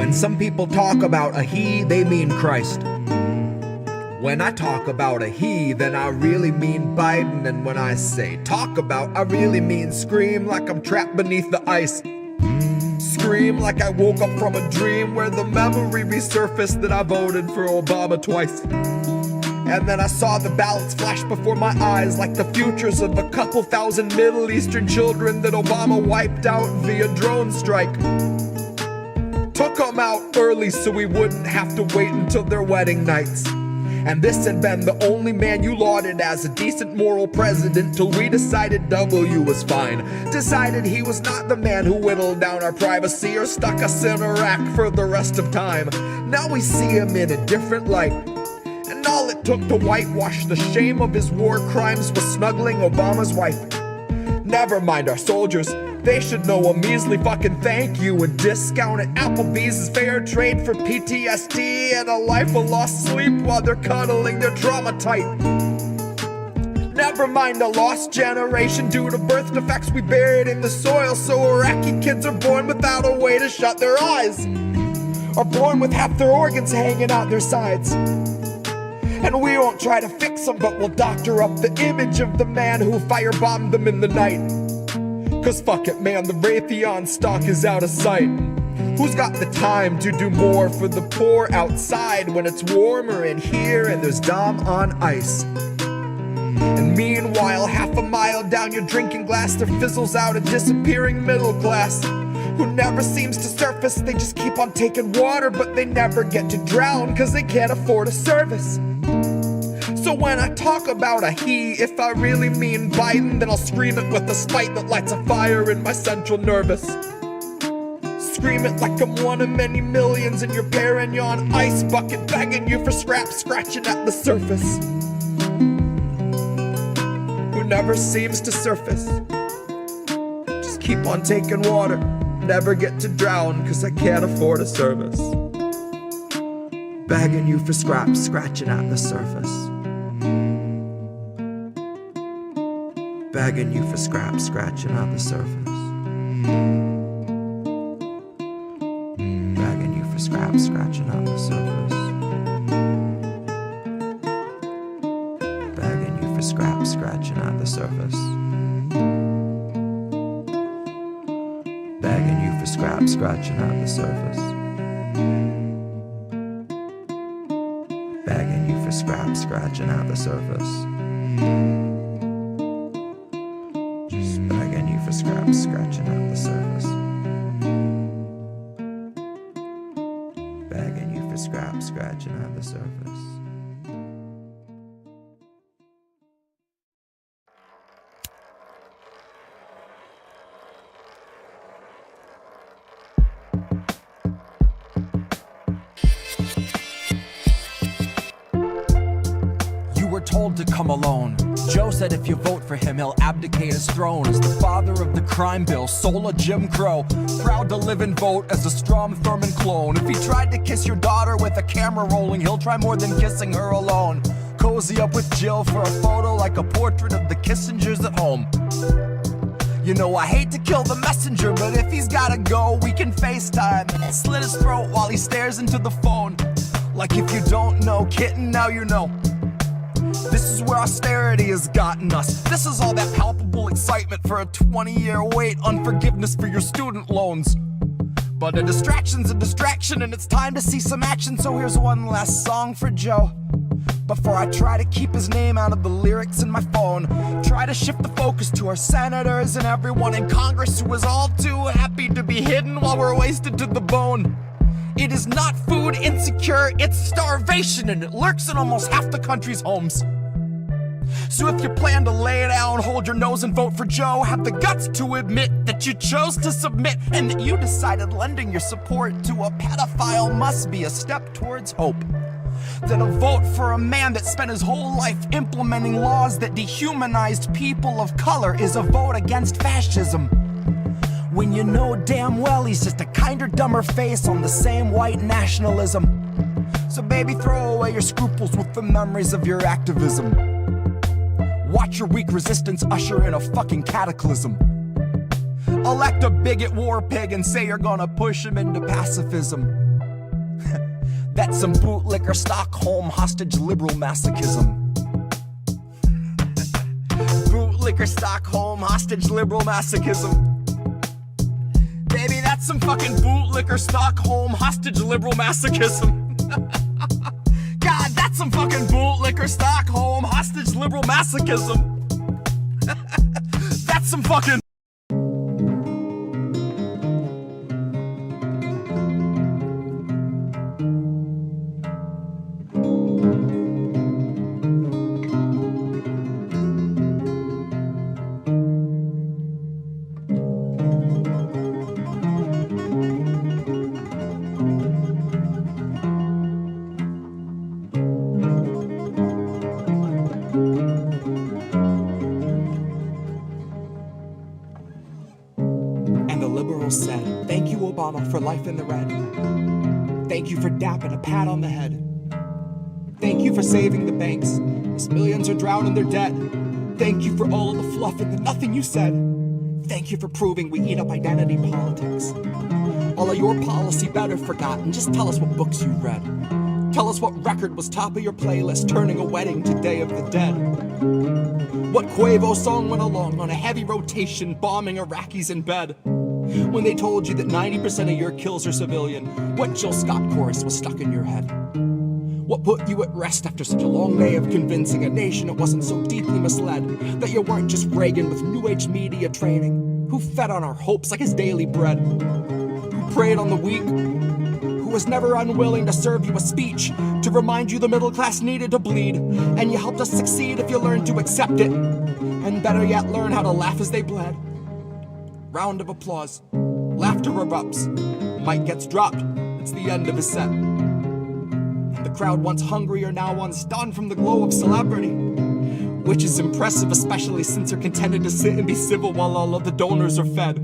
When some people talk about a he, they mean Christ. When I talk about a he, then I really mean Biden. And when I say talk about, I really mean scream like I'm trapped beneath the ice. Scream like I woke up from a dream where the memory resurfaced that I voted for Obama twice. And then I saw the ballots flash before my eyes like the futures of a couple thousand Middle Eastern children that Obama wiped out via drone strike. Took them out early so we wouldn't have to wait until their wedding nights. And this had been the only man you lauded as a decent moral president till we decided W was fine. Decided he was not the man who whittled down our privacy or stuck us in Iraq for the rest of time. Now we see him in a different light. And all it took to whitewash the shame of his war crimes was snuggling Obama's wife. Never mind our soldiers. They should know a measly fucking thank you and discount at Applebee's is fair trade for PTSD and a life of lost sleep while they're cuddling their trauma tight. Never mind a lost generation due to birth defects we buried in the soil, so Iraqi kids are born without a way to shut their eyes, are born with half their organs hanging out their sides. And we won't try to fix them, but we'll doctor up the image of the man who firebombed them in the night. Cause fuck it, man, the Raytheon stock is out of sight. Who's got the time to do more for the poor outside when it's warmer in here and there's Dom on ice? And meanwhile, half a mile down your drinking glass, there fizzles out a disappearing middle class who never seems to surface. They just keep on taking water, but they never get to drown cause they can't afford a service. So when I talk about a he, if I really mean Biden, then I'll scream it with a spite that lights a fire in my central nervous. Scream it like I'm one of many millions in your Perignon ice bucket, begging you for scraps, scratching at the surface. Who never seems to surface. Just keep on taking water, never get to drown cause I can't afford a service. Begging you for scraps, scratching at the surface. Begging you for scraps, scratching at the surface. Begging you for scraps, scratching at the surface. Begging you for scraps, scratching at the surface. Begging you for scraps, scratching at the surface. Begging you for scraps, scratching at the surface. For scraps, scratching at the surface. Begging you for scraps, scratching at the surface. You were told to come alone. Joe said if you vote for him, he'll abdicate his throne as the father of the crime bill, soul of Jim Crow. Proud to live and vote as a Strom Thurmond clone. If he tried to kiss your daughter with a camera rolling, he'll try more than kissing her alone. Cozy up with Jill for a photo like a portrait of the Kissingers at home. You know I hate to kill the messenger, but if he's gotta go, we can FaceTime. Slit his throat while he stares into the phone. Like if you don't know, kitten, now you know. This is where austerity has gotten us. This is all that palpable excitement for a 20-year wait, unforgiveness for your student loans. But a distraction's a distraction and it's time to see some action, so here's one last song for Joe. Before I try to keep his name out of the lyrics in my phone, try to shift the focus to our senators and everyone in Congress who is all too happy to be hidden while we're wasted to the bone. It is not food insecure, it's starvation, and it lurks in almost half the country's homes. So if you plan to lay down, hold your nose and vote for Joe, have the guts to admit that you chose to submit and that you decided lending your support to a pedophile must be a step towards hope. Then a vote for a man that spent his whole life implementing laws that dehumanized people of color is a vote against fascism. When you know damn well he's just a kinder, dumber face on the same white nationalism. So baby, throw away your scruples with the memories of your activism. Watch your weak resistance usher in a fucking cataclysm. Elect a bigot war pig and say you're gonna push him into pacifism. That's some bootlicker Stockholm hostage liberal masochism. Bootlicker Stockholm hostage liberal masochism. Baby, that's some fucking bootlicker Stockholm hostage liberal masochism. God, that's some fucking bootlicker Stockholm hostage liberal masochism. That's some fucking... Said, thank you, Obama, for life in the red. Thank you for DAP and a pat on the head. Thank you for saving the banks as millions are drowning their debt. Thank you for all of the fluff and the nothing you said. Thank you for proving we eat up identity politics. All of your policy better forgotten. Just tell us what books you read. Tell us what record was top of your playlist, turning a wedding to Day of the Dead. What Quavo song went along on a heavy rotation, bombing Iraqis in bed. When they told you that 90% of your kills are civilian, what Jill Scott chorus was stuck in your head? What put you at rest after such a long day of convincing a nation it wasn't so deeply misled, that you weren't just Reagan with New Age media training, who fed on our hopes like his daily bread, who preyed on the weak, who was never unwilling to serve you a speech to remind you the middle class needed to bleed, and you helped us succeed if you learned to accept it, and better yet, learn how to laugh as they bled. Round of applause. Laughter erupts. Mic gets dropped. It's the end of his set. And the crowd, once hungry, are now unstunned from the glow of celebrity, which is impressive, especially since they're contented to sit and be civil while all of the donors are fed.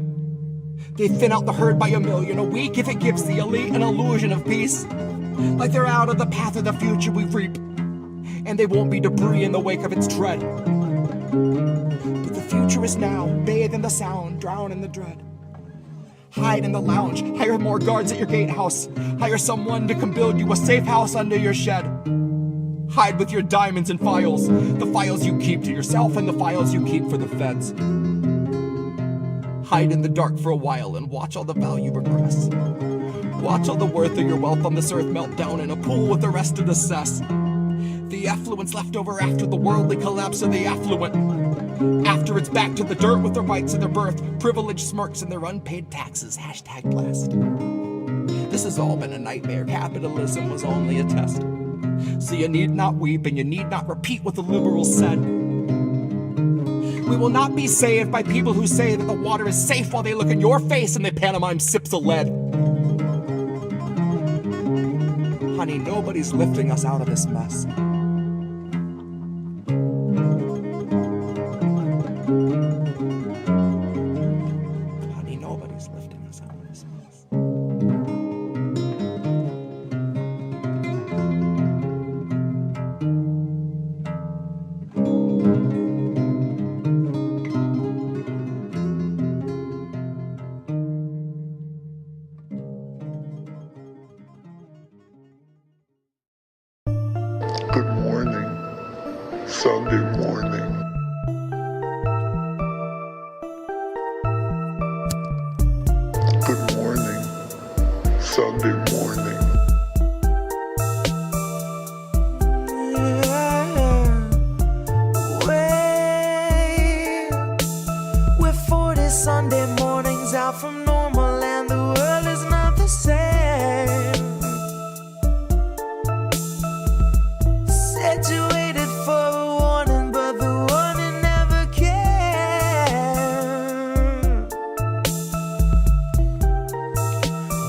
They thin out the herd by 1 million a week if it gives the elite an illusion of peace, like they're out of the path of the future we reap, and they won't be debris in the wake of its tread. But the future is now, bathe in the sound, drown in the dread. Hide in the lounge, hire more guards at your gatehouse, hire someone to come build you a safe house under your shed. Hide with your diamonds and files, the files you keep to yourself and the files you keep for the feds. Hide in the dark for a while and watch all the value regress. Watch all the worth of your wealth on this earth melt down in a pool with the rest of the cess. The affluence left over after the worldly collapse of the affluent. After it's back to the dirt with the rights of their birth, privileged smirks and their unpaid taxes, #blast. This has all been a nightmare, capitalism was only a test. So you need not weep and you need not repeat what the liberals said. We will not be saved by people who say that the water is safe while they look in your face and they pantomime sips of lead. Honey, nobody's lifting us out of this mess. Good morning, Sunday morning. Good morning, Sunday morning. We're 40 Sunday mornings out from normal and the world is not the same. Situated for a warning, but the warning never came.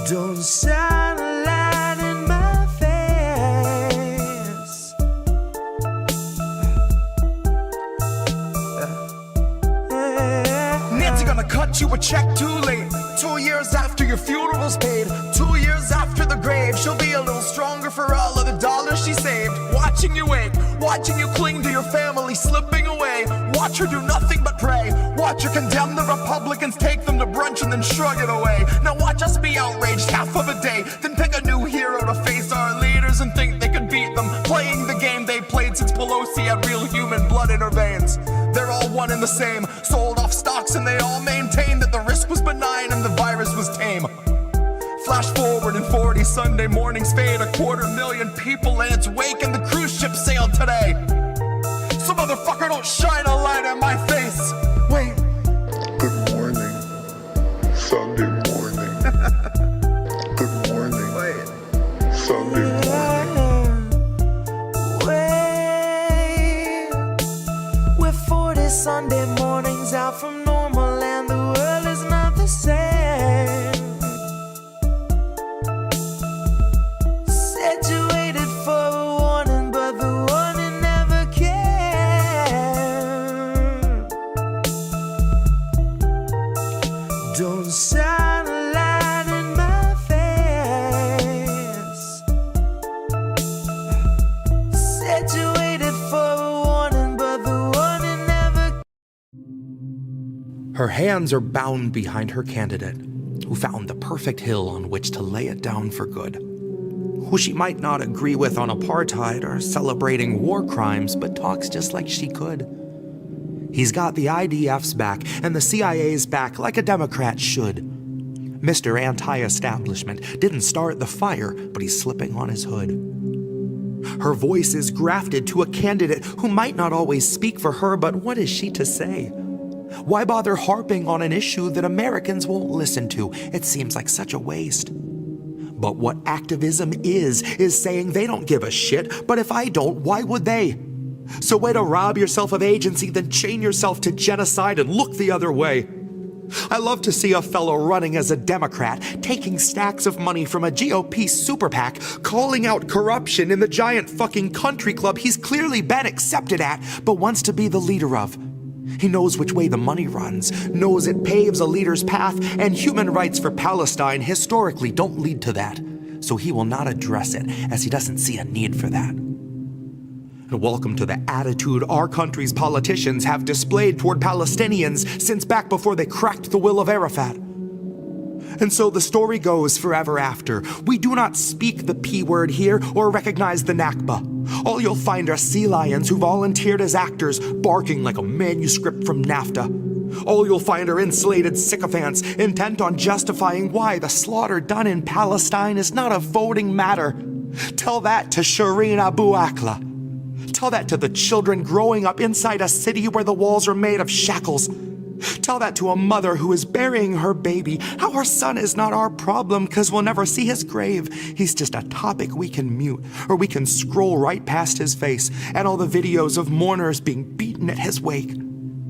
Don't shine a light in my face. Nancy gonna cut you a check too late. 2 years after your funeral's paid, 2 years after the grave, she'll be a little stronger for all of the dollars she saved. Watching you wake, watching you cling to your family slipping away. Watch her do nothing but pray. Watch her condemn the Republicans, take them to brunch and then shrug it away. Now watch us be outraged half of a day, then pick a new hero to face our leaders and think they could beat them, playing the game they played since Pelosi had real human blood in her veins. They're all one and the same, sold off stocks and they all maintain that the risk was benign and the virus was tame. Flash forward in 40 Sunday mornings fade, 250,000 people in its wake, and the cruise ship sailed today. So motherfucker, don't shine a light in my face. Wait. Good morning, Sunday morning. Good morning, Wait. Sunday morning. Wait, we're 40 Sunday mornings out from normal and the world is not the same. Said you waited for a warning, but the warning never came. Don't shine a light in my face. Said you waited for a warning, but the warning never. Her hands are bound behind her candidate, who found the perfect hill on which to lay it down for good. Who she might not agree with on apartheid or celebrating war crimes, but talks just like she could. He's got the IDF's back and the CIA's back like a Democrat should. Mr. Anti-Establishment didn't start the fire, but he's slipping on his hood. Her voice is grafted to a candidate who might not always speak for her, but what is she to say? Why bother harping on an issue that Americans won't listen to? It seems like such a waste. But what activism is saying they don't give a shit, but if I don't, why would they? So way to rob yourself of agency, then chain yourself to genocide and look the other way. I love to see a fellow running as a Democrat, taking stacks of money from a GOP super PAC, calling out corruption in the giant fucking country club he's clearly been accepted at, but wants to be the leader of. He knows which way the money runs, knows it paves a leader's path, and human rights for Palestine historically don't lead to that. So he will not address it, as he doesn't see a need for that. And welcome to the attitude our country's politicians have displayed toward Palestinians since back before they cracked the will of Arafat. And so the story goes forever after. We do not speak the P word here or recognize the Nakba. All you'll find are sea lions who volunteered as actors, barking like a manuscript from NAFTA. All you'll find are insulated sycophants intent on justifying why the slaughter done in Palestine is not a voting matter. Tell that to Shireen Abu Akleh. Tell that to the children growing up inside a city where the walls are made of shackles. Tell that to a mother who is burying her baby, how her son is not our problem because we'll never see his grave. He's just a topic we can mute, or we can scroll right past his face and all the videos of mourners being beaten at his wake.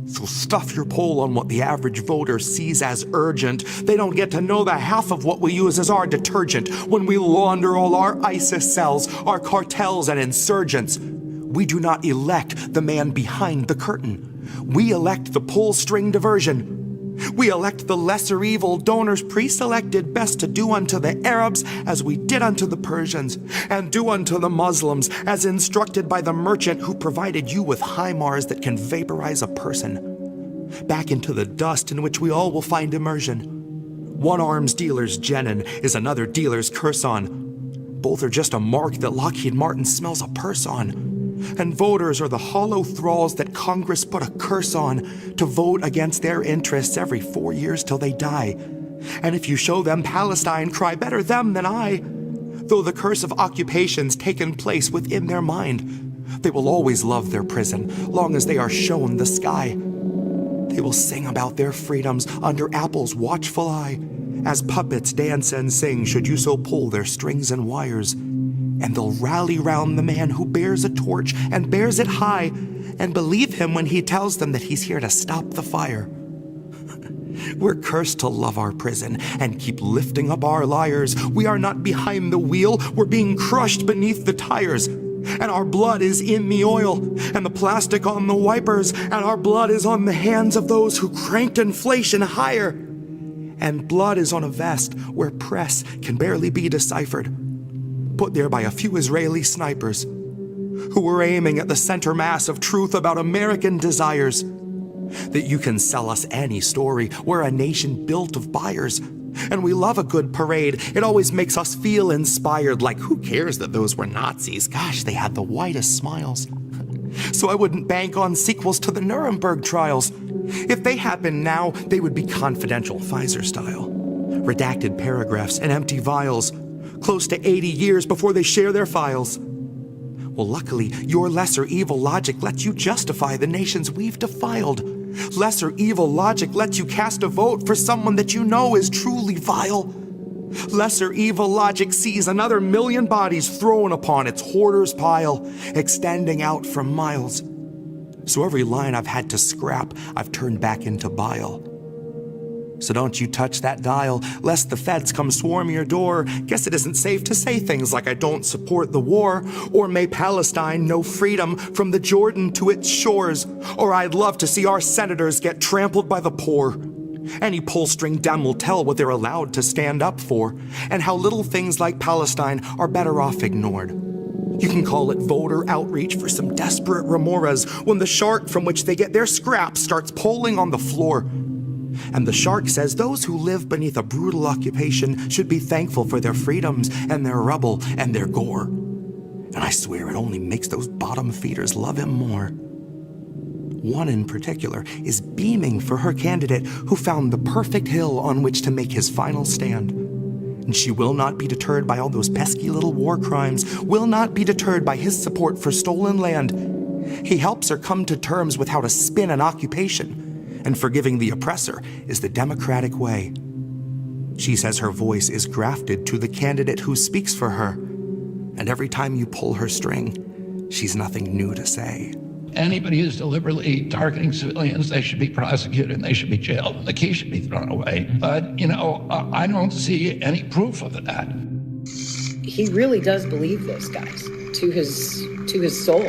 So stuff your poll on what the average voter sees as urgent. They don't get to know the half of what we use as our detergent when we launder all our ISIS cells, our cartels and insurgents. We do not elect the man behind the curtain. We elect the pull string diversion. We elect the lesser evil donors pre-selected best to do unto the Arabs as we did unto the Persians, and do unto the Muslims as instructed by the merchant who provided you with HIMARS that can vaporize a person. Back into the dust in which we all will find immersion. One arms dealer's Jenin is another dealer's Curson. Both are just a mark that Lockheed Martin smells a purse on. And voters are the hollow thralls that Congress put a curse on to vote against their interests every 4 years till they die. And if you show them Palestine, cry better them than I. Though the curse of occupation's taken place within their mind, they will always love their prison, long as they are shown the sky. They will sing about their freedoms under Apple's watchful eye, as puppets dance and sing should you so pull their strings and wires. And they'll rally round the man who bears a torch and bears it high, and believe him when he tells them that he's here to stop the fire. We're cursed to love our prison and keep lifting up our liars. We are not behind the wheel, we're being crushed beneath the tires. And our blood is in the oil, and the plastic on the wipers, and our blood is on the hands of those who cranked inflation higher. And blood is on a vest where press can barely be deciphered, put there by a few Israeli snipers who were aiming at the center mass of truth about American desires. That you can sell us any story, we're a nation built of buyers, And we love a good parade. It always makes us feel inspired, like who cares that those were Nazis? Gosh, they had the whitest smiles. So I wouldn't bank on sequels to the Nuremberg trials. If they happened now, they would be confidential Pfizer style. Redacted paragraphs and empty vials, close to 80 years before they share their files. Well, luckily, your lesser evil logic lets you justify the nations we've defiled. Lesser evil logic lets you cast a vote for someone that you know is truly vile. Lesser evil logic sees another million bodies thrown upon its hoarder's pile, extending out for miles. So every line I've had to scrap, I've turned back into bile. So don't you touch that dial, lest the feds come swarm your door. Guess it isn't safe to say things like I don't support the war, or may Palestine know freedom from the Jordan to its shores, or I'd love to see our senators get trampled by the poor. Any pull-string Dem will tell what they're allowed to stand up for, and how little things like Palestine are better off ignored. You can call it voter outreach for some desperate remoras when the shark from which they get their scraps starts polling on the floor. And the shark says those who live beneath a brutal occupation should be thankful for their freedoms and their rubble and their gore. And I swear it only makes those bottom feeders love him more. One in particular is beaming for her candidate who found the perfect hill on which to make his final stand. And she will not be deterred by all those pesky little war crimes, will not be deterred by his support for stolen land. He helps her come to terms with how to spin an occupation, and forgiving the oppressor is the democratic way. She says her voice is grafted to the candidate who speaks for her, and every time you pull her string, she's nothing new to say. Anybody who's deliberately targeting civilians, they should be prosecuted and they should be jailed and the key should be thrown away. But, I don't see any proof of that. He really does believe this, guys, to his soul.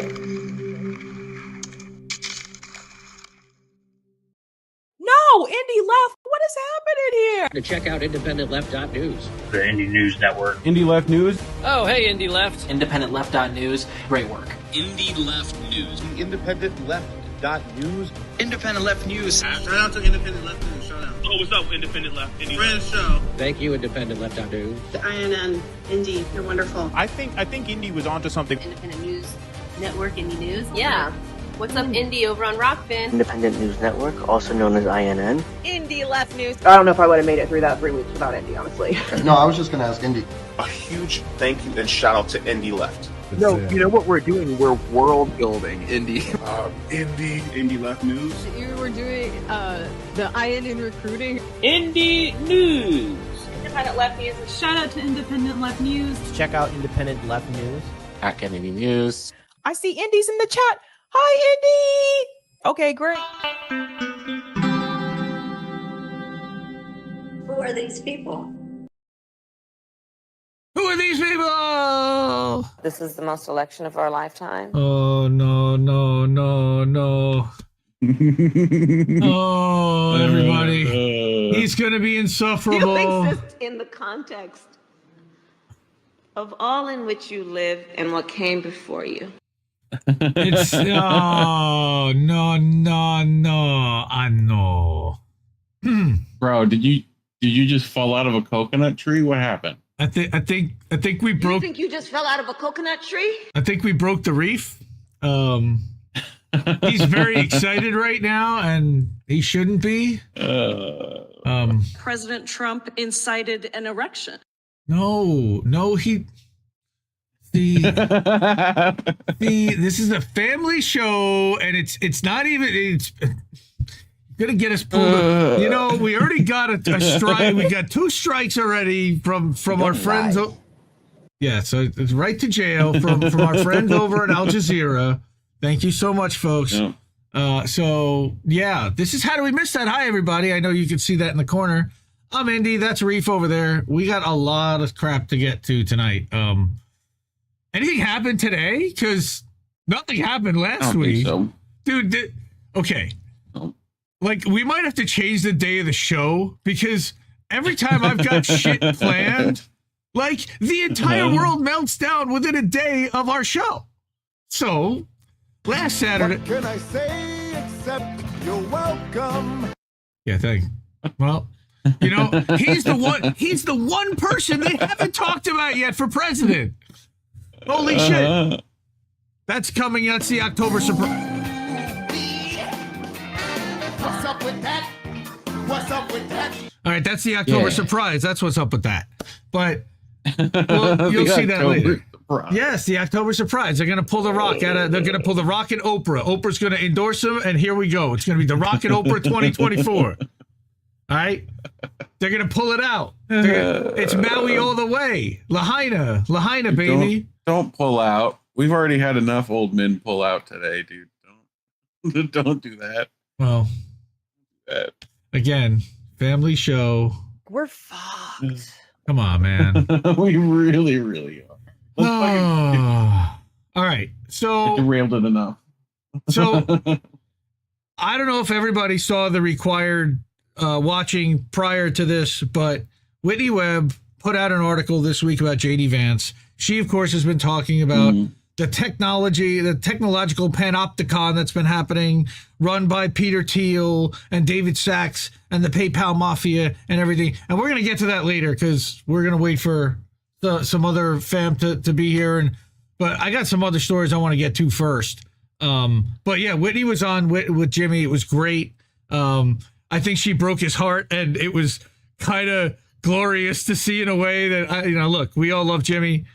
No, Indy left. What is happening here? To check out IndependentLeft.news. The Indie News Network. Indie Left News. Oh, hey, Indie Left. IndependentLeft.news. Great work. Indie Left News. IndependentLeft.news. Independent Left News. Shout out to Independent Left News. Shout out. Oh, what's up, Independent Left? Indie Friend Left. show. Thank you, IndependentLeft.news. The INN, Indy, you're wonderful. I think Indy was onto something. Independent News Network, Indie News. Yeah. What's up, Indy, over on Rockfin? Independent News Network, also known as INN. Indie Left News. I don't know if I would have made it through that 3 weeks without Indy, honestly. No, I was just going to ask Indy. A huge thank you and shout out to Indie Left. No, you know what we're doing? We're world building, Indy. Indie Left News. You were doing the INN recruiting. Indie News. Independent Left News. Shout out to Independent Left News. Check out Independent Left News. At Kennedy News. I see Indy's in the chat. Hi, Indy. Okay, great. Who are these people? Who are these people? This is the most election of our lifetime. Oh, no. Oh, everybody. He's going to be insufferable. You exist in the context of all in which you live and what came before you. It's no. I know. Bro, did you just fall out of a coconut tree? What happened? I think we broke. You think you just fell out of a coconut tree? I think we broke the reef. He's very excited right now, and he shouldn't be. President Trump incited an erection. No, he. This is a family show, and it's not even. It's gonna get us pulled. We already got a strike. We got 2 strikes already from our friends. Yeah, so it's right to jail from our friends over at Al Jazeera. Thank you so much, folks. Yeah. So yeah, this is How Do We Miss That? Hi, everybody. I know you can see that in the corner. I'm Indy. That's Reef over there. We got a lot of crap to get to tonight. Anything happened today? Because nothing happened last week. So. Dude, okay. No. Like, we might have to change the day of the show, because every time I've got shit planned, like, the entire world melts down within a day of our show. So, last Saturday... What can I say except you're welcome? Yeah, thanks. Well, You know, he's the one person they haven't talked about yet for president. Holy shit. That's coming. That's the October surprise. What's up with that? What's up with that? All right, that's the October surprise. That's what's up with that. But you'll see that later. Yes, the October surprise. They're going to pull the Rock out of. They're going to pull the Rock and Oprah. Oprah's going to endorse him, and here we go. It's going to be the Rock and Oprah 2024. All right, they're going to pull it out. It's Maui all the way. Lahaina, baby. Don't pull out. We've already had enough old men pull out today, dude. Don't do that. Well, again, family show. We're fucked. Come on, man. We really, really are. All right. So derailed it enough. So I don't know if everybody saw the required watching prior to this, but Whitney Webb put out an article this week about JD Vance. She, of course, has been talking about the technological panopticon that's been happening, run by Peter Thiel and David Sachs and the PayPal mafia and everything. And we're going to get to that later because we're going to wait for some other fam to be here. But I got some other stories I want to get to first. But yeah, Whitney was on with Jimmy. It was great. I think she broke his heart, and it was kind of glorious to see in a way that, look, we all love Jimmy,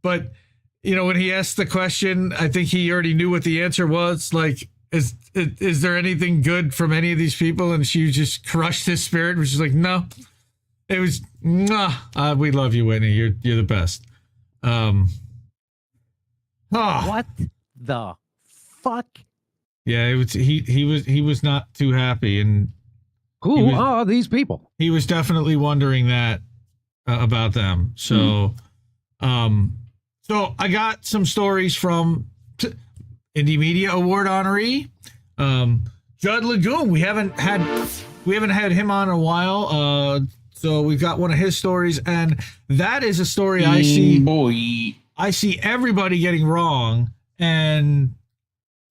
but when he asked the question, I think he already knew what the answer was. Like, is there anything good from any of these people? And she just crushed his spirit, which is like, no. It was, we love you, Whitney. You're the best. What the fuck? Yeah, it was. He was not too happy, and who are these people? He was definitely wondering that about them. So, So I got some stories from Indie Media Award honoree, Judd Legum. We haven't had him on in a while. So we've got one of his stories, and that is a story I see everybody getting wrong, and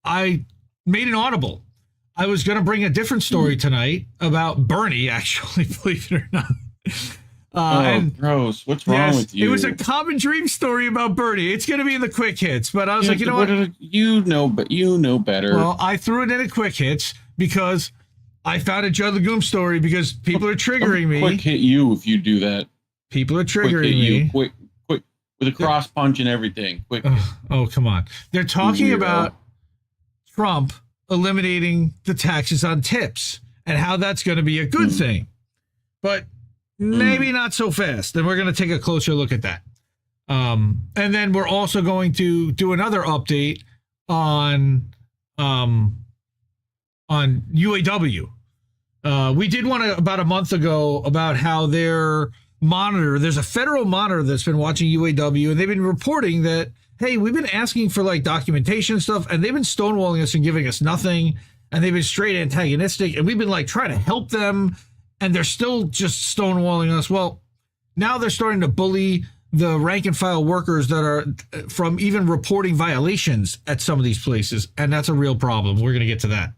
I made an audible. I was going to bring a different story tonight about Bernie, actually, believe it or not. Gross. What's wrong with you? It was a common dream story about Bernie. It's going to be in the quick hits, but I was like, what? You know better. Well, I threw it in a quick hits because I found a Judd Legum story because people are triggering me. Quick hit you if you do that. People are triggering me. Quick, with a cross punch and everything. Quick. Oh, come on. They're talking about Trump eliminating the taxes on tips and how that's going to be a good thing. But maybe not so fast. And we're going to take a closer look at that. And then we're also going to do another update on UAW. We did one about a month ago about how there's a federal monitor that's been watching UAW, and they've been reporting that, hey, we've been asking for like documentation and stuff, and they've been stonewalling us and giving us nothing, and they've been straight antagonistic, and we've been like trying to help them, and they're still just stonewalling us. Well, now they're starting to bully the rank and file workers that are from even reporting violations at some of these places, and that's a real problem. We're going to get to that.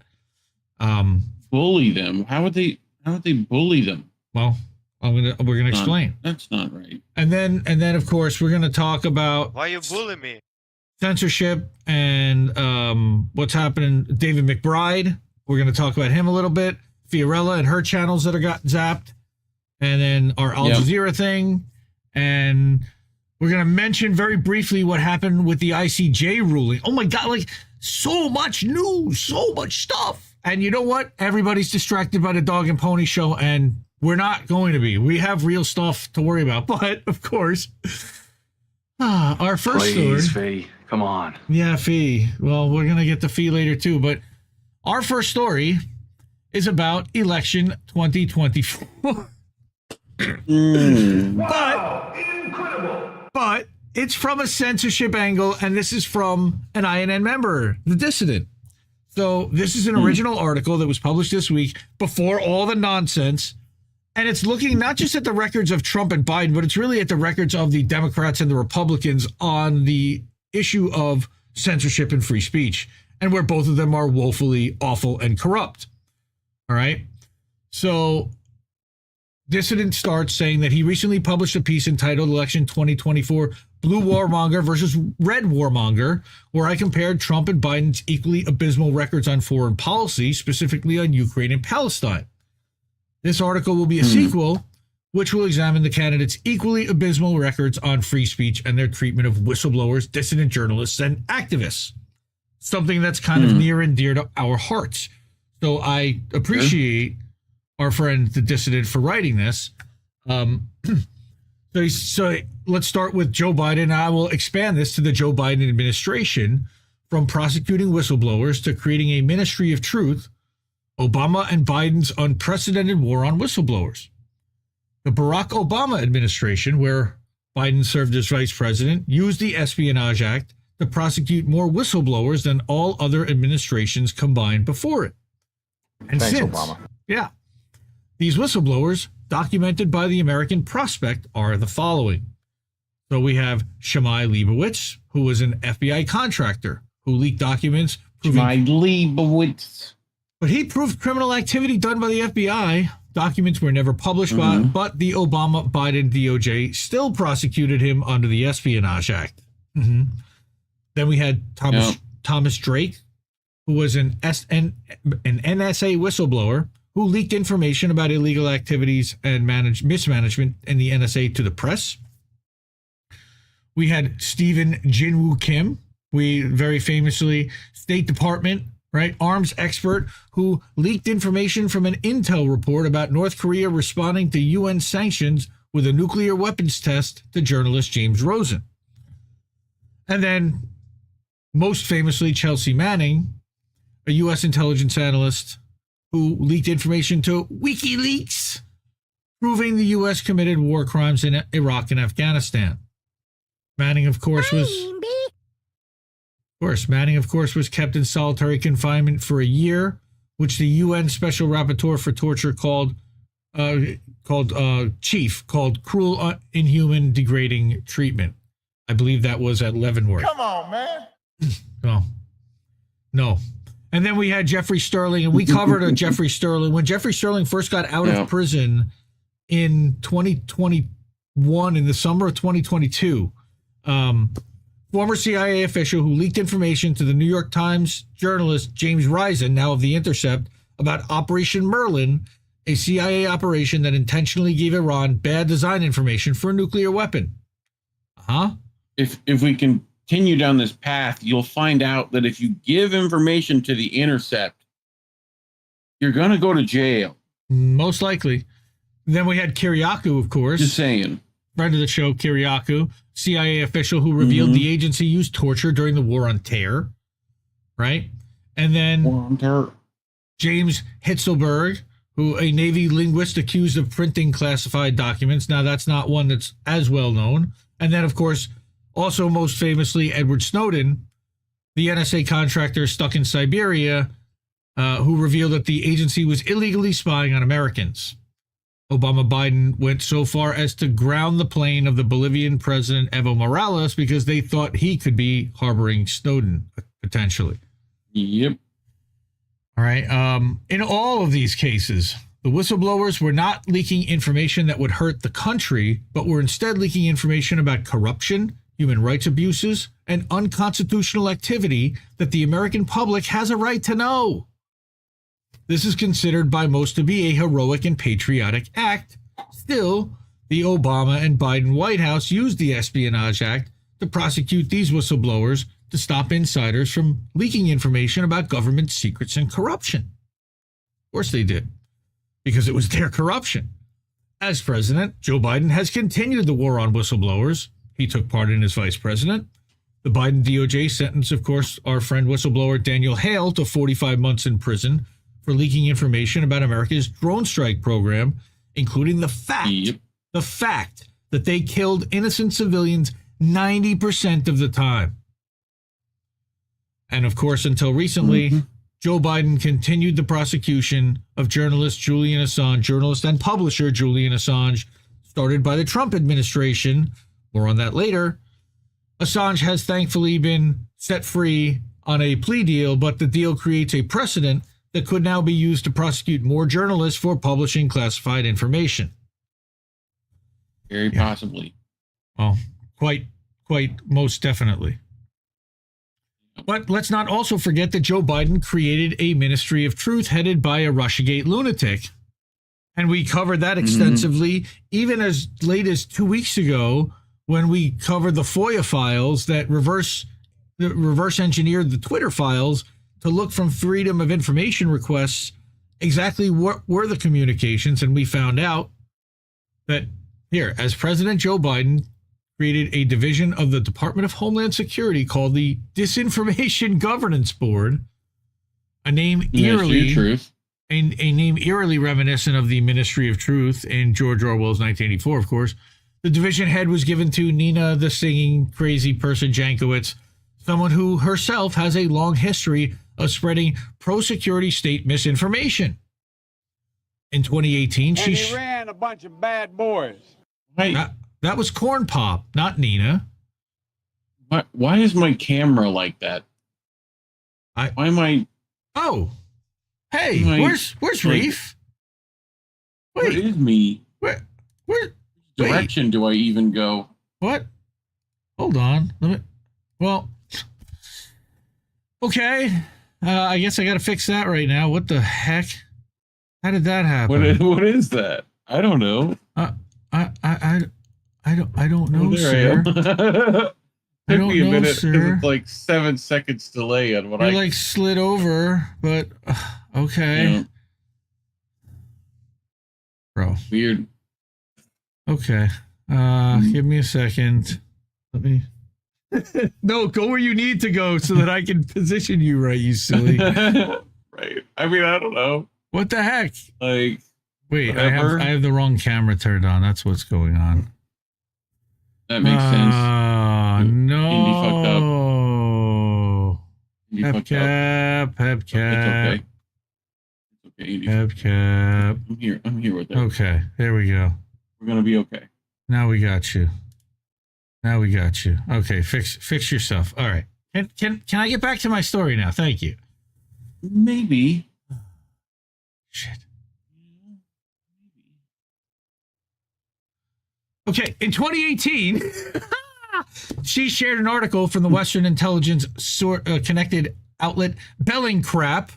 Bully them? How would they bully them? Well, we're gonna explain. That's not right. And then of course we're gonna talk about why you bullying me, censorship, and what's happening. David McBride. We're gonna talk about him a little bit. Fiorella and her channels that got zapped, and then our Al Jazeera thing, and we're gonna mention very briefly what happened with the ICJ ruling. Oh my God! Like so much news, so much stuff. And you know what? Everybody's distracted by the dog and pony show, and we're not going to be. We have real stuff to worry about. But, of course, our first story. Fee, come on. Yeah, Fee. Well, we're going to get to Fee later, too. But our first story is about election 2024. Wow, incredible. But it's from a censorship angle, and this is from an INN member, the Dissident. So this is an original article that was published this week before all the nonsense. And it's looking not just at the records of Trump and Biden, but it's really at the records of the Democrats and the Republicans on the issue of censorship and free speech, and where both of them are woefully awful and corrupt. All right. So Dissident starts saying that he recently published a piece entitled Election 2024 Blue Warmonger versus Red Warmonger, where I compared Trump and Biden's equally abysmal records on foreign policy, specifically on Ukraine and Palestine. This article will be a sequel, which will examine the candidates' equally abysmal records on free speech and their treatment of whistleblowers, dissident journalists, and activists. Something that's kind of near and dear to our hearts. So I appreciate our friend, the Dissident, for writing this. So let's start with Joe Biden. I will expand this to the Joe Biden administration, from prosecuting whistleblowers to creating a ministry of truth, Obama and Biden's unprecedented war on whistleblowers. The Barack Obama administration, where Biden served as vice president, used the Espionage Act to prosecute more whistleblowers than all other administrations combined before it. And Thanks, since, Obama. Yeah. These whistleblowers, documented by the American Prospect, are the following. So we have Shimei Leibowitz, who was an FBI contractor who leaked documents. Shimei Leibowitz. But he proved criminal activity done by the FBI. Documents were never published, but the Obama-Biden DOJ still prosecuted him under the Espionage Act. Then we had Thomas Drake, who was an NSA whistleblower who leaked information about illegal activities and mismanagement in the NSA to the press. We had Stephen Jinwoo Kim, very famously State Department, right, arms expert who leaked information from an intel report about North Korea responding to UN sanctions with a nuclear weapons test to journalist James Rosen. And then, most famously, Chelsea Manning, a U.S. intelligence analyst who leaked information to WikiLeaks, proving the U.S. committed war crimes in Iraq and Afghanistan. Manning, of course, was kept in solitary confinement for a year, which the UN Special Rapporteur for Torture called cruel, inhuman, degrading treatment. I believe that was at Leavenworth. Come on, man. No. And then we had Jeffrey Sterling, and we covered Jeffrey Sterling. When Jeffrey Sterling first got out of prison in 2021, in the summer of 2022, former CIA official who leaked information to the New York Times journalist James Risen, now of The Intercept, about Operation Merlin, a CIA operation that intentionally gave Iran bad design information for a nuclear weapon. If we continue down this path, you'll find out that if you give information to The Intercept, you're going to go to jail. Most likely. Then we had Kiriakou, of course. Just saying. Friend of the show, Kiriakou, CIA official who revealed the agency used torture during the War on Terror, right? And then James Hitzelberg, who a Navy linguist accused of printing classified documents. Now, that's not one that's as well known. And then, of course, also most famously, Edward Snowden, the NSA contractor stuck in Siberia, who revealed that the agency was illegally spying on Americans. Obama-Biden went so far as to ground the plane of the Bolivian president Evo Morales because they thought he could be harboring Snowden, potentially. Yep. All right. In all of these cases, the whistleblowers were not leaking information that would hurt the country, but were instead leaking information about corruption, human rights abuses, and unconstitutional activity that the American public has a right to know. This is considered by most to be a heroic and patriotic act. Still, the Obama and Biden White House used the Espionage Act to prosecute these whistleblowers to stop insiders from leaking information about government secrets and corruption. Of course they did, because it was their corruption. As president, Joe Biden has continued the war on whistleblowers. He took part in as vice president. The Biden DOJ sentenced, of course, our friend whistleblower Daniel Hale to 45 months in prison for leaking information about America's drone strike program, including the fact that they killed innocent civilians 90% of the time. And of course, until recently, Joe Biden continued the prosecution of journalist and publisher Julian Assange, started by the Trump administration. More on that later. Assange has thankfully been set free on a plea deal, but the deal creates a precedent that could now be used to prosecute more journalists for publishing classified information. Very possibly. Well, quite most definitely. But let's not also forget that Joe Biden created a Ministry of Truth headed by a Russiagate lunatic. And we covered that extensively, even as late as 2 weeks ago, when we covered the FOIA files that reverse engineered the Twitter files to look from Freedom of Information requests exactly what were the communications. And we found out that here, as President Joe Biden created a division of the Department of Homeland Security called the Disinformation Governance Board, a name eerily reminiscent of the Ministry of Truth in George Orwell's 1984, of course. The division head was given to Nina, the singing crazy person Jankowicz, someone who herself has a long history of spreading pro-security state misinformation. In 2018, she ran a bunch of bad boys. That was Corn Pop, not Nina. Why is my camera like that? Why am I? Oh, hey, where's Reef? Wait, what is me? Where direction do I even go? What? Hold on. Okay. I guess I got to fix that right now. What the heck? How did that happen? What is that? I don't know. I don't know, sir. Took me a minute because it's like 7 seconds delay on what I slid over, but okay. Yeah. Bro. Weird. Okay. Give me a second. Let me. No, go where you need to go so that I can position you right, you silly. Right. I mean, I don't know. What the heck? Like, wait, I have the wrong camera turned on. That's what's going on. That makes sense. No. Indy fucked up. Hepcap. It's okay. Indy. Hepcap. I'm here with that. Okay, there we go. We're gonna be okay. Now we got you. Okay, fix yourself. All right. Can I get back to my story now? Thank you. Maybe. Shit. Okay, in 2018, she shared an article from the Western Intelligence connected outlet Bellingcrap,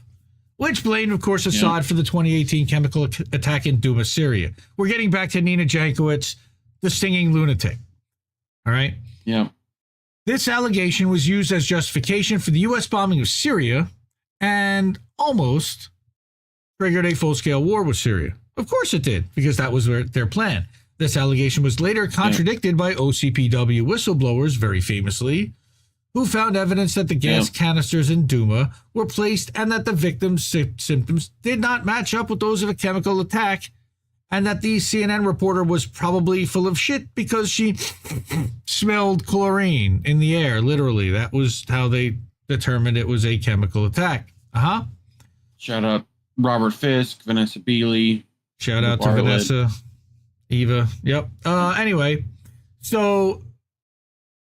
which blamed, of course, Assad for the 2018 chemical attack in Douma, Syria. We're getting back to Nina Jankowicz, the stinging lunatic. All right? Yeah. This allegation was used as justification for the U.S. bombing of Syria and almost triggered a full-scale war with Syria. Of course it did, because that was their plan. This allegation was later contradicted by OCPW whistleblowers, very famously, who found evidence that the gas canisters in Douma were placed and that the victim's symptoms did not match up with those of a chemical attack, and that the CNN reporter was probably full of shit because she smelled chlorine in the air, literally. That was how they determined it was a chemical attack. Shout out Robert Fisk, Vanessa Beeley. Shout out to Vanessa. Eva. Yep. Anyway, so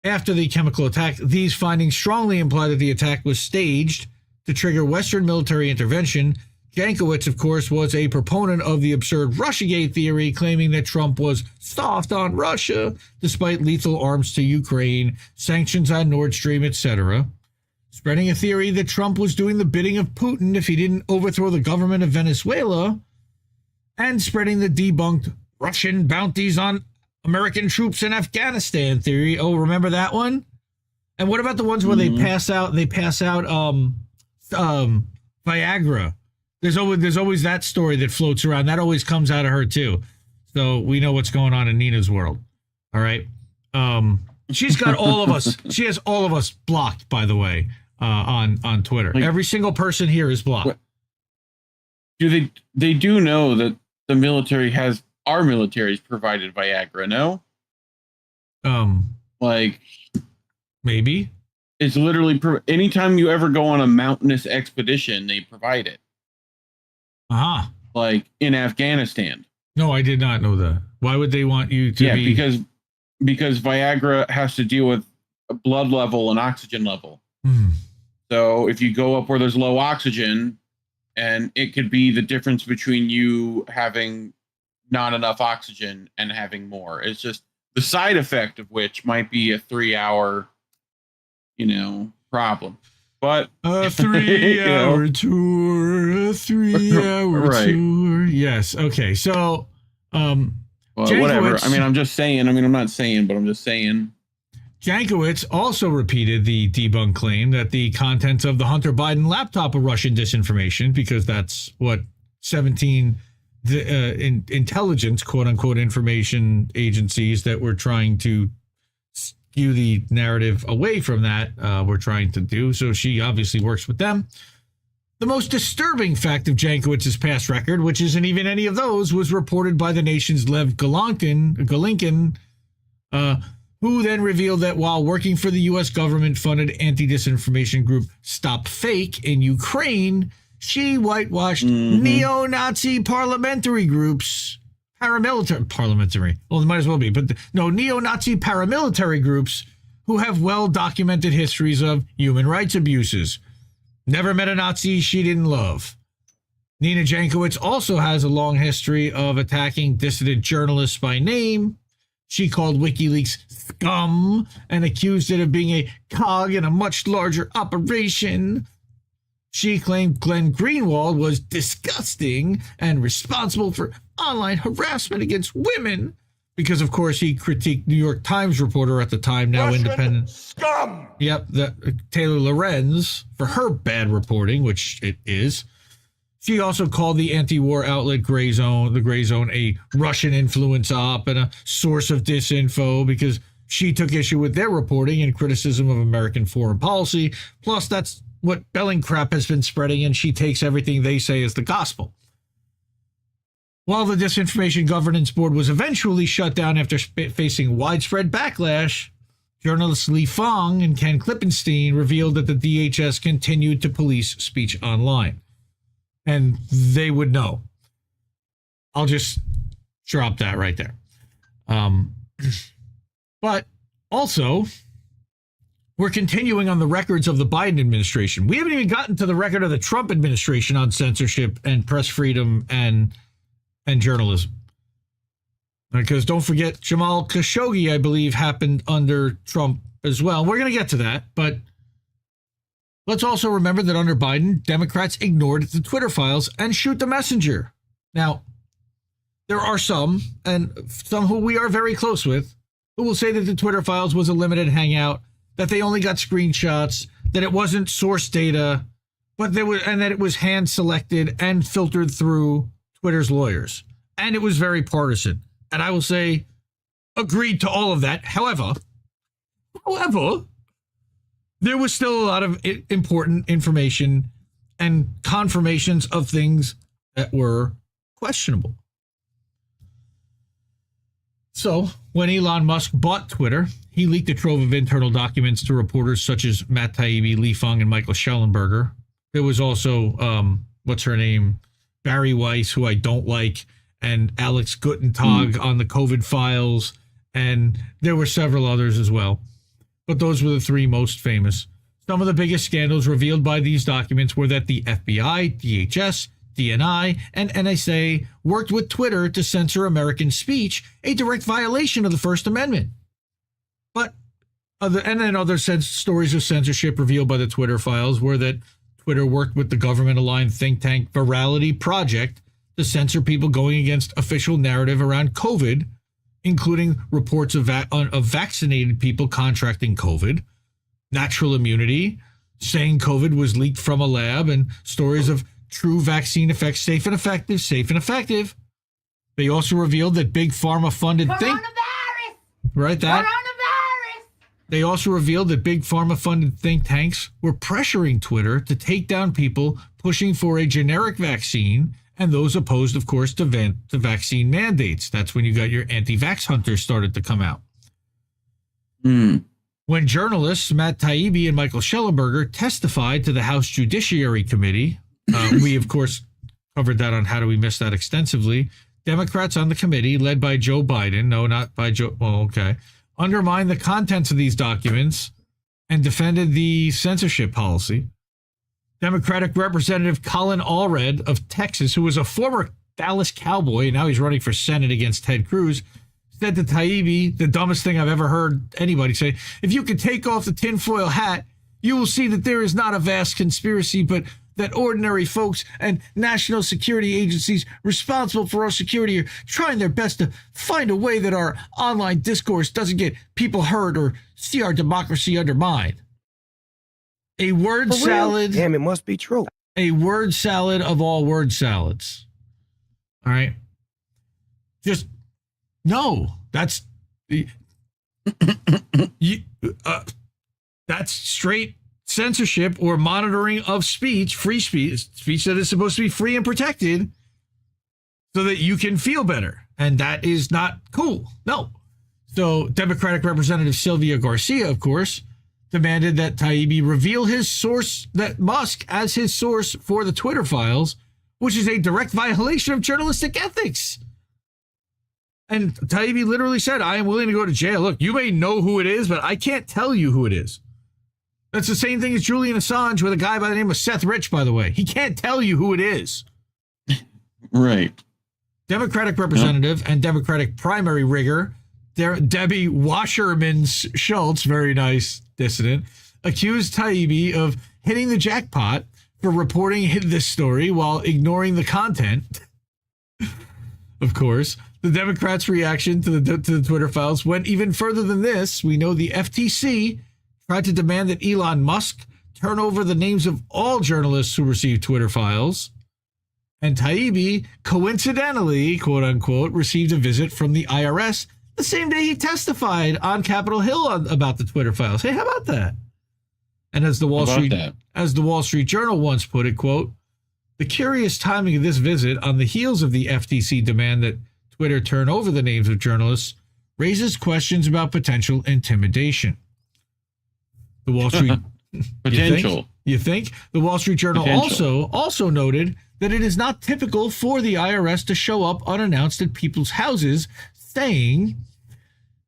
after the chemical attack, these findings strongly imply that the attack was staged to trigger Western military intervention. Jankowicz, of course, was a proponent of the absurd Russiagate theory, claiming that Trump was soft on Russia, despite lethal arms to Ukraine, sanctions on Nord Stream, etc. Spreading a theory that Trump was doing the bidding of Putin if he didn't overthrow the government of Venezuela, and spreading the debunked Russian bounties on American troops in Afghanistan theory. Oh, remember that one? And what about the ones where they pass out Viagra? There's always that story that floats around. That always comes out of her too. So we know what's going on in Nina's world. All right. She's got all of us. She has all of us blocked, by the way, on Twitter. Like, every single person here is blocked. They do know that the military has, our military's provided Viagra, no? Like, maybe. It's literally, anytime you ever go on a mountainous expedition, they provide it. Like in Afghanistan. No, I did not know that. Why would they want you to be? Because Viagra has to deal with a blood level and oxygen level. So if you go up where there's low oxygen, and it could be the difference between you having not enough oxygen and having more. It's just the side effect of which might be a 3-hour, problem. But a 3-hour tour, a 3-hour tour. Yes. Okay. So, well, whatever. I mean, I'm just saying. I mean, I'm not saying, but I'm just saying. Jankowicz also repeated the debunked claim that the contents of the Hunter Biden laptop are Russian disinformation, because that's what 17 intelligence, quote unquote, information agencies that were trying to skew the narrative away from that were trying to do. So she obviously works with them. The most disturbing fact of Jankowicz's past record, which isn't even any of those, was reported by the nation's Lev Golinkin, who then revealed that while working for the U.S. government-funded anti-disinformation group Stop Fake in Ukraine, she whitewashed neo-Nazi parliamentary groups, parliamentary, well, it might as well be, but neo-Nazi paramilitary groups who have well-documented histories of human rights abuses. Never met a Nazi she didn't love. Nina Jankowicz also has a long history of attacking dissident journalists by name. She called WikiLeaks scum and accused it of being a cog in a much larger operation. She claimed Glenn Greenwald was disgusting and responsible for online harassment against women because, of course, he critiqued New York Times reporter at the time, now Russian independent. Scum! Yep, Taylor Lorenz for her bad reporting, which it is. She also called the anti-war outlet the Gray Zone, a Russian influence op and a source of disinfo because she took issue with their reporting and criticism of American foreign policy. Plus, that's what Bellingcrap has been spreading, and she takes everything they say as the gospel. While the Disinformation Governance Board was eventually shut down after facing widespread backlash, journalists Li Fang and Ken Klippenstein revealed that the DHS continued to police speech online. And they would know. I'll just drop that right there. But also, we're continuing on the records of the Biden administration. We haven't even gotten to the record of the Trump administration on censorship and press freedom and journalism. Because don't forget, Jamal Khashoggi, I believe, happened under Trump as well. We're going to get to that, but let's also remember that under Biden, Democrats ignored the Twitter files and shoot the messenger. Now, there are some, and some who we are very close with, who will say that the Twitter files was a limited hangout, that they only got screenshots, that it wasn't source data, and that it was hand-selected and filtered through Twitter's lawyers. And it was very partisan. And I will say, agreed to all of that. However, there was still a lot of important information and confirmations of things that were questionable. So when Elon Musk bought Twitter, he leaked a trove of internal documents to reporters such as Matt Taibbi, Li Fang, and Michael Schellenberger. There was also, what's her name? Barry Weiss, who I don't like, and Alex Guttentag on the COVID files. And there were several others as well. But those were the three most famous. Some of the biggest scandals revealed by these documents were that the FBI, DHS, DNI, and NSA worked with Twitter to censor American speech, a direct violation of the First Amendment. Other stories of censorship revealed by the Twitter files were that Twitter worked with the government-aligned think tank Virality Project to censor people going against official narrative around COVID, including reports of vaccinated people contracting COVID, natural immunity, saying COVID was leaked from a lab, and stories of true vaccine effects, safe and effective. They also revealed that big pharma-funded They also revealed that big pharma-funded think tanks were pressuring Twitter to take down people pushing for a generic vaccine and those opposed, of course, to vaccine mandates. That's when you got your anti-vax hunters started to come out. When journalists Matt Taibbi and Michael Schellenberger testified to the House Judiciary Committee, we, of course, covered that on How Do We Miss That extensively. Democrats on the committee, led by Joe Biden, no, not by Joe, well, okay, undermined the contents of these documents and defended the censorship policy. Democratic Representative Colin Allred of Texas, who was a former Dallas Cowboy, and now he's running for Senate against Ted Cruz, said to Taibbi, the dumbest thing I've ever heard anybody say, if you could take off the tinfoil hat, you will see that there is not a vast conspiracy, but that ordinary folks and national security agencies responsible for our security are trying their best to find a way that our online discourse doesn't get people hurt or see our democracy undermined. A word salad. Damn, it must be true. A word salad of all word salads. All right. Just no. That's that's straight censorship or monitoring of speech, free speech that is supposed to be free and protected so that you can feel better. And that is not cool. No. So Democratic Representative Sylvia Garcia, of course, demanded that Taibbi reveal his source, that Musk as his source for the Twitter files, which is a direct violation of journalistic ethics. And Taibbi literally said, I am willing to go to jail. Look, you may know who it is, but I can't tell you who it is. That's the same thing as Julian Assange with a guy by the name of Seth Rich, by the way. He can't tell you who it is. Right. Democratic representative and Democratic primary rigger, Debbie Wasserman Schultz, very nice dissident, accused Taibbi of hitting the jackpot for reporting this story while ignoring the content. Of course, the Democrats' reaction to the Twitter files went even further than this. We know the FTC tried to demand that Elon Musk turn over the names of all journalists who received Twitter files. And Taibbi, coincidentally, quote unquote, received a visit from the IRS the same day he testified on Capitol Hill about the Twitter files. Hey, how about that? And as the Wall Street Journal once put it, quote, the curious timing of this visit on the heels of the FTC demand that Twitter turn over the names of journalists raises questions about potential intimidation. The Wall Street potential. You think? The Wall Street Journal also noted that it is not typical for the IRS to show up unannounced at people's houses, saying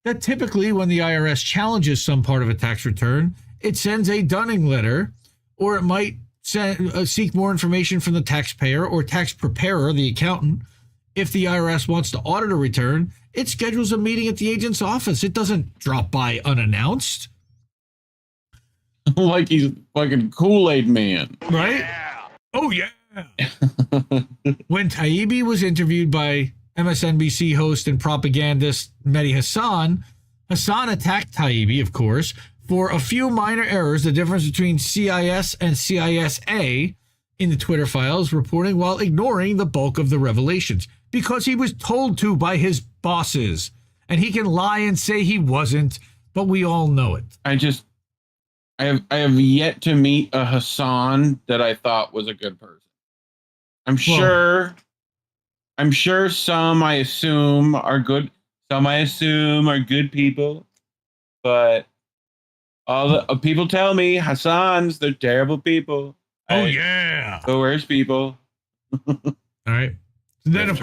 that typically when the IRS challenges some part of a tax return, it sends a dunning letter, or it might seek more information from the taxpayer or tax preparer, the accountant. If the IRS wants to audit a return, it schedules a meeting at the agent's office. It doesn't drop by unannounced. Like he's fucking Kool-Aid man. Right? Yeah. Oh, yeah. When Taibbi was interviewed by MSNBC host and propagandist Mehdi Hassan attacked Taibbi, of course, for a few minor errors, the difference between CIS and CISA in the Twitter files, reporting while ignoring the bulk of the revelations because he was told to by his bosses. And he can lie and say he wasn't, but we all know it. I have yet to meet a Hassan that I thought was a good person. I'm sure some I assume are good. Some I assume are good people, but all the people tell me Hassans, they're terrible people. Oh yeah, the worst people. All right. And then of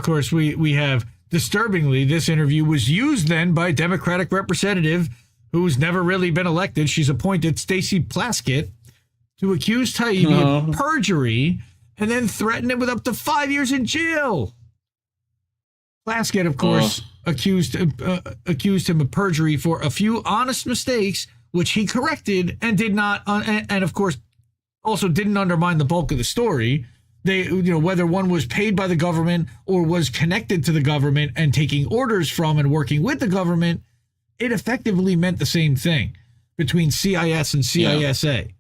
course we have, disturbingly, this interview was used then by Democratic representative who's never really been elected. She's appointed Stacey Plaskett to accuse Taibbi of perjury and then threaten him with up to 5 years in jail. Plaskett, of course, accused him of perjury for a few honest mistakes, which he corrected and did not, and of course, also didn't undermine the bulk of the story. They, whether one was paid by the government or was connected to the government and taking orders from and working with the government, it effectively meant the same thing between CIS and CISA. Yeah.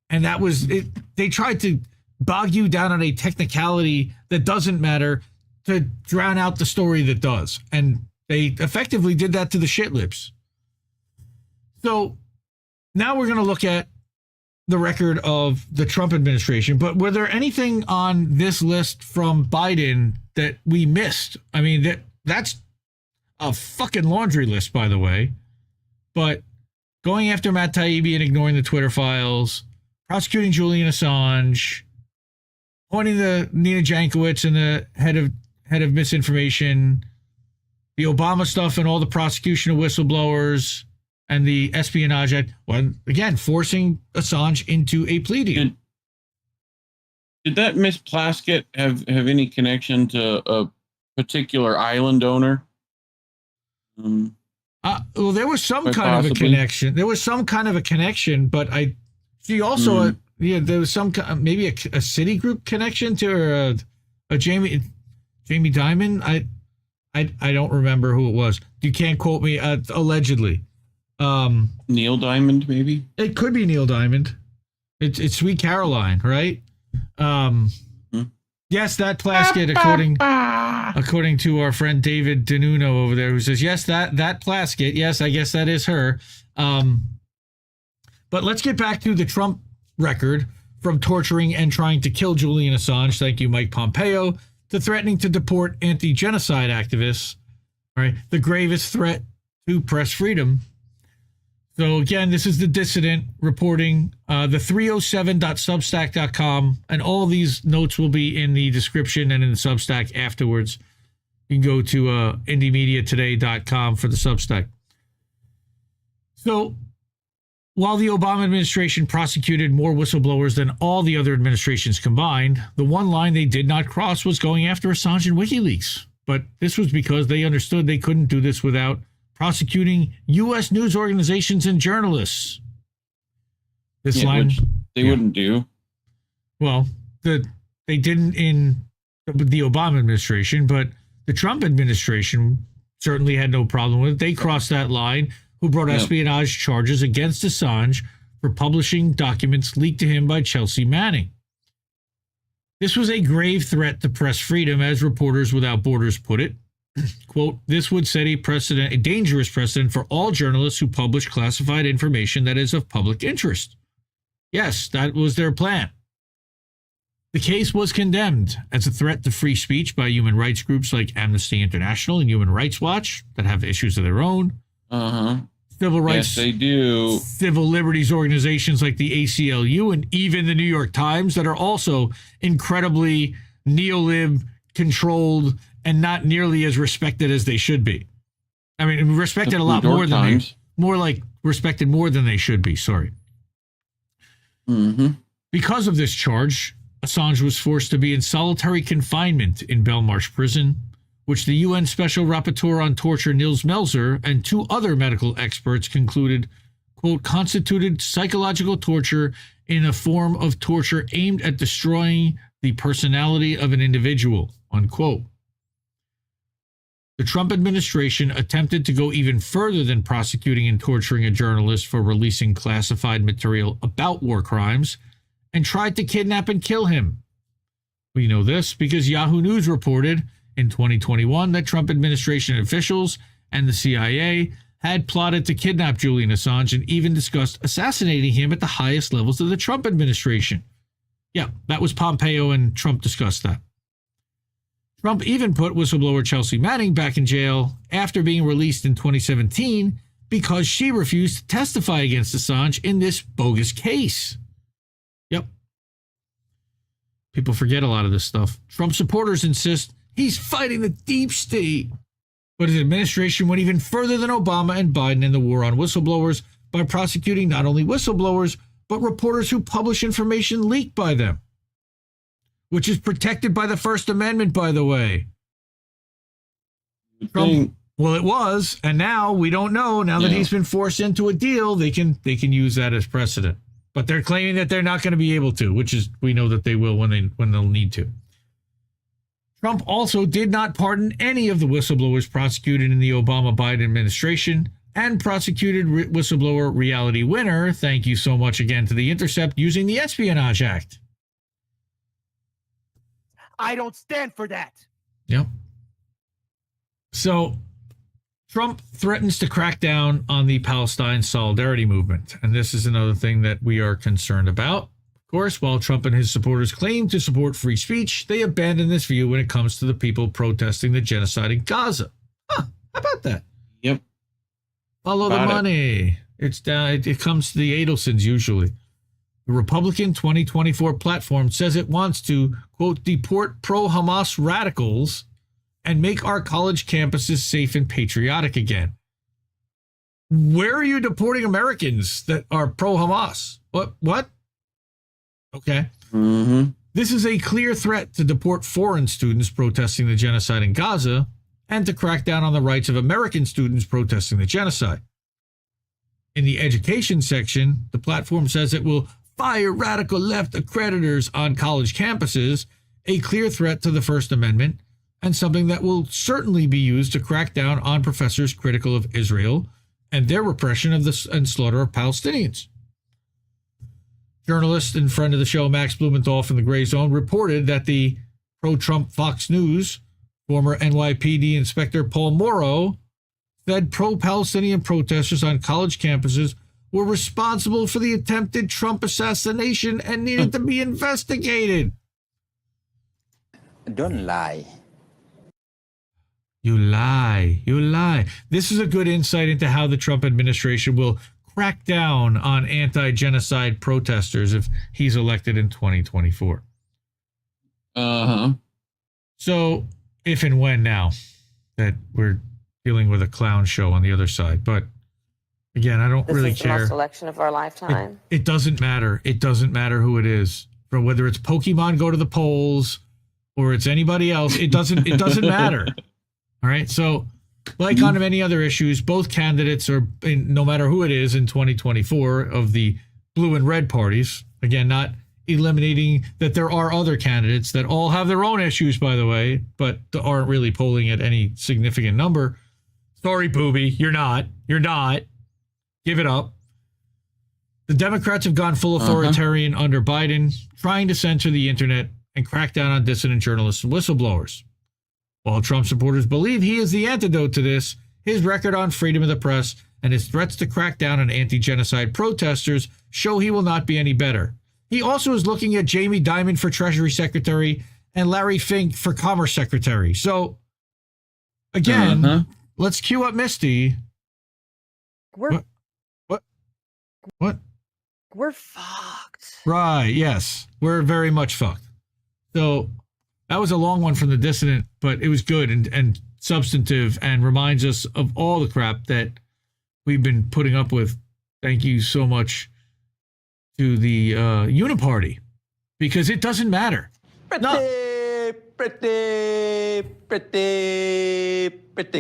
And that was it. They tried to bog you down on a technicality that doesn't matter to drown out the story that does. And they effectively did that to the shit lips. So now we're going to look at the record of the Trump administration. But were there anything on this list from Biden that we missed? I mean, that's a fucking laundry list, by the way. But going after Matt Taibbi and ignoring the Twitter files, prosecuting Julian Assange, pointing to Nina Jankowicz and the head of misinformation, the Obama stuff and all the prosecution of whistleblowers and the Espionage Act. Well, again, forcing Assange into a plea deal. Did that Miss Plaskett have any connection to a particular island owner? Well, there was some Quite kind of a possibly. connection. There was some kind of a connection, but she also, there was some maybe a Citigroup connection to her, a Jamie Dimon. I don't remember who it was. You can't quote me. Allegedly, Neil Diamond, maybe. It could be Neil Diamond. It's Sweet Caroline, right? Yes, that Plaskett, according to our friend David Denuno over there, who says, yes, that Plaskett, yes, I guess that is her. But let's get back to the Trump record, from torturing and trying to kill Julian Assange, thank you, Mike Pompeo, to threatening to deport anti-genocide activists, right? The gravest threat to press freedom. So again, this is the Dissident reporting, the 307.substack.com, and all these notes will be in the description and in the Substack afterwards. You can go to indiemediatoday.com for the Substack. So while the Obama administration prosecuted more whistleblowers than all the other administrations combined, the one line they did not cross was going after Assange and WikiLeaks. But this was because they understood they couldn't do this without prosecuting U.S. news organizations and journalists. This line, which they wouldn't do. Well, they didn't in the Obama administration, but the Trump administration certainly had no problem with it. They crossed that line, who brought espionage charges against Assange for publishing documents leaked to him by Chelsea Manning. This was a grave threat to press freedom, as Reporters Without Borders put it. Quote, this would set a dangerous precedent for all journalists who publish classified information that is of public interest. Yes, that was their plan. The case was condemned as a threat to free speech by human rights groups like Amnesty International and Human Rights Watch that have issues of their own. Civil rights, yes, they do. Civil liberties organizations like the ACLU and even the New York Times that are also incredibly neolib controlled and not nearly as respected as they should be. I mean, respected a lot more than respected more than they should be. Sorry. Because of this charge, Assange was forced to be in solitary confinement in Belmarsh Prison, which the UN Special Rapporteur on Torture Nils Melzer and two other medical experts concluded, quote, constituted psychological torture in a form of torture aimed at destroying the personality of an individual, unquote. The Trump administration attempted to go even further than prosecuting and torturing a journalist for releasing classified material about war crimes and tried to kidnap and kill him. We know this because Yahoo News reported in 2021 that Trump administration officials and the CIA had plotted to kidnap Julian Assange and even discussed assassinating him at the highest levels of the Trump administration. Yeah, that was Pompeo, and Trump discussed that. Trump even put whistleblower Chelsea Manning back in jail after being released in 2017 because she refused to testify against Assange in this bogus case. Yep. People forget a lot of this stuff. Trump supporters insist he's fighting the deep state. But his administration went even further than Obama and Biden in the war on whistleblowers by prosecuting not only whistleblowers, but reporters who publish information leaked by them, which is protected by the First Amendment, by the way. Trump, well, it was, and now we don't know. Now that he's been forced into a deal, they can use that as precedent. But they're claiming that they're not going to be able to, which is, we know that they will when they'll need to. Trump also did not pardon any of the whistleblowers prosecuted in the Obama-Biden administration and prosecuted whistleblower Reality Winner, thank you so much again to The Intercept, using the Espionage Act. I don't stand for that. Yep. So Trump threatens to crack down on the Palestine solidarity movement. And this is another thing that we are concerned about. Of course, while Trump and his supporters claim to support free speech, they abandon this view when it comes to the people protesting the genocide in Gaza. Huh, how about that? Yep. Follow the money. It's down. It comes to the Adelsons usually. The Republican 2024 platform says it wants to, quote, deport pro-Hamas radicals and make our college campuses safe and patriotic again. Where are you deporting Americans that are pro-Hamas? What? Okay. This is a clear threat to deport foreign students protesting the genocide in Gaza and to crack down on the rights of American students protesting the genocide. In the education section, the platform says it will fire radical left accreditors on college campuses, a clear threat to the First Amendment, and something that will certainly be used to crack down on professors critical of Israel and their repression of and slaughter of Palestinians. Journalist and friend of the show, Max Blumenthal from the Gray Zone, reported that the pro-Trump Fox News, former NYPD Inspector Paul Morrow, said pro-Palestinian protesters on college campuses were responsible for the attempted Trump assassination and needed to be investigated. Don't lie. You lie. You lie. This is a good insight into how the Trump administration will crack down on anti-genocide protesters if he's elected in 2024. Uh-huh. So, if and when now that we're dealing with a clown show on the other side. But again, I don't really care. This is the most election of our lifetime. It doesn't matter. It doesn't matter who it is. For whether it's Pokemon Go to the polls or it's anybody else, it doesn't matter. All right. So, like on many other issues, both candidates are, no matter who it is in 2024 of the blue and red parties, again, not eliminating that there are other candidates that all have their own issues, by the way, but aren't really polling at any significant number. Sorry, Booby, you're not. You're not. Give it up. The Democrats have gone full authoritarian under Biden, trying to censor the internet and crack down on dissident journalists and whistleblowers. While Trump supporters believe he is the antidote to this, his record on freedom of the press and his threats to crack down on anti-genocide protesters show he will not be any better. He also is looking at Jamie Dimon for Treasury Secretary and Larry Fink for Commerce Secretary. So, again, let's cue up Misty. What? We're fucked. Right, yes. We're very much fucked. So, that was a long one from the Dissident, but it was good and substantive and reminds us of all the crap that we've been putting up with. Thank you so much to the Uniparty, because it doesn't matter. Pretty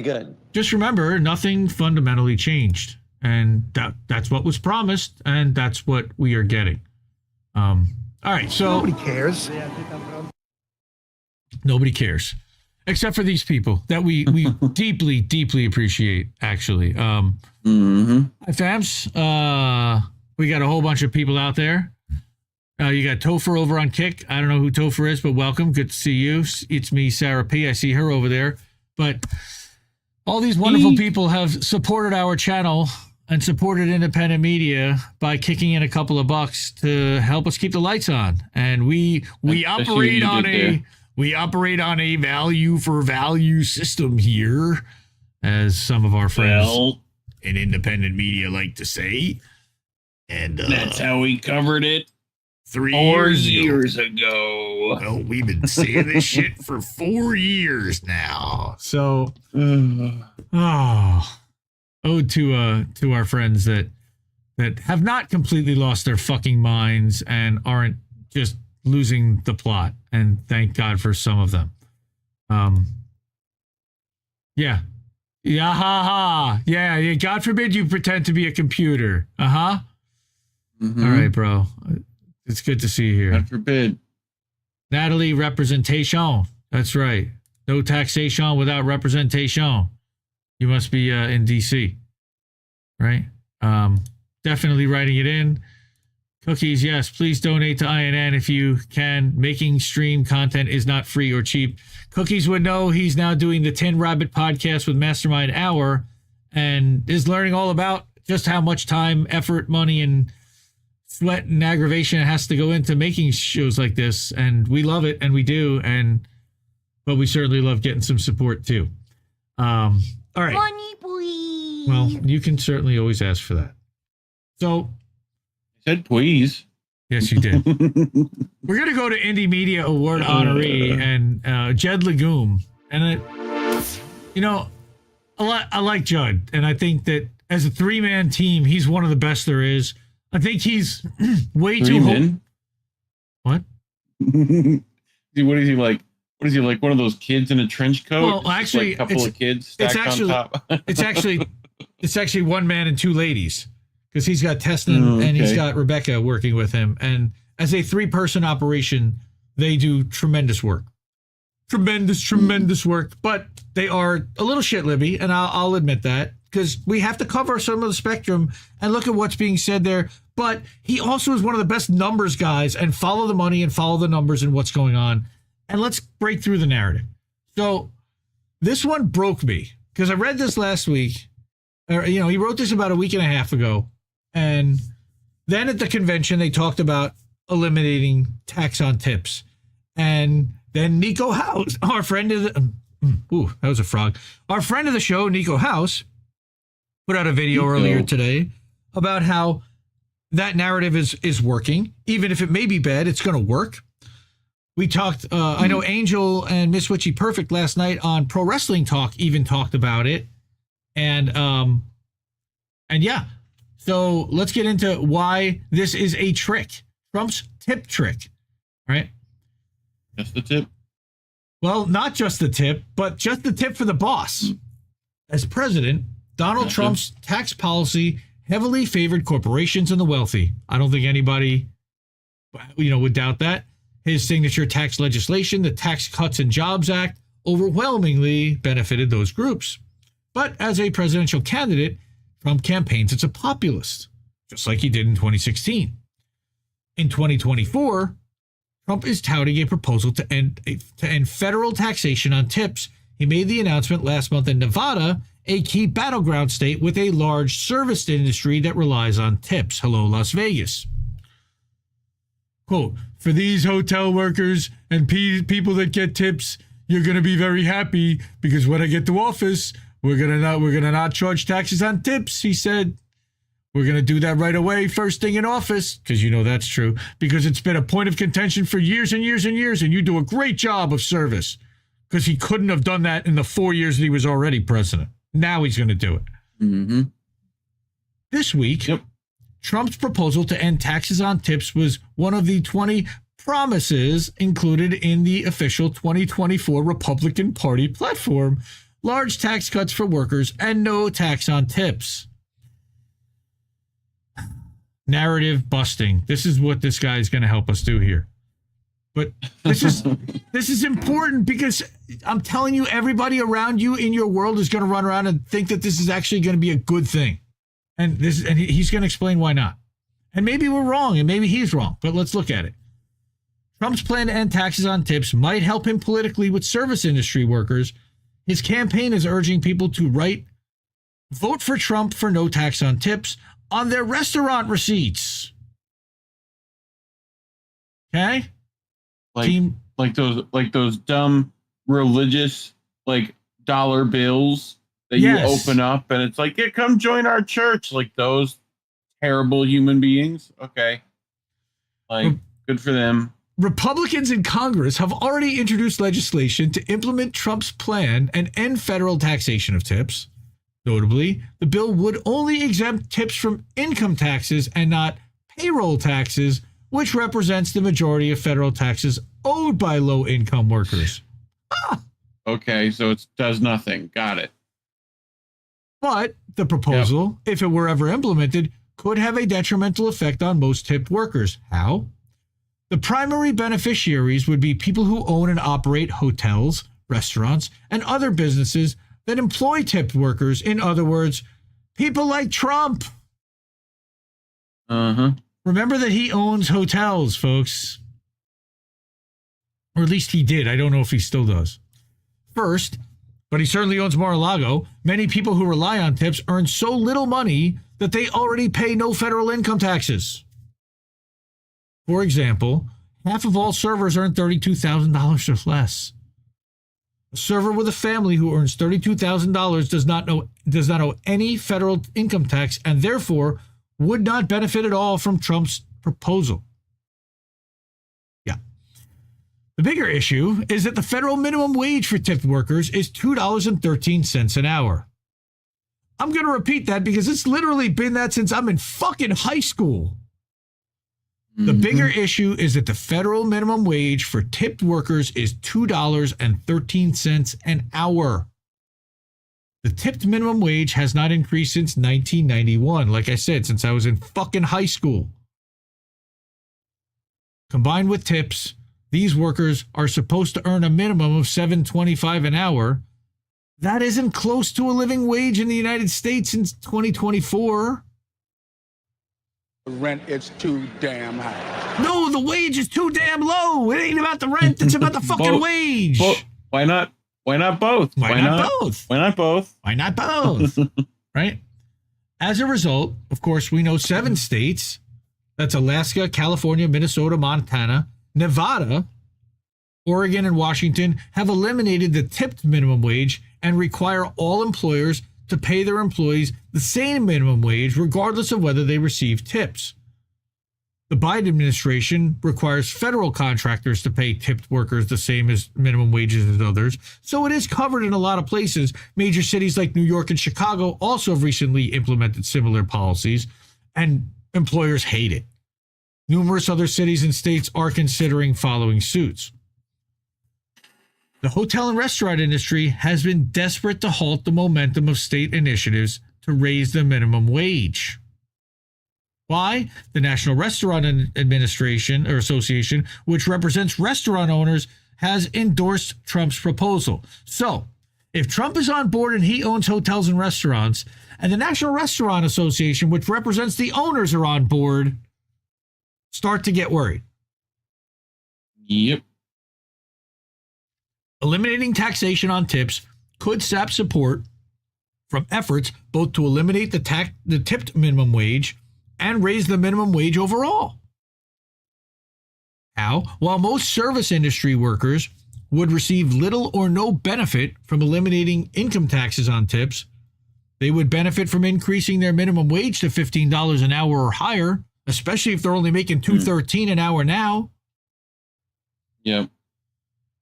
good. Just remember, nothing fundamentally changed, and that's what was promised, and that's what we are getting. All right, so nobody cares. Nobody cares, except for these people that we deeply, deeply appreciate, actually. Hi, fams. We got a whole bunch of people out there. You got Topher over on Kick. I don't know who Topher is, but welcome. Good to see you. It's me, Sarah P. I see her over there. But all these wonderful people have supported our channel and supported independent media by kicking in a couple of bucks to help us keep the lights on. And we operate on a value for value system here, as some of our friends in independent media like to say. And that's how we covered it 4 years ago. Well, we've been saying this shit for 4 years now. So, ode to our friends that have not completely lost their fucking minds and aren't just losing the plot. And thank God for some of them. Yeah, God forbid you pretend to be a computer. All right, bro. It's good to see you here. God forbid. Natalie, representation. That's right. No taxation without representation. You must be in DC, right? Definitely writing it in. Cookies, yes. Please donate to INN if you can. Making stream content is not free or cheap. Cookies would know he's now doing the 10 Rabbit podcast with Mastermind Hour and is learning all about just how much time, effort, money, and sweat and aggravation has to go into making shows like this. And we love it, and we do. But we certainly love getting some support too. All right. Money, please. Well, you can certainly always ask for that. So, said please. Yes, you did. We're going to go to Indie Media Award honoree and Judd Legum. And, I like Judd. And I think that as a 3-man team, he's one of the best there is. I think he's way too... Men? What? What is he like? What is he like? One of those kids in a trench coat? Well, Just actually, like a couple of kids stacked on top. it's actually one man and two ladies because he's got Teston and he's got Rebecca working with him. And as a 3-person operation, they do tremendous work. Tremendous work. But they are a little shit-libby, and I'll admit that, because we have to cover some of the spectrum and look at what's being said there. But he also is one of the best numbers guys, and follow the money and follow the numbers and what's going on. And let's break through the narrative. So this one broke me because I read this last week. He wrote this about a week and a half ago. And then at the convention, they talked about eliminating tax on tips. And then Nico House, our friend of the... that was a frog. Our friend of the show, Nico House, put out a video earlier today about how that narrative is working. Even if it may be bad, it's going to work. We talked, I know Angel and Miss Witchy Perfect last night on Pro Wrestling Talk even talked about it. And yeah, so let's get into why this is a trick. Trump's tip trick, right? Just the tip? Well, not just the tip, but just the tip for the boss. As president, Donald Trump's tax policy heavily favored corporations and the wealthy. I don't think anybody, would doubt that. His signature tax legislation, the Tax Cuts and Jobs Act, overwhelmingly benefited those groups. But as a presidential candidate, Trump campaigns as a populist, just like he did in 2016. In 2024, Trump is touting a proposal to end federal taxation on tips. He made the announcement last month in Nevada, a key battleground state with a large service industry that relies on tips. Hello, Las Vegas. Quote, for these hotel workers and people that get tips, you're going to be very happy because when I get to office, we're going to not charge taxes on tips, he said. We're going to do that right away, first thing in office, because that's true, because it's been a point of contention for years and years and years, and you do a great job of service, because he couldn't have done that in the 4 years that he was already president. Now he's going to do it. Mm-hmm. This week, Trump's proposal to end taxes on tips was one of the 20 promises included in the official 2024 Republican Party platform. Large tax cuts for workers and no tax on tips. Narrative busting. This is what this guy is going to help us do here. But this is important because I'm telling you, everybody around you in your world is going to run around and think that this is actually going to be a good thing. And he's going to explain why not. And maybe we're wrong and maybe he's wrong, but let's look at it. Trump's plan to end taxes on tips might help him politically with service industry workers. His campaign is urging people to vote for Trump for no tax on tips on their restaurant receipts. Okay? Like those dumb religious dollar bills that you open up and it's like, yeah, come join our church. Like those terrible human beings. Okay. Good for them. Republicans in Congress have already introduced legislation to implement Trump's plan and end federal taxation of tips. Notably, the bill would only exempt tips from income taxes and not payroll taxes, which represents the majority of federal taxes owed by low-income workers. Okay, so it does nothing. Got it. But the proposal, if it were ever implemented, could have a detrimental effect on most tipped workers. How? The primary beneficiaries would be people who own and operate hotels, restaurants, and other businesses that employ tipped workers. In other words, people like Trump. Remember that he owns hotels, folks. Or at least he did. I don't know if he still does. First, but he certainly owns Mar-a-Lago. Many people who rely on tips earn so little money that they already pay no federal income taxes. For example, half of all servers earn $32,000 or less. A server with a family who earns $32,000 does not owe any federal income tax and therefore would not benefit at all from Trump's proposal. Yeah. The bigger issue is that the federal minimum wage for tipped workers is $2.13 an hour. I'm going to repeat that because it's literally been that since I'm in fucking high school. The bigger issue is that the federal minimum wage for tipped workers is $2.13 an hour. The tipped minimum wage has not increased since 1991. Like I said, since I was in fucking high school. Combined with tips, these workers are supposed to earn a minimum of $7.25 an hour. That isn't close to a living wage in the United States since 2024. The rent is too damn high. No, the wage is too damn low. It ain't about the rent. It's about the fucking wage. Why not? Why not both? Why not both? Why not both? Why not both? Right? As a result, of course, we know 7 states, that's Alaska, California, Minnesota, Montana, Nevada, Oregon, and Washington, have eliminated the tipped minimum wage and require all employers to pay their employees the same minimum wage regardless of whether they receive tips. The Biden administration requires federal contractors to pay tipped workers the same as minimum wages as others, so it is covered in a lot of places. Major cities like New York and Chicago also have recently implemented similar policies, and employers hate it. Numerous other cities and states are considering following suits. The hotel and restaurant industry has been desperate to halt the momentum of state initiatives to raise the minimum wage. Why? The National Restaurant Administration or Association, which represents restaurant owners, has endorsed Trump's proposal. So, if Trump is on board and he owns hotels and restaurants, and the National Restaurant Association, which represents the owners, are on board, start to get worried. Yep. Eliminating taxation on tips could sap support from efforts both to eliminate the tipped minimum wage and raise the minimum wage overall. How? While most service industry workers would receive little or no benefit from eliminating income taxes on tips, they would benefit from increasing their minimum wage to $15 an hour or higher, especially if they're only making $2.13 an hour now. Yep.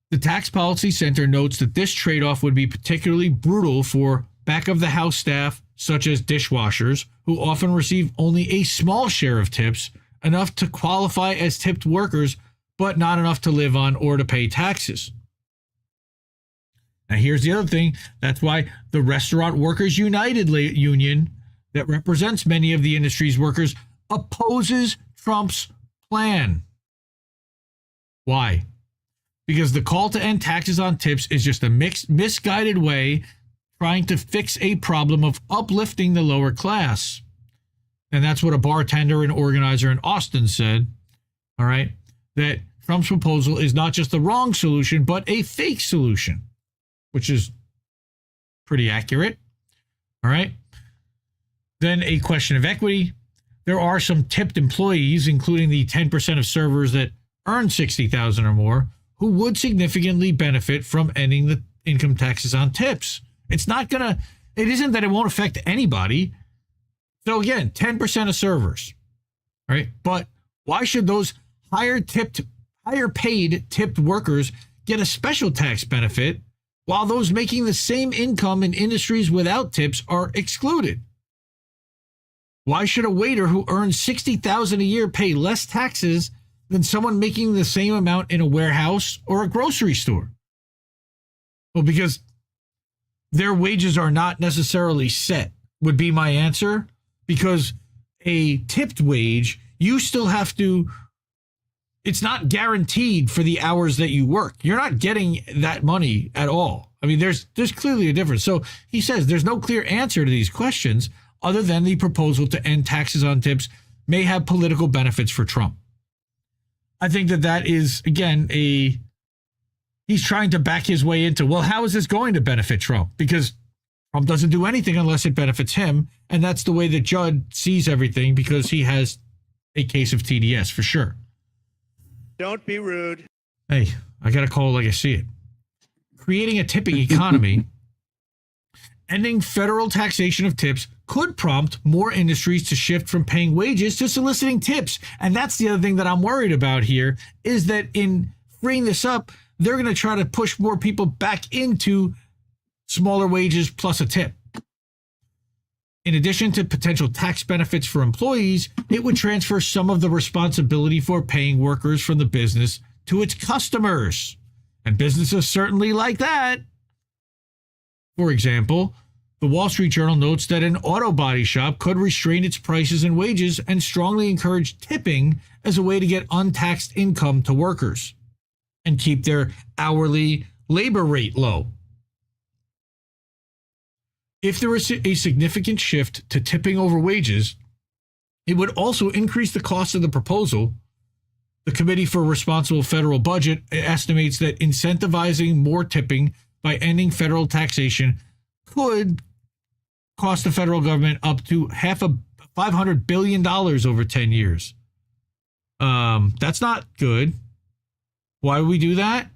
The Tax Policy Center notes that this trade-off would be particularly brutal for back-of-the-house staff, such as dishwashers, who often receive only a small share of tips, enough to qualify as tipped workers, but not enough to live on or to pay taxes. Now, here's the other thing. That's why the Restaurant Workers United Union, that represents many of the industry's workers, opposes Trump's plan. Why? Because the call to end taxes on tips is just a misguided way trying to fix a problem of uplifting the lower class. And that's what a bartender and organizer in Austin said, all right, that Trump's proposal is not just the wrong solution, but a fake solution, which is pretty accurate, all right? Then a question of equity. There are some tipped employees, including the 10% of servers that earn $60,000 or more, who would significantly benefit from ending the income taxes on tips. It isn't that it won't affect anybody. So again, 10% of servers, right? But why should those higher paid tipped workers get a special tax benefit while those making the same income in industries without tips are excluded? Why should a waiter who earns $60,000 a year pay less taxes than someone making the same amount in a warehouse or a grocery store? Well, because their wages are not necessarily set, would be my answer. Because a tipped wage, you still have to, it's not guaranteed for the hours that you work. You're not getting that money at all. I mean, there's clearly a difference. So he says there's no clear answer to these questions other than the proposal to end taxes on tips may have political benefits for Trump. I think that is, again, he's trying to back his way into, well, how is this going to benefit Trump? Because Trump doesn't do anything unless it benefits him. And that's the way that Judd sees everything, because he has a case of TDS for sure. Don't be rude. Hey, I got to call it like I see it. Creating a tipping economy, ending federal taxation of tips could prompt more industries to shift from paying wages to soliciting tips. And that's the other thing that I'm worried about here, is that in freeing this up, they're going to try to push more people back into smaller wages plus a tip. In addition to potential tax benefits for employees, it would transfer some of the responsibility for paying workers from the business to its customers. And businesses certainly like that. For example, the Wall Street Journal notes that an auto body shop could restrain its prices and wages and strongly encourage tipping as a way to get untaxed income to workers and keep their hourly labor rate low. If there is a significant shift to tipping over wages, it would also increase the cost of the proposal. The Committee for Responsible Federal Budget estimates that incentivizing more tipping by ending federal taxation could cost the federal government up to $500 billion over 10 years. That's not good. Why would we do that?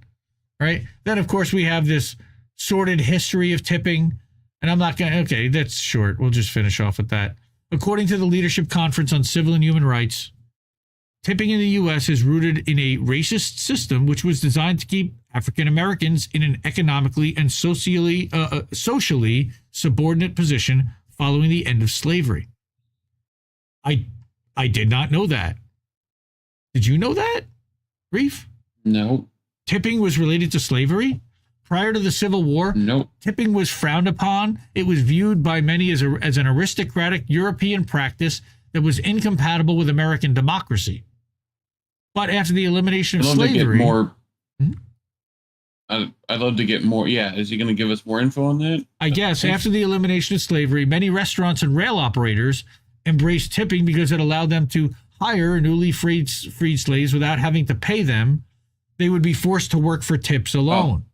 Right? Then, of course, we have this sordid history of tipping. And I'm not going to, okay, that's short. We'll just finish off with that. According to the Leadership Conference on Civil and Human Rights, tipping in the U.S. is rooted in a racist system which was designed to keep African Americans in an economically and socially subordinate position following the end of slavery. I did not know that. Did you know that, Reef? No. Tipping was related to slavery? Prior to the Civil War, nope. Tipping was frowned upon. It was viewed by many as an aristocratic European practice that was incompatible with American democracy. But after the elimination of slavery... I'd love to get more. Yeah, is he going to give us more info on that? I guess. After the elimination of slavery, many restaurants and rail operators embraced tipping because it allowed them to hire newly freed slaves without having to pay them. They would be forced to work for tips alone.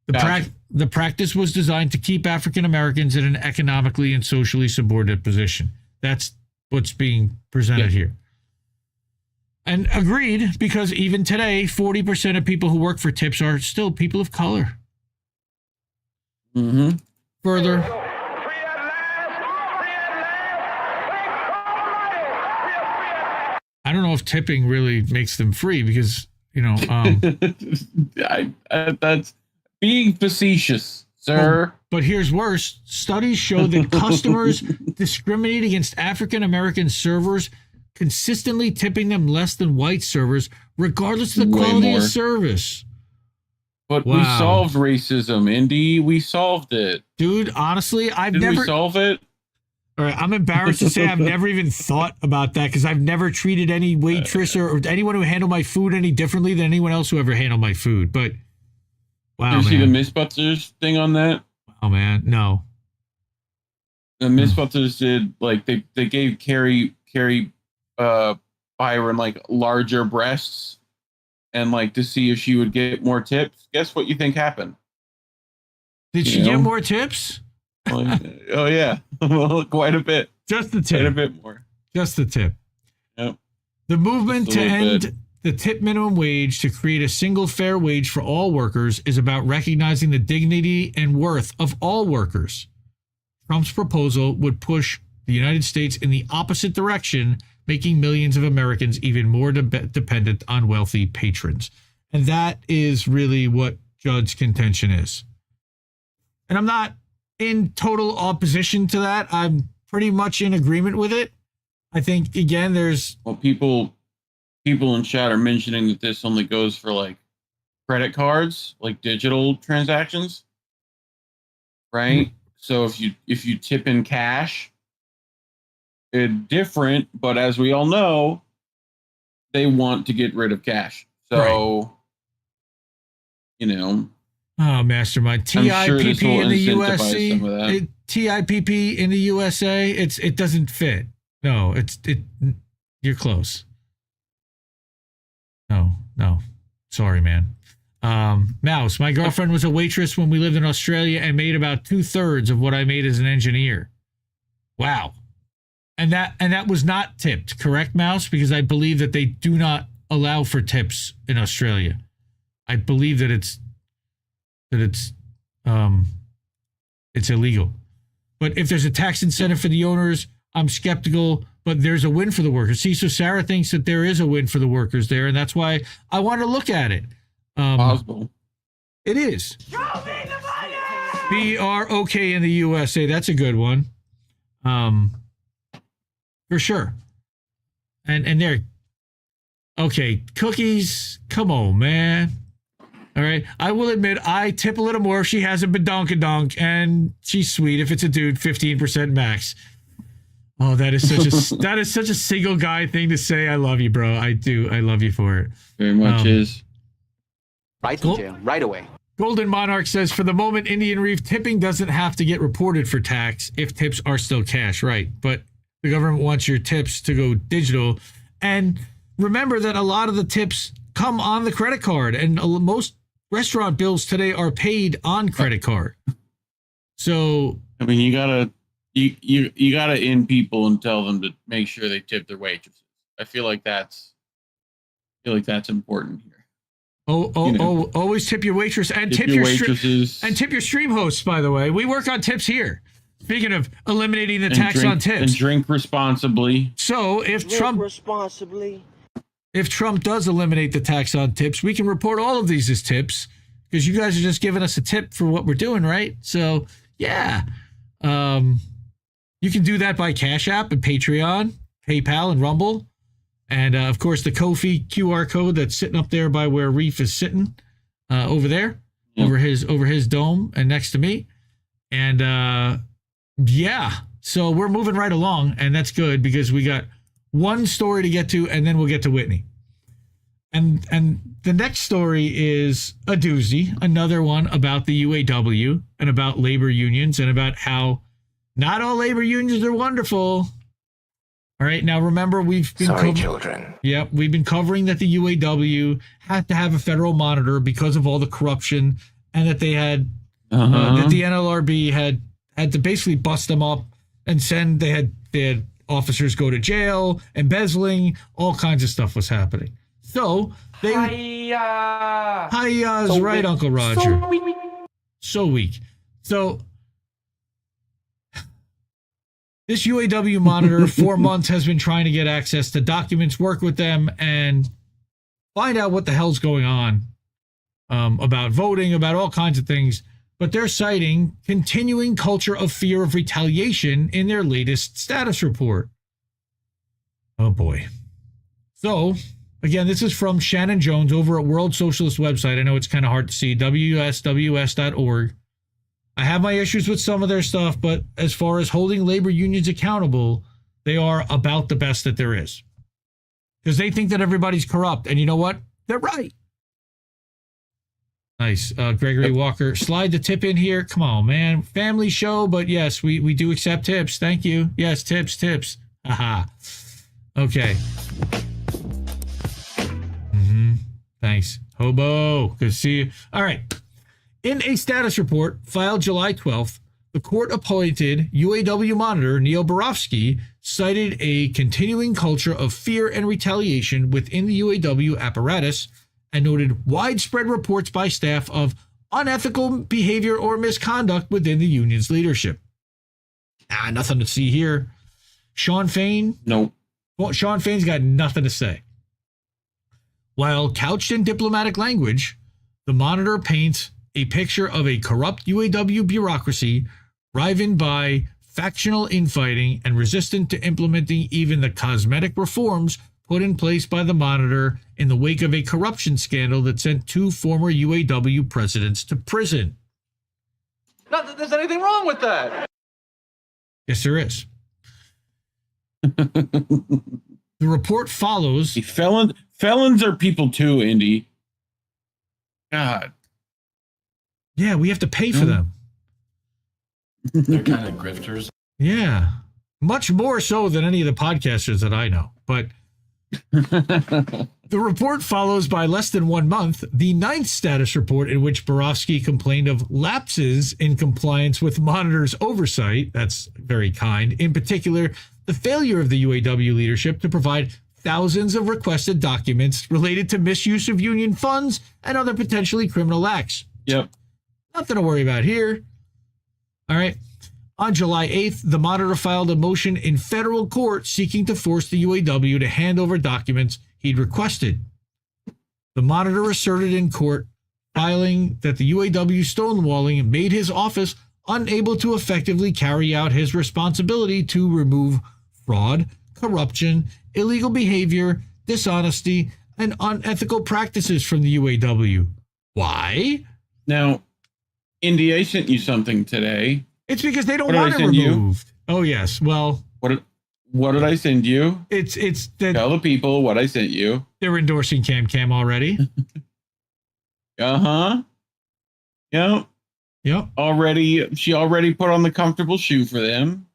The practice was designed to keep African Americans in an economically and socially subordinate position. That's what's being presented here. And agreed, because even today, 40% of people who work for tips are still people of color. Mm-hmm. Further, I don't know if tipping really makes them free because, that's being facetious, sir. But here's worse. Studies show that customers discriminate against African American servers, consistently tipping them less than white servers, regardless of the quality of service. But we solved racism, Indy. We solved it. Dude, honestly, Did we solve it? All right, I'm embarrassed to say I've never even thought about that because I've never treated any waitress or anyone who handled my food any differently than anyone else who ever handled my food. But, wow, Did you see the Mythbusters thing on that? Oh, man, no. The Mythbusters did, they gave Carrie Byron larger breasts and to see if she would get more tips. Guess what you think happened? Did she get more tips? Oh yeah, well, quite a bit. Just the tip. Quite a bit more. Just the tip. Yep. The movement to end the tip minimum wage to create a single fair wage for all workers is about recognizing the dignity and worth of all workers. Trump's proposal would push the United States in the opposite direction, making millions of Americans even more dependent on wealthy patrons. And that is really what Judd's contention is. And I'm not in total opposition to that. I'm pretty much in agreement with it. I think, again, there's... Well, people in chat are mentioning that this only goes for, credit cards, digital transactions, right? Mm-hmm. So if you tip in cash, it's different, but as we all know, they want to get rid of cash. So, Oh, mastermind. TIPP in the USA. TIPP in the USA. It doesn't fit. No, you're close. No. Sorry, man. Mouse, my girlfriend was a waitress when we lived in Australia and made about 2/3 of what I made as an engineer. Wow. And that was not tipped, correct, Mouse? Because I believe that they do not allow for tips in Australia. I believe that it's illegal. But if there's a tax incentive for the owners, I'm skeptical, but there's a win for the workers. See, so Sarah thinks that there is a win for the workers there, and that's why I want to look at it. Possible. It is. BROK in the USA. That's a good one. For sure. And they're okay. Cookies, come on, man. All right. I will admit I tip a little more if she hasn't been donk, and she's sweet. If it's a dude, 15% max. Oh, that is such a single guy thing to say. I love you, bro. I do. I love you for it. Very much is. Right to jail, right away. Golden Monarch says, for the moment, Indian Reef tipping doesn't have to get reported for tax if tips are still cash, right? But the government wants your tips to go digital. And remember that a lot of the tips come on the credit card, and most restaurant bills today are paid on credit card. So I mean, you gotta in people and tell them to make sure they tip their waitresses. I feel like that's important here. Always tip your waitress and tip your waitresses and tip your stream hosts. By the way, we work on tips here. Speaking of eliminating the tax on tips, and drink responsibly. So if Trump does eliminate the tax on tips, we can report all of these as tips because you guys are just giving us a tip for what we're doing, right? So yeah, you can do that by Cash App and Patreon, PayPal, and Rumble. And, of course, the Ko-fi QR code that's sitting up there by where Reef is sitting over there, over his dome and next to me. And, yeah, so we're moving right along, and that's good because we got one story to get to, and then we'll get to Whitney. And the next story is a doozy, another one about the UAW and about labor unions and about how not all labor unions are wonderful. All right. Now, remember, we've been children. Yeah, we've been covering that the UAW had to have a federal monitor because of all the corruption, and that they had that the NLRB had to basically bust them up and send. They had officers go to jail, embezzling, all kinds of stuff was happening. So they hi-ya is right, Uncle Roger. So weak. So. This UAW monitor, 4 months, has been trying to get access to documents, work with them, and find out what the hell's going on about voting, about all kinds of things. But they're citing continuing culture of fear of retaliation in their latest status report. Oh, boy. So, again, this is from Shannon Jones over at World Socialist website. I know it's kind of hard to see, WSWS.org. I have my issues with some of their stuff, but as far as holding labor unions accountable, they are about the best that there is. Because they think that everybody's corrupt. And you know what? They're right. Nice. Gregory Walker, slide the tip in here. Come on, man. Family show, but yes, we do accept tips. Thank you. Yes, tips. Aha. Okay. Thanks. Hobo. Good to see you. All right. In a status report filed July 12th, the court-appointed UAW Monitor, Neil Barofsky, cited a continuing culture of fear and retaliation within the UAW apparatus and noted widespread reports by staff of unethical behavior or misconduct within the union's leadership. Nothing to see here. Sean Fain? Nope. Well, Sean Fain's got nothing to say. While couched in diplomatic language, the Monitor paints a picture of a corrupt UAW bureaucracy riven by factional infighting and resistant to implementing even the cosmetic reforms put in place by the Monitor in the wake of a corruption scandal that sent 2 former UAW presidents to prison. Not that there's anything wrong with that. Yes, there is. The report follows... Felons are people too, Indy. God. Yeah, we have to pay for them. They're kind of grifters. Yeah. Much more so than any of the podcasters that I know. But the report follows by less than 1 month the 9th status report in which Barofsky complained of lapses in compliance with Monitor's oversight. That's very kind. In particular, the failure of the UAW leadership to provide thousands of requested documents related to misuse of union funds and other potentially criminal acts. Yep. Nothing to worry about here. All right. On July 8th, the Monitor filed a motion in federal court seeking to force the UAW to hand over documents he'd requested. The Monitor asserted in court filing that the UAW stonewalling made his office unable to effectively carry out his responsibility to remove fraud, corruption, illegal behavior, dishonesty, and unethical practices from the UAW. Why? Now, Indy, I sent you something today. It's because they don't want it removed. Oh, yes. Well, what did I send you? It's that tell the people what I sent you. They're endorsing Cam already. Uh-huh. Yep. She already put on the comfortable shoe for them.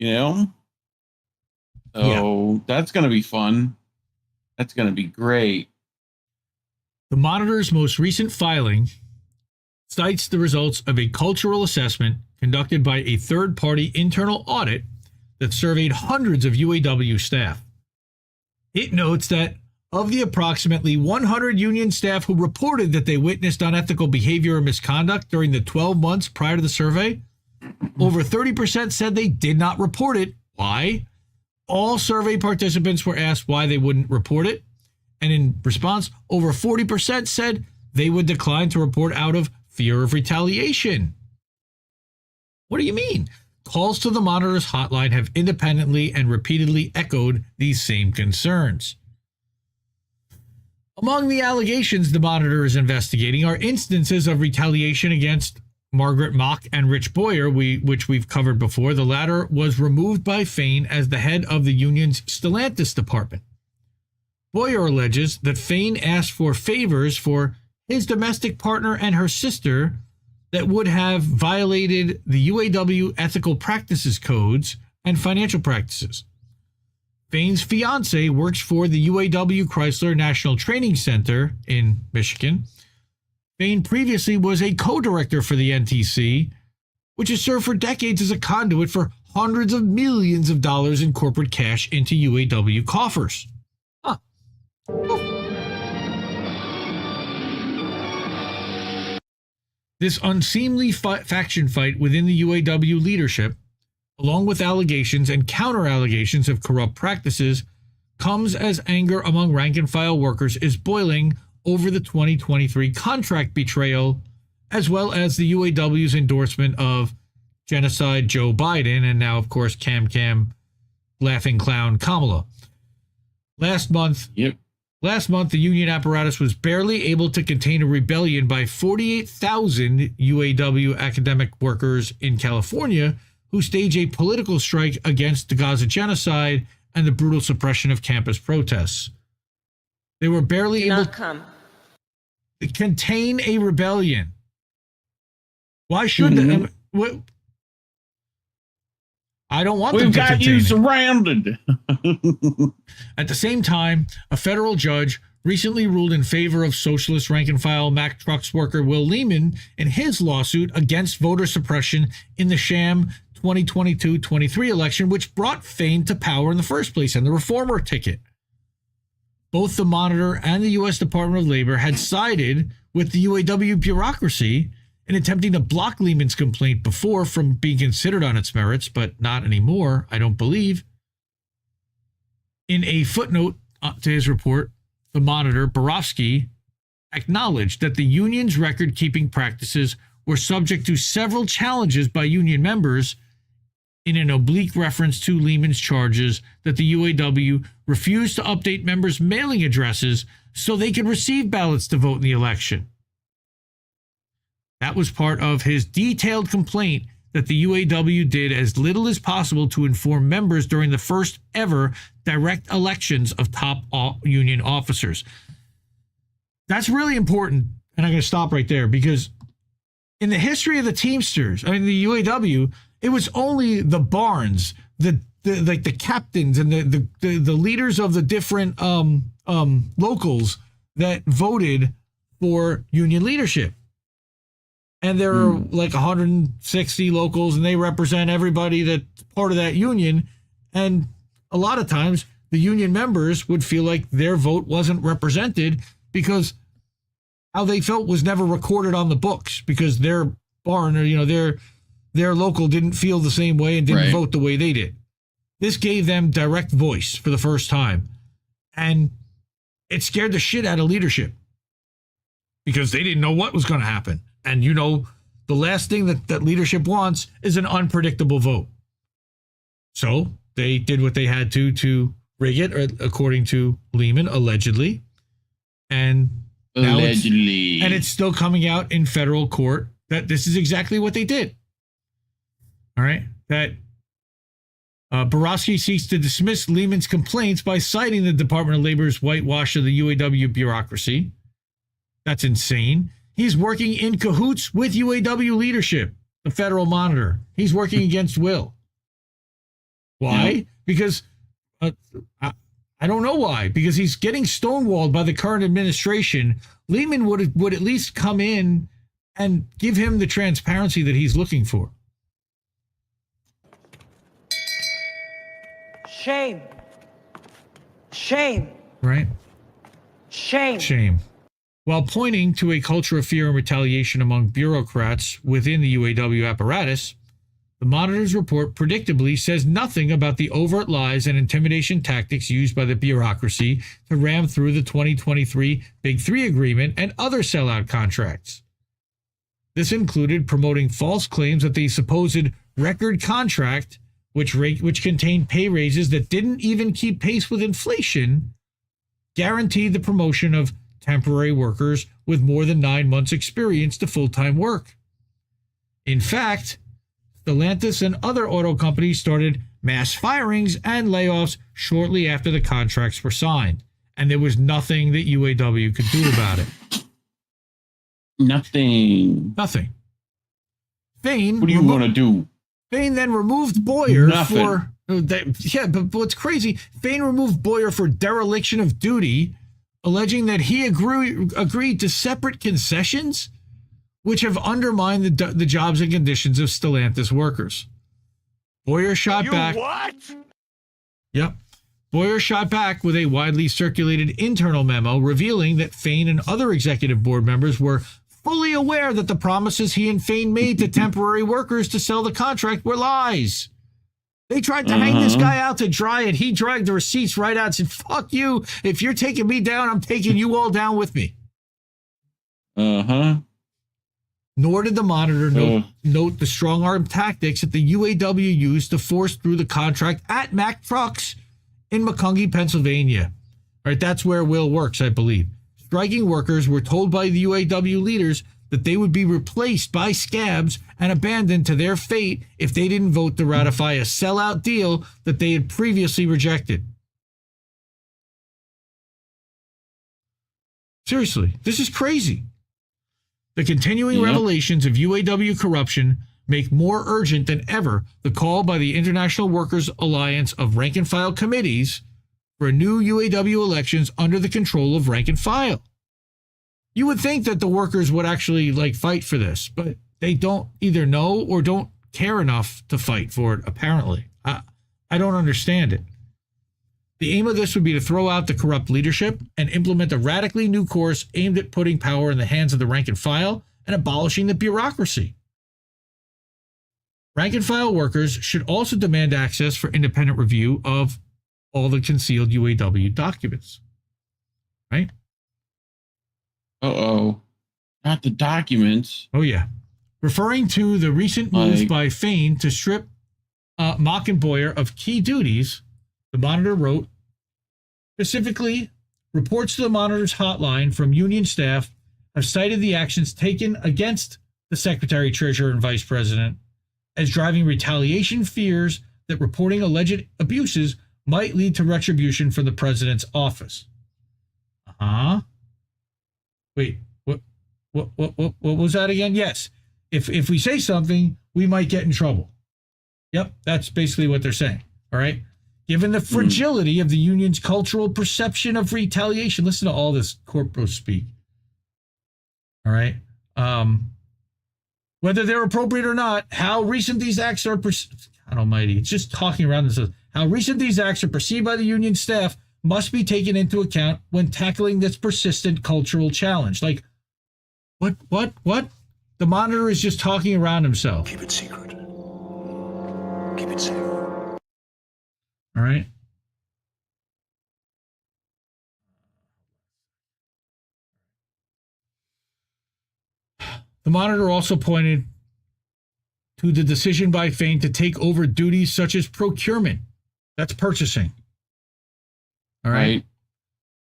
So that's going to be fun. That's going to be great. The Monitor's most recent filing cites the results of a cultural assessment conducted by a third-party internal audit that surveyed hundreds of UAW staff. It notes that of the approximately 100 union staff who reported that they witnessed unethical behavior or misconduct during the 12 months prior to the survey, over 30% said they did not report it. Why? All survey participants were asked why they wouldn't report it, and in response, over 40% said they would decline to report out of fear of retaliation. What do you mean? Calls to the Monitor's hotline have independently and repeatedly echoed these same concerns. Among the allegations the Monitor is investigating are instances of retaliation against Margaret Mock and Rich Boyer, which we've covered before. The latter was removed by Fain as the head of the union's Stellantis department. Boyer alleges that Fain asked for favors for his domestic partner and her sister that would have violated the UAW ethical practices codes and financial practices. Fain's fiance works for the UAW Chrysler National Training Center in Michigan. Fain previously was a co-director for the NTC, which has served for decades as a conduit for hundreds of millions of dollars in corporate cash into UAW coffers. Huh. This unseemly faction fight within the UAW leadership, along with allegations and counter-allegations of corrupt practices, comes as anger among rank-and-file workers is boiling over the 2023 contract betrayal, as well as the UAW's endorsement of genocide Joe Biden, and now, of course, Cam laughing clown Kamala. Last month, the union apparatus was barely able to contain a rebellion by 48,000 UAW academic workers in California who staged a political strike against the Gaza genocide and the brutal suppression of campus protests. They were barely able to contain a rebellion. Why should they? I don't want them to contain it. We've got you surrounded. At the same time, a federal judge recently ruled in favor of socialist rank-and-file Mack Trucks worker Will Lehman in his lawsuit against voter suppression in the sham 2022-23 election, which brought Fain to power in the first place, and the reformer ticket. Both the Monitor and the U.S. Department of Labor had sided with the UAW bureaucracy in attempting to block Lehman's complaint before from being considered on its merits, but not anymore, I don't believe. In a footnote to his report, the Monitor, Borofsky, acknowledged that the union's record-keeping practices were subject to several challenges by union members, in an oblique reference to Lehman's charges that the UAW refused to update members' mailing addresses so they could receive ballots to vote in the election. That was part of his detailed complaint that the UAW did as little as possible to inform members during the first ever direct elections of top union officers. That's really important, and I'm going to stop right there, because in the history of the Teamsters, the UAW, it was only the barns, the captains and the leaders of the different locals that voted for union leadership. And there are like 160 locals, and they represent everybody that's part of that union. And a lot of times the union members would feel like their vote wasn't represented because how they felt was never recorded on the books, because their barn, or their local didn't feel the same way and didn't vote the way they did. This gave them direct voice for the first time. And it scared the shit out of leadership because they didn't know what was going to happen. And, the last thing that leadership wants is an unpredictable vote. So they did what they had to rig it, or according to Lehman, allegedly. And now it's still coming out in federal court that this is exactly what they did. All right. That Borowski seeks to dismiss Lehman's complaints by citing the Department of Labor's whitewash of the UAW bureaucracy. That's insane. He's working in cahoots with UAW leadership, the Federal Monitor. He's working against Will. Why? Yeah. Because I don't know why. Because he's getting stonewalled by the current administration. Lehman would at least come in and give him the transparency that he's looking for. Shame. Shame. Right? Shame. Shame. While pointing to a culture of fear and retaliation among bureaucrats within the UAW apparatus, the Monitor's report predictably says nothing about the overt lies and intimidation tactics used by the bureaucracy to ram through the 2023 Big Three agreement and other sellout contracts. This included promoting false claims that the supposed record contract, which contained pay raises that didn't even keep pace with inflation, guaranteed the promotion of temporary workers with more than 9 months' experience to full-time work. In fact, Stellantis and other auto companies started mass firings and layoffs shortly after the contracts were signed, and there was nothing that UAW could do about it. Nothing. Fain. What do you want to do? Fain then removed Boyer Nothing. but what's crazy, Fain removed Boyer for dereliction of duty, alleging that he agreed to separate concessions, which have undermined the jobs and conditions of Stellantis workers. Boyer shot back. What? Yep. Boyer shot back with a widely circulated internal memo revealing that Fain and other executive board members were fully aware that the promises he and Fain made to temporary workers to sell the contract were lies. They tried to hang this guy out to dry, and he dragged the receipts right out and said, fuck you. If you're taking me down, I'm taking you all down with me. Nor did the Monitor note the strong-arm tactics that the UAW used to force through the contract at Mack Trucks in Macungie, Pennsylvania. All right, that's where Will works, I believe. Striking workers were told by the UAW leaders that they would be replaced by scabs and abandoned to their fate if they didn't vote to ratify a sellout deal that they had previously rejected. Seriously, this is crazy. The continuing revelations of UAW corruption make more urgent than ever the call by the International Workers Alliance of rank and file committees for new UAW elections under the control of rank and file. You would think that the workers would actually fight for this, but they don't either know or don't care enough to fight for it, apparently. I don't understand it. The aim of this would be to throw out the corrupt leadership and implement a radically new course aimed at putting power in the hands of the rank and file and abolishing the bureaucracy. Rank and file workers should also demand access for independent review of all the concealed UAW documents. Right? Not the documents. Oh, yeah. Referring to the recent moves by Fain to strip Mock and Boyer of key duties, the Monitor wrote, specifically, reports to the Monitor's hotline from union staff have cited the actions taken against the Secretary, Treasurer, and Vice President as driving retaliation fears that reporting alleged abuses might lead to retribution from the President's office. Wait, what was that again? Yes. If we say something, we might get in trouble. Yep, that's basically what they're saying. All right. Given the fragility of the union's cultural perception of retaliation, listen to all this corporal speak. All right. Whether they're appropriate or not, how recent these acts are, God almighty, it's just talking around this. How recent these acts are perceived by the union staff must be taken into account when tackling this persistent cultural challenge. What? The Monitor is just talking around himself. Keep it secret. Keep it safe. All right. The Monitor also pointed to the decision by Fain to take over duties such as procurement. That's purchasing. All right.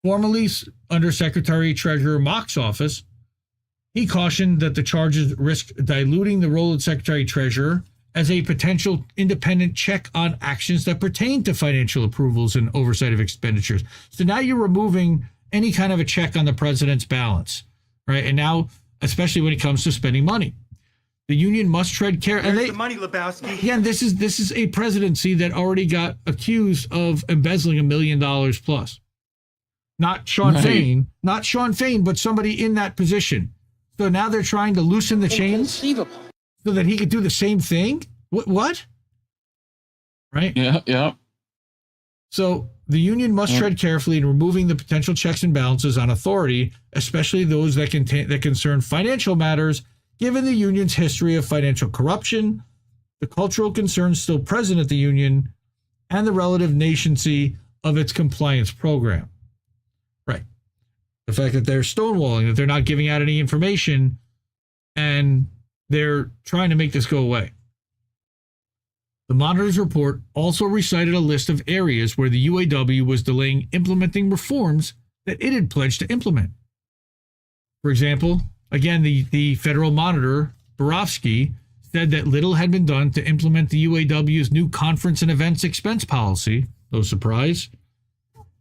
Formerly under Secretary Treasurer Mock's office, he cautioned that the charges risk diluting the role of Secretary Treasurer as a potential independent check on actions that pertain to financial approvals and oversight of expenditures. So now you're removing any kind of a check on the president's balance, right? And now, especially when it comes to spending money, the union must tread care. Where's the money, Lebowski? Again, this is a presidency that already got accused of embezzling $1 million plus. Not Sean Fain, but somebody in that position. So now they're trying to loosen the chains so that he could do the same thing. What? Right? Yeah. So the union must tread carefully in removing the potential checks and balances on authority, especially those that concern financial matters, given the union's history of financial corruption, the cultural concerns still present at the union, and the relative nascency of its compliance program. Right. The fact that they're stonewalling, that they're not giving out any information, and they're trying to make this go away. The Monitor's report also recited a list of areas where the UAW was delaying implementing reforms that it had pledged to implement. For example, again, the Federal Monitor, Borofsky, said that little had been done to implement the UAW's new conference and events expense policy. No surprise.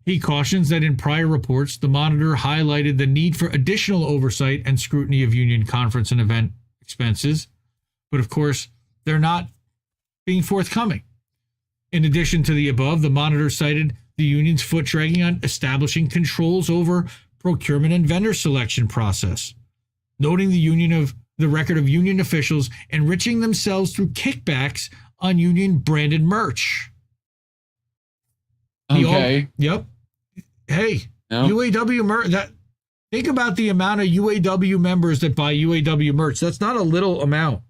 He cautions that in prior reports, the Monitor highlighted the need for additional oversight and scrutiny of union conference and event expenses. But of course, they're not being forthcoming. In addition to the above, the Monitor cited the union's foot dragging on establishing controls over procurement and vendor selection process, noting the record of union officials enriching themselves through kickbacks on union branded merch. Okay. Yep. Hey, UAW merch. Think about the amount of UAW members that buy UAW merch. That's not a little amount.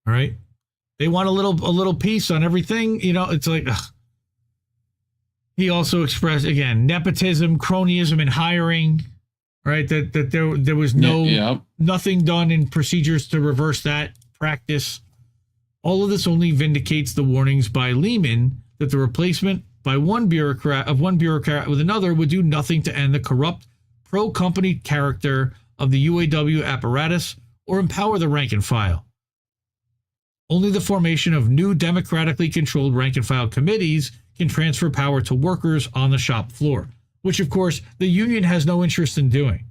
All right. They want a little piece on everything. You know, it's like, ugh. He also expressed, again, nepotism, cronyism in hiring, right? That there was nothing done in procedures to reverse that practice. All of this only vindicates the warnings by Lehman that the replacement by one bureaucrat with another would do nothing to end the corrupt pro-company character of the UAW apparatus or empower the rank and file. Only the formation of new democratically controlled rank and file committees can transfer power to workers on the shop floor, which of course the union has no interest in doing.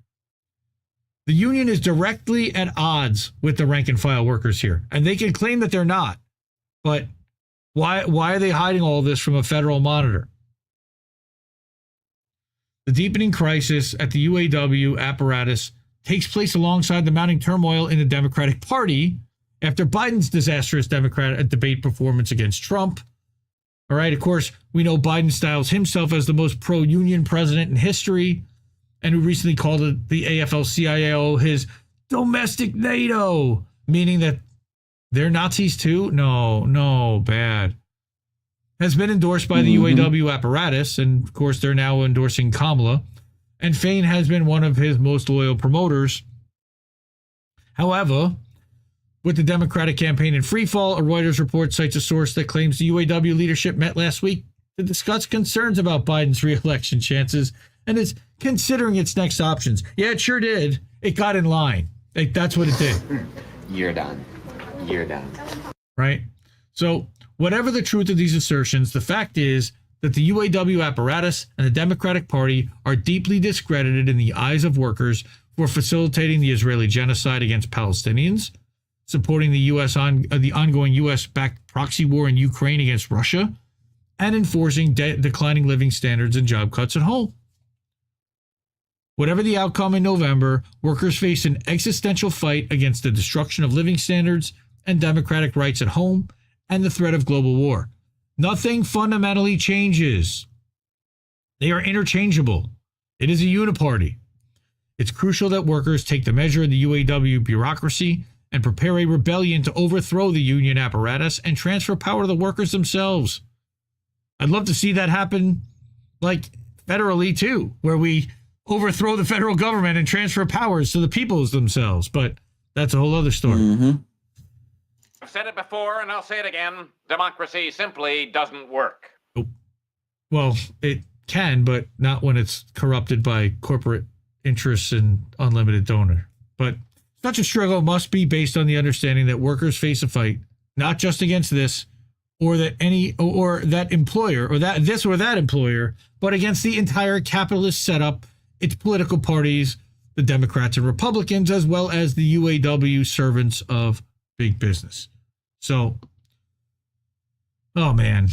The union is directly at odds with the rank and file workers here, and they can claim that they're not. But why are they hiding all this from a Federal Monitor? The deepening crisis at the UAW apparatus takes place alongside the mounting turmoil in the Democratic Party after Biden's disastrous Democratic debate performance against Trump. All right, of course, we know Biden styles himself as the most pro-union president in history, and who recently called it the AFL-CIO his domestic NATO, meaning that they're Nazis too? No, bad. Has been endorsed by the UAW apparatus, and of course they're now endorsing Kamala, and Fain has been one of his most loyal promoters. However, with the Democratic campaign in freefall, a Reuters report cites a source that claims the UAW leadership met last week to discuss concerns about Biden's re-election chances and is considering its next options. Yeah, it sure did. It got in line. That's what it did. You're done. Right? So, whatever the truth of these assertions, the fact is that the UAW apparatus and the Democratic Party are deeply discredited in the eyes of workers for facilitating the Israeli genocide against Palestinians, supporting the ongoing U.S.-backed proxy war in Ukraine against Russia, and enforcing declining living standards and job cuts at home. Whatever the outcome in November, workers face an existential fight against the destruction of living standards and democratic rights at home and the threat of global war. Nothing fundamentally changes. They are interchangeable. It is a uniparty. It's crucial that workers take the measure of the UAW bureaucracy and prepare a rebellion to overthrow the union apparatus and transfer power to the workers themselves. I'd love to see that happen, like federally too, where we overthrow the federal government and transfer powers to the peoples themselves. But that's a whole other story. I've said it before and I'll say it again. Democracy simply doesn't work. Well, it can, but not when it's corrupted by corporate interests and unlimited donor. But such a struggle must be based on the understanding that workers face a fight, not just against this or that employer or that employer, but against the entire capitalist setup, its political parties, the Democrats and Republicans, as well as the UAW servants of big business. So, oh man,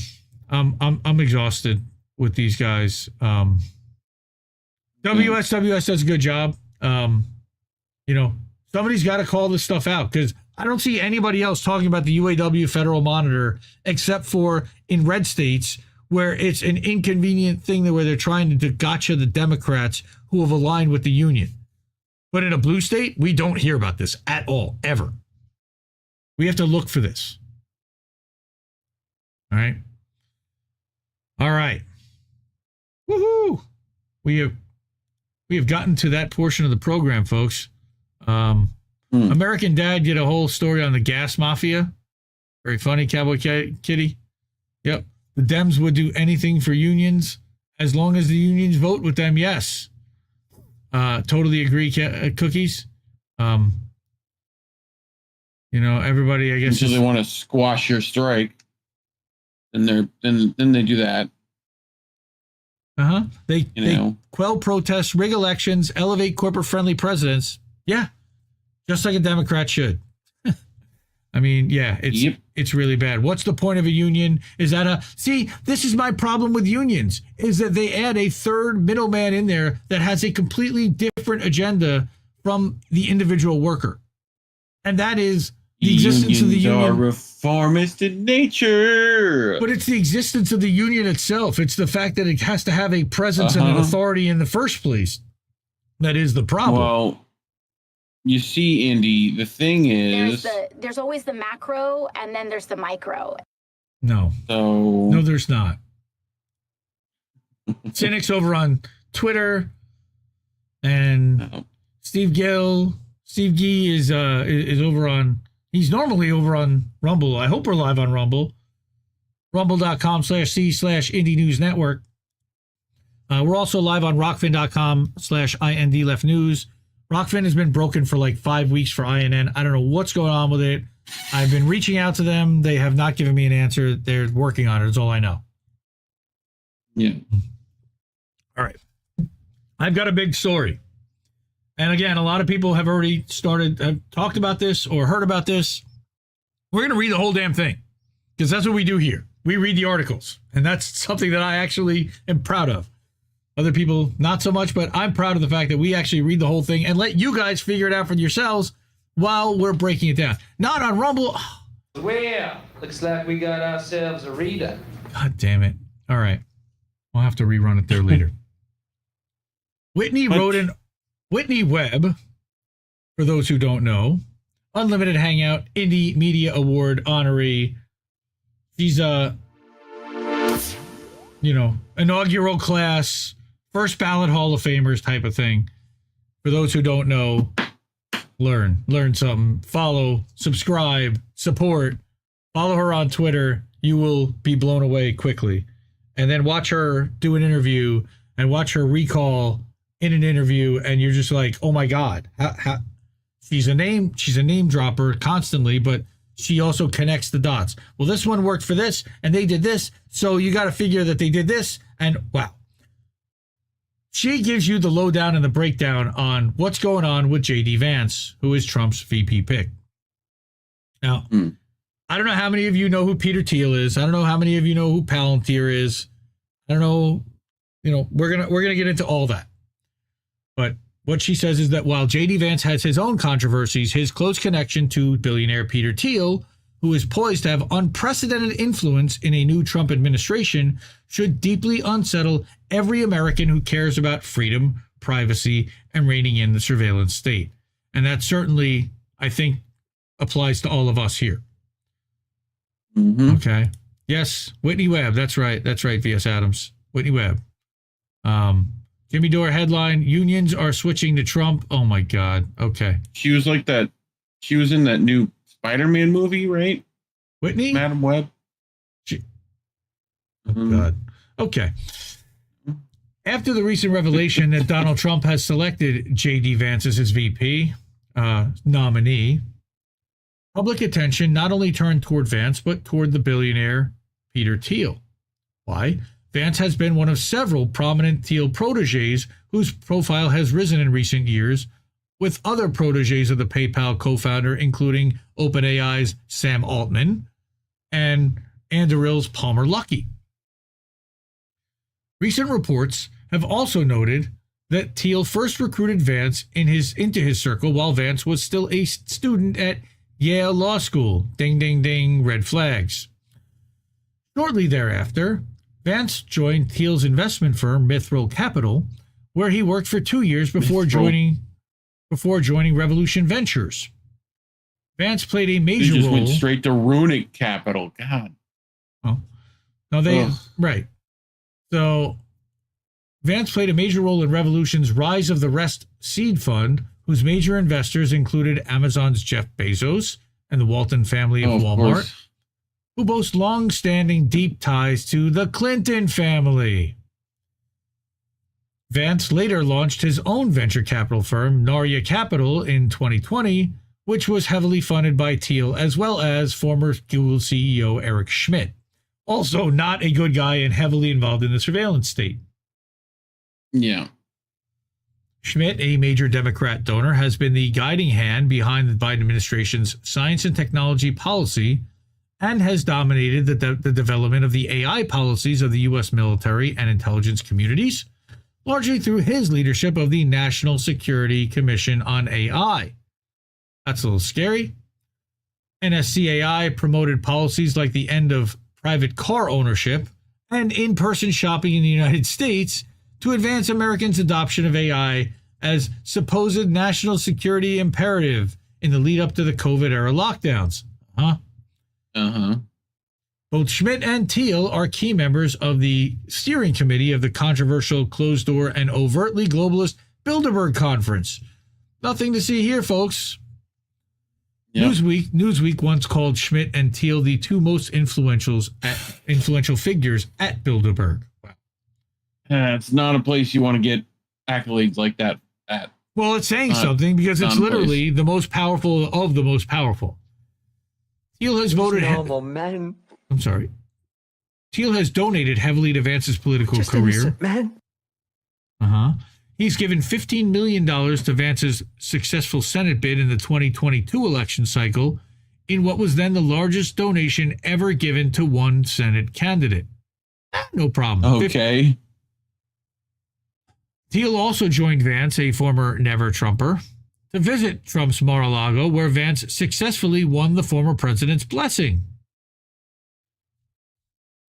I'm exhausted with these guys. WSWS does a good job. Somebody's got to call this stuff out because I don't see anybody else talking about the UAW Federal Monitor except for in red states where it's an inconvenient thing where they're trying to gotcha the Democrats who have aligned with the union. But in a blue state, we don't hear about this at all, ever. We have to look for this. All right. All right. Woohoo! We have gotten to that portion of the program, folks. American Dad did a whole story on the gas mafia. Very funny, Cowboy Kitty. Yep. The Dems would do anything for unions as long as the unions vote with them. Yes. Totally agree, Cookies. Everybody, I guess, until they want to squash your strike, then they do that. They quell protests, rig elections, elevate corporate-friendly presidents. Yeah, just like a Democrat should. I mean, yeah, it's really bad. What's the point of a union? Is that this is my problem with unions, is that they add a third middleman in there that has a completely different agenda from the individual worker. And that is the existence of the union. Are reformist in nature. But it's the existence of the union itself. It's the fact that it has to have a presence and an authority in the first place. That is the problem. Well, you see, Indy, the thing is... There's always the macro, and then there's the micro. No. No, there's not. Cynics over on Twitter, and Steve Gill is over on... He's normally over on Rumble. I hope we're live on Rumble. Rumble.com/C/Indie News Network. We're also live on Rockfin.com/IND Left News. Rockfin has been broken for like 5 weeks for INN. I don't know what's going on with it. I've been reaching out to them. They have not given me an answer. They're working on it. That's all I know. Yeah. All right. I've got a big story. And again, a lot of people have already have talked about this or heard about this. We're going to read the whole damn thing because that's what we do here. We read the articles, and that's something that I actually am proud of. Other people, not so much, but I'm proud of the fact that we actually read the whole thing and let you guys figure it out for yourselves while we're breaking it down. Not on Rumble. Well, looks like we got ourselves a reader. God damn it. All right. We'll have to rerun it there later. Whitney Webb, for those who don't know, Unlimited Hangout, Indie Media Award honoree. She's inaugural class, first ballot Hall of Famers type of thing. For those who don't know, learn something. Follow, subscribe, support. Follow her on Twitter. You will be blown away quickly. And then watch her do an interview and watch her recall in an interview, and you're just like, oh my God. She's a name dropper constantly, but she also connects the dots. Well, this one worked for this, and they did this, so you got to figure that they did this, and wow. She gives you the lowdown and the breakdown on what's going on with JD Vance, who is Trump's VP pick. Now, I don't know how many of you know who Peter Thiel is. I don't know how many of you know who Palantir is. I don't know. We're gonna get into all that. But what she says is that while JD Vance has his own controversies, his close connection to billionaire Peter Thiel, who is poised to have unprecedented influence in a new Trump administration, should deeply unsettle every American who cares about freedom, privacy, and reining in the surveillance state. And that certainly, I think, applies to all of us here. Mm-hmm. Okay. Yes, Whitney Webb. That's right. V.S. Adams. Whitney Webb. Jimmy Dore headline, unions are switching to Trump. Oh my God. Okay. She was like that. She was in that new Spider-Man movie, right? Whitney? Madam Webb. God. Okay. After the recent revelation that Donald Trump has selected JD Vance as his VP nominee, public attention not only turned toward Vance, but toward the billionaire Peter Thiel. Why? Vance has been one of several prominent Thiel proteges whose profile has risen in recent years, with other proteges of the PayPal co-founder, including OpenAI's Sam Altman and Anduril's Palmer Luckey. Recent reports have also noted that Thiel first recruited Vance into his circle while Vance was still a student at Yale Law School. Ding, ding, ding, red flags. Shortly thereafter, Vance joined Thiel's investment firm, Mithril Capital, where he worked for 2 years before joining Revolution Ventures. Vance played a major He just role. went straight to Runic Capital. God. Oh, no, right. So Vance played a major role in Revolution's Rise of the Rest seed fund, whose major investors included Amazon's Jeff Bezos and the Walton family of Walmart, who boast long-standing deep ties to the Clinton family. Vance later launched his own venture capital firm, Narya Capital, in 2020, which was heavily funded by Thiel, as well as former Google CEO Eric Schmidt, also not a good guy and heavily involved in the surveillance state. Yeah. Schmidt, a major Democrat donor, has been the guiding hand behind the Biden administration's science and technology policy and has dominated the development of the AI policies of the U.S. military and intelligence communities, largely through his leadership of the National Security Commission on AI. That's a little scary. NSCAI promoted policies like the end of private car ownership and in-person shopping in the United States to advance Americans' adoption of AI as supposed national security imperative in the lead up to the COVID-era lockdowns. Both Schmidt and Thiel are key members of the steering committee of the controversial closed-door and overtly globalist Bilderberg Conference. Nothing to see here, folks. Yep. Newsweek once called Schmidt and Thiel the two most influential figures at Bilderberg. Wow. It's not a place you want to get accolades like that at. Well, it's saying something because it's literally the most powerful of the most powerful. Thiel has voted. I'm sorry. Thiel has donated heavily to Vance's political career. He's given $15 million to Vance's successful Senate bid in the 2022 election cycle, in what was then the largest donation ever given to one Senate candidate. No problem. Okay. Thiel also joined Vance, a former never-Trumper, to visit Trump's Mar-a-Lago, where Vance successfully won the former president's blessing.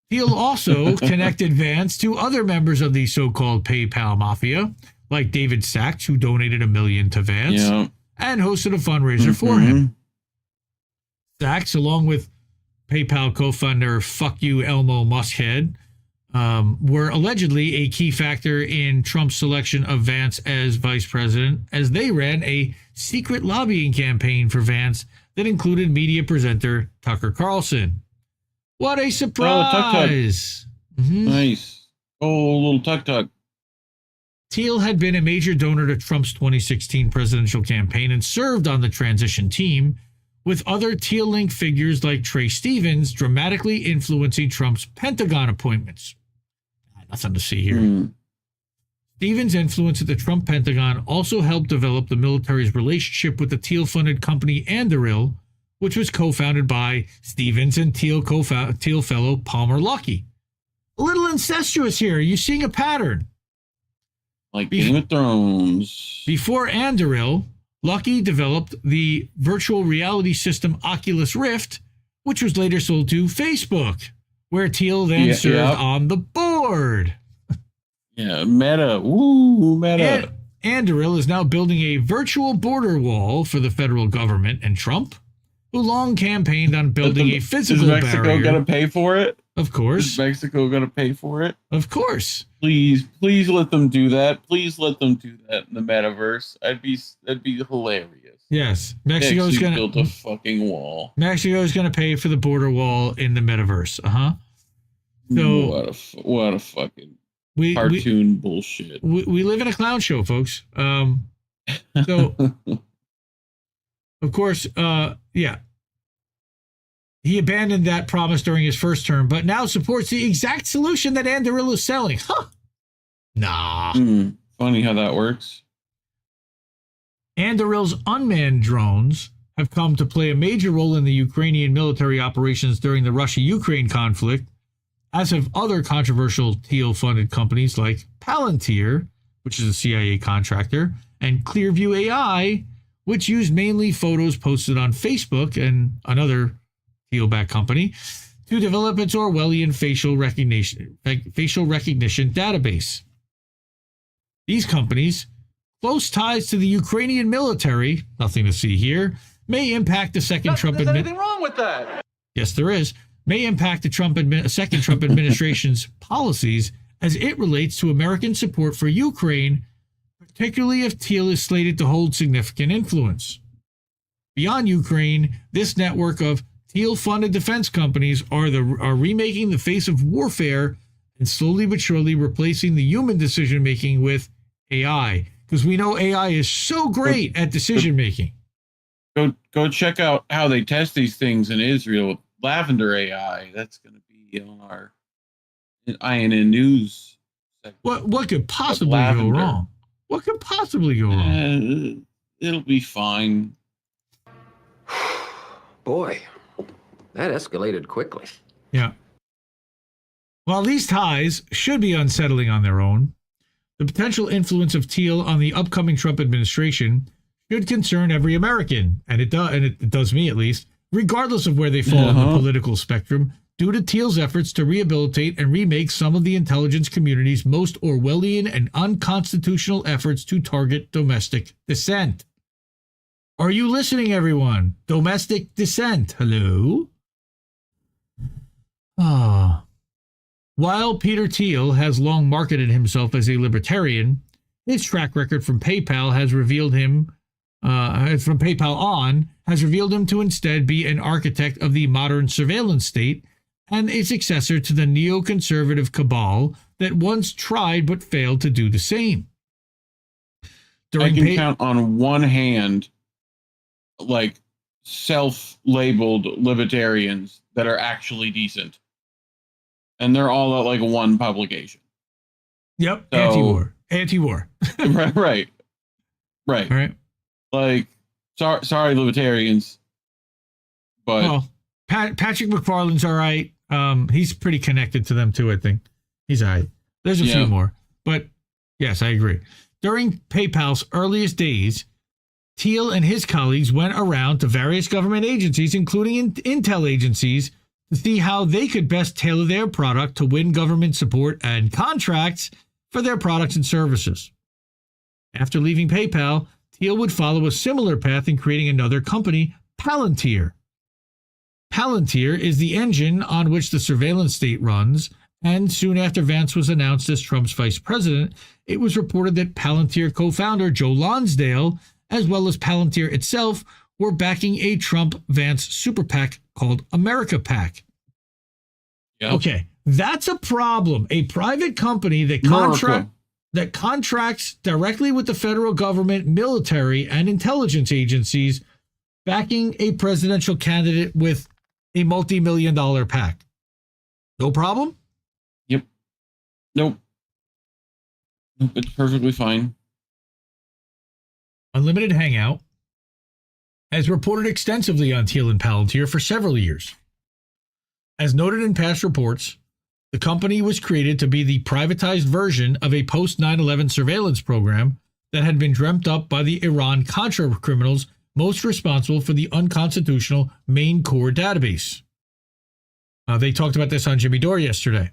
Thiel also connected Vance to other members of the so-called PayPal mafia, like David Sachs, who donated $1 million to Vance and hosted a fundraiser for him. Sachs, along with PayPal co-founder Fuck You Elmo Muskhead, were allegedly a key factor in Trump's selection of Vance as vice president, as they ran a secret lobbying campaign for Vance that included media presenter Tucker Carlson. What a surprise! Nice. Little tuk-tuk. Thiel had been a major donor to Trump's 2016 presidential campaign and served on the transition team, with other Thiel-linked figures like Trey Stevens dramatically influencing Trump's Pentagon appointments. Nothing to see here. Stevens' influence at the Trump Pentagon also helped develop the military's relationship with the Thiel-funded company Anduril, which was co-founded by Stevens and Thiel fellow Palmer Luckey. A little incestuous here. You're seeing a pattern. Like Game of Thrones. Before Anduril, Luckey developed the virtual reality system Oculus Rift, which was later sold to Facebook, where Thiel then served on the board. Meta. Woo, Meta. Anduril is now building a virtual border wall for the federal government and Trump, who long campaigned on building a physical barrier. Is Mexico going to pay for it? Of course. Is Mexico going to pay for it? Of course. Please let them do that. Please let them do that in the metaverse. That'd be hilarious. Yes, Mexico's going to build a fucking wall. Mexico's going to pay for the border wall in the metaverse. So what a fucking cartoon bullshit. We live in a clown show, folks. So of course, he abandoned that promise during his first term, but now supports the exact solution that Anduril is selling. Nah. Funny how that works. Anduril's unmanned drones have come to play a major role in the Ukrainian military operations during the Russia-Ukraine conflict, as have other controversial Thiel-funded companies like Palantir, which is a CIA contractor, and Clearview AI, which used mainly photos posted on Facebook and another Thiel-backed company to develop its Orwellian facial recognition database. These companies, close ties to the Ukrainian military, nothing to see here, may impact the second Trump administration. There's anything wrong with that? Yes, there is. May impact the second Trump administration's policies as it relates to American support for Ukraine, particularly if Thiel is slated to hold significant influence. Beyond Ukraine, this network of Thiel-funded defense companies are remaking the face of warfare and slowly but surely replacing the human decision-making with AI. Because we know AI is so great at decision-making. Go check out how they test these things in Israel with Lavender AI. That's going to be on our INN News segment. What could possibly go wrong? What could possibly go wrong? It'll be fine. Boy, that escalated quickly. Yeah. While these ties should be unsettling on their own, the potential influence of Thiel on the upcoming Trump administration should concern every American, and it does me at least, regardless of where they fall on the political spectrum, due to Thiel's efforts to rehabilitate and remake some of the intelligence community's most Orwellian and unconstitutional efforts to target domestic dissent. Are you listening, everyone? Domestic dissent. Hello? While Peter Thiel has long marketed himself as a libertarian, his track record from PayPal has revealed him to instead be an architect of the modern surveillance state and a successor to the neoconservative cabal that once tried but failed to do the same. I can count on one hand, like, self-labeled libertarians that are actually decent. And they're all at like one publication. Yep. So, anti-war. Right. All right. Like, sorry, libertarians. But Patrick McFarland's all right. He's pretty connected to them too, I think. He's all right. There's a few more. But yes, I agree. During PayPal's earliest days, Thiel and his colleagues went around to various government agencies, including intel agencies, to see how they could best tailor their product to win government support and contracts for their products and services. After leaving PayPal, Thiel would follow a similar path in creating another company, Palantir. Palantir is the engine on which the surveillance state runs, and soon after Vance was announced as Trump's vice president, it was reported that Palantir co-founder Joe Lonsdale, as well as Palantir itself, were backing a Trump-Vance super PAC called America PAC. Yep. Okay, that's a problem. A private company that contracts directly with the federal government, military, and intelligence agencies, backing a presidential candidate with a multi-million-dollar PAC. No problem? Yep. Nope. It's perfectly fine. Unlimited Hangout has reported extensively on Thiel and Palantir for several years. As noted in past reports, the company was created to be the privatized version of a post-9/11 surveillance program that had been dreamt up by the Iran-Contra criminals most responsible for the unconstitutional main core database. They talked about this on Jimmy Dore yesterday.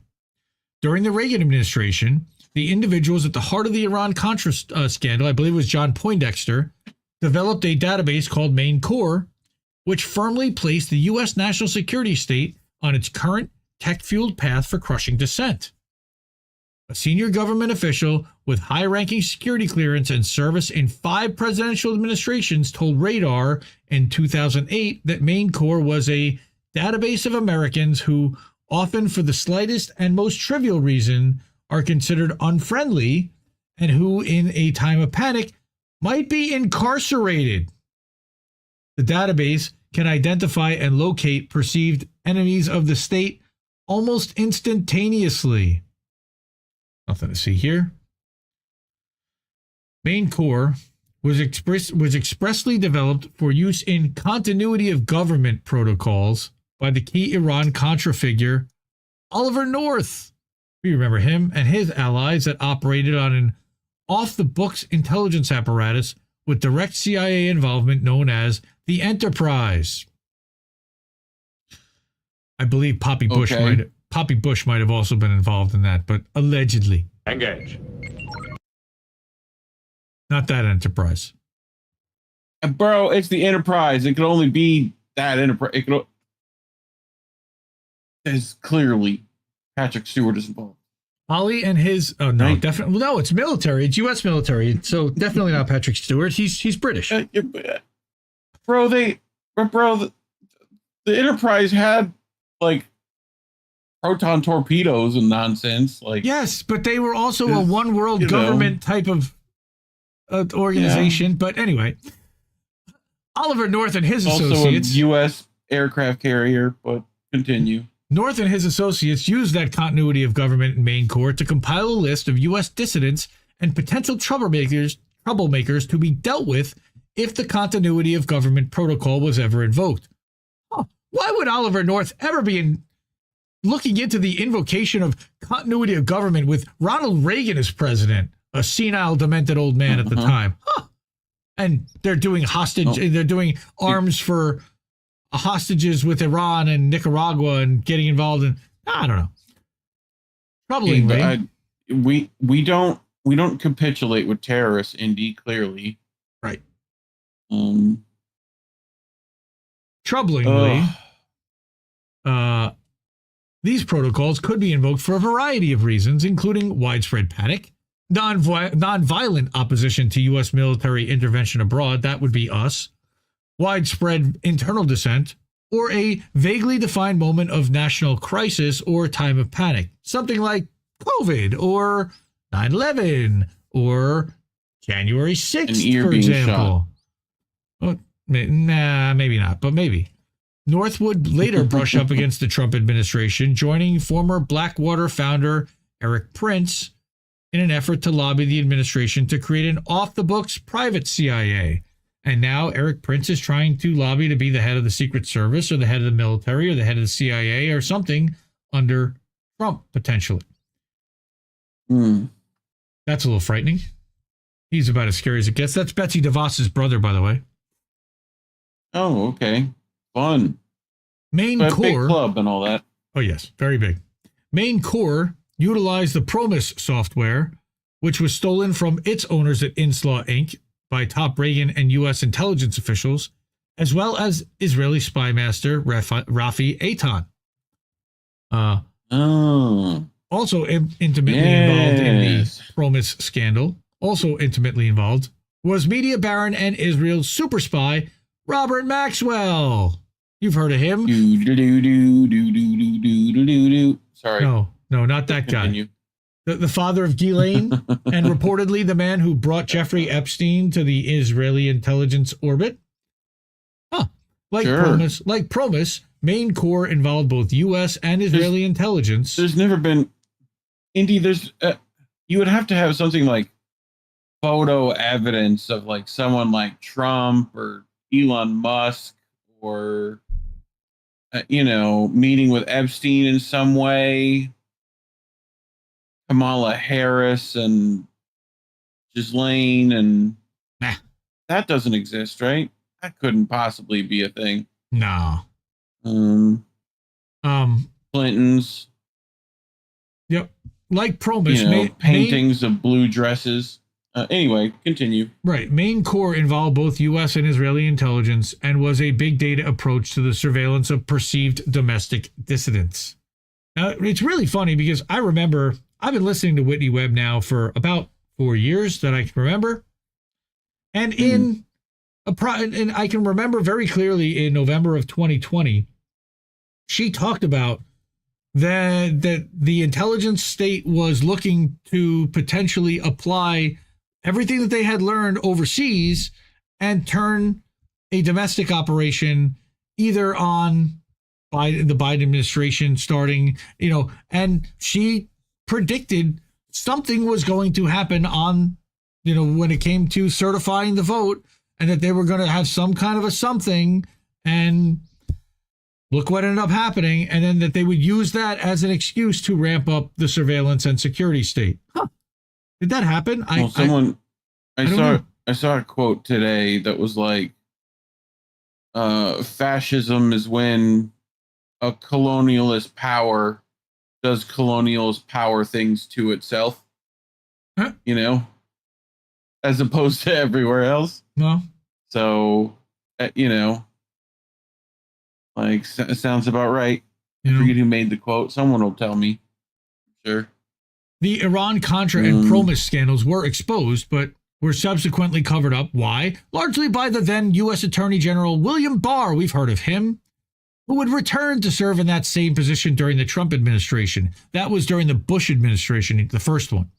During the Reagan administration, the individuals at the heart of the Iran-Contra scandal, I believe it was John Poindexter, developed a database called Main Core, which firmly placed the U.S. national security state on its current tech-fueled path for crushing dissent. A senior government official with high-ranking security clearance and service in 5 presidential administrations told Radar in 2008 that Main Core was a database of Americans who, often for the slightest and most trivial reason, are considered unfriendly and who, in a time of panic, might be incarcerated. The database can identify and locate perceived enemies of the state almost instantaneously. Nothing to see here. Main Core was expressly developed for use in continuity of government protocols by the key Iran-Contra figure, Oliver North. We remember him and his allies that operated on an off-the-books intelligence apparatus with direct CIA involvement known as the Enterprise. I believe Poppy Bush might have also been involved in that, but allegedly. Engage. Not that Enterprise. Bro, it's the Enterprise. It could only be that Enterprise. It's clearly Patrick Stewart is involved. Ollie and his definitely it's military. It's U.S. military, so definitely not Patrick Stewart. He's British. Bro, the Enterprise had like proton torpedoes and nonsense. Like, yes, but they were also a one world government type of organization. Yeah. But anyway, Oliver North and his associates, a U.S. aircraft carrier. But continue. North and his associates used that continuity of government in Main Core to compile a list of U.S. dissidents and potential troublemakers to be dealt with if the continuity of government protocol was ever invoked. Huh. Why would Oliver North ever be looking into the invocation of continuity of government with Ronald Reagan as president, a senile, demented old man at the time? Huh. And they're doing they're doing arms for hostages with Iran and Nicaragua and getting involved in, I don't know. Troublingly. We don't capitulate with terrorists, Indy, clearly. Right. Troublingly, these protocols could be invoked for a variety of reasons, including widespread panic, non-violent opposition to U.S. military intervention abroad, that would be us, widespread internal dissent, or a vaguely defined moment of national crisis or time of panic, something like COVID or 9/11 or January 6th, for example. Well, nah, maybe not, but maybe. North would later brush up against the Trump administration, joining former Blackwater founder Eric Prince in an effort to lobby the administration to create an off-the-books private CIA. And now Eric Prince is trying to lobby to be the head of the Secret Service or the head of the military or the head of the CIA or something under Trump, potentially. That's a little frightening. He's about as scary as it gets. That's Betsy DeVos's brother, by the way. Oh, okay. Fun. Main Core. Big club and all that. Oh, yes. Very big. Main Core utilized the Promise software, which was stolen from its owners at Inslaw Inc., by top Reagan and U.S. intelligence officials, as well as Israeli spy master Rafi Eitan. Also intimately involved in the Promise scandal, also intimately involved, was media baron and Israel's super spy, Robert Maxwell. You've heard of him. Sorry. No, not that guy. The father of Ghislaine, and reportedly the man who brought Jeffrey Epstein to the Israeli intelligence orbit. Like Promise, Main Core involved both U.S. and Israeli intelligence. There's never been, Indy, you would have to have something like photo evidence of like someone like Trump or Elon Musk or, meeting with Epstein in some way. Kamala Harris and Ghislaine and that doesn't exist, right? That couldn't possibly be a thing. No. Clintons. Yep. Like Promise, paintings of blue dresses. Anyway, continue. Right. Main Core involved both U.S. and Israeli intelligence and was a big data approach to the surveillance of perceived domestic dissidents. Now, it's really funny because I remember I've been listening to Whitney Webb now for about 4 years that I can remember. And and I can remember very clearly in November of 2020, she talked about that the intelligence state was looking to potentially apply everything that they had learned overseas and turn a domestic operation either on the Biden administration starting, and she predicted something was going to happen on, when it came to certifying the vote, and that they were going to have some kind of a something, and look what ended up happening, and then that they would use that as an excuse to ramp up the surveillance and security state. Huh. Did that happen? I saw a quote today that was like, fascism is when a colonialist power does colonialist power things to itself, as opposed to everywhere else. No. So, like, sounds about right. I forget who made the quote. Someone will tell me. Sure. The Iran-Contra and Promise scandals were exposed, but were subsequently covered up. Why? Largely by the then U.S. Attorney General William Barr, we've heard of him, who would return to serve in that same position during the Trump administration. That was during the Bush administration, the first one.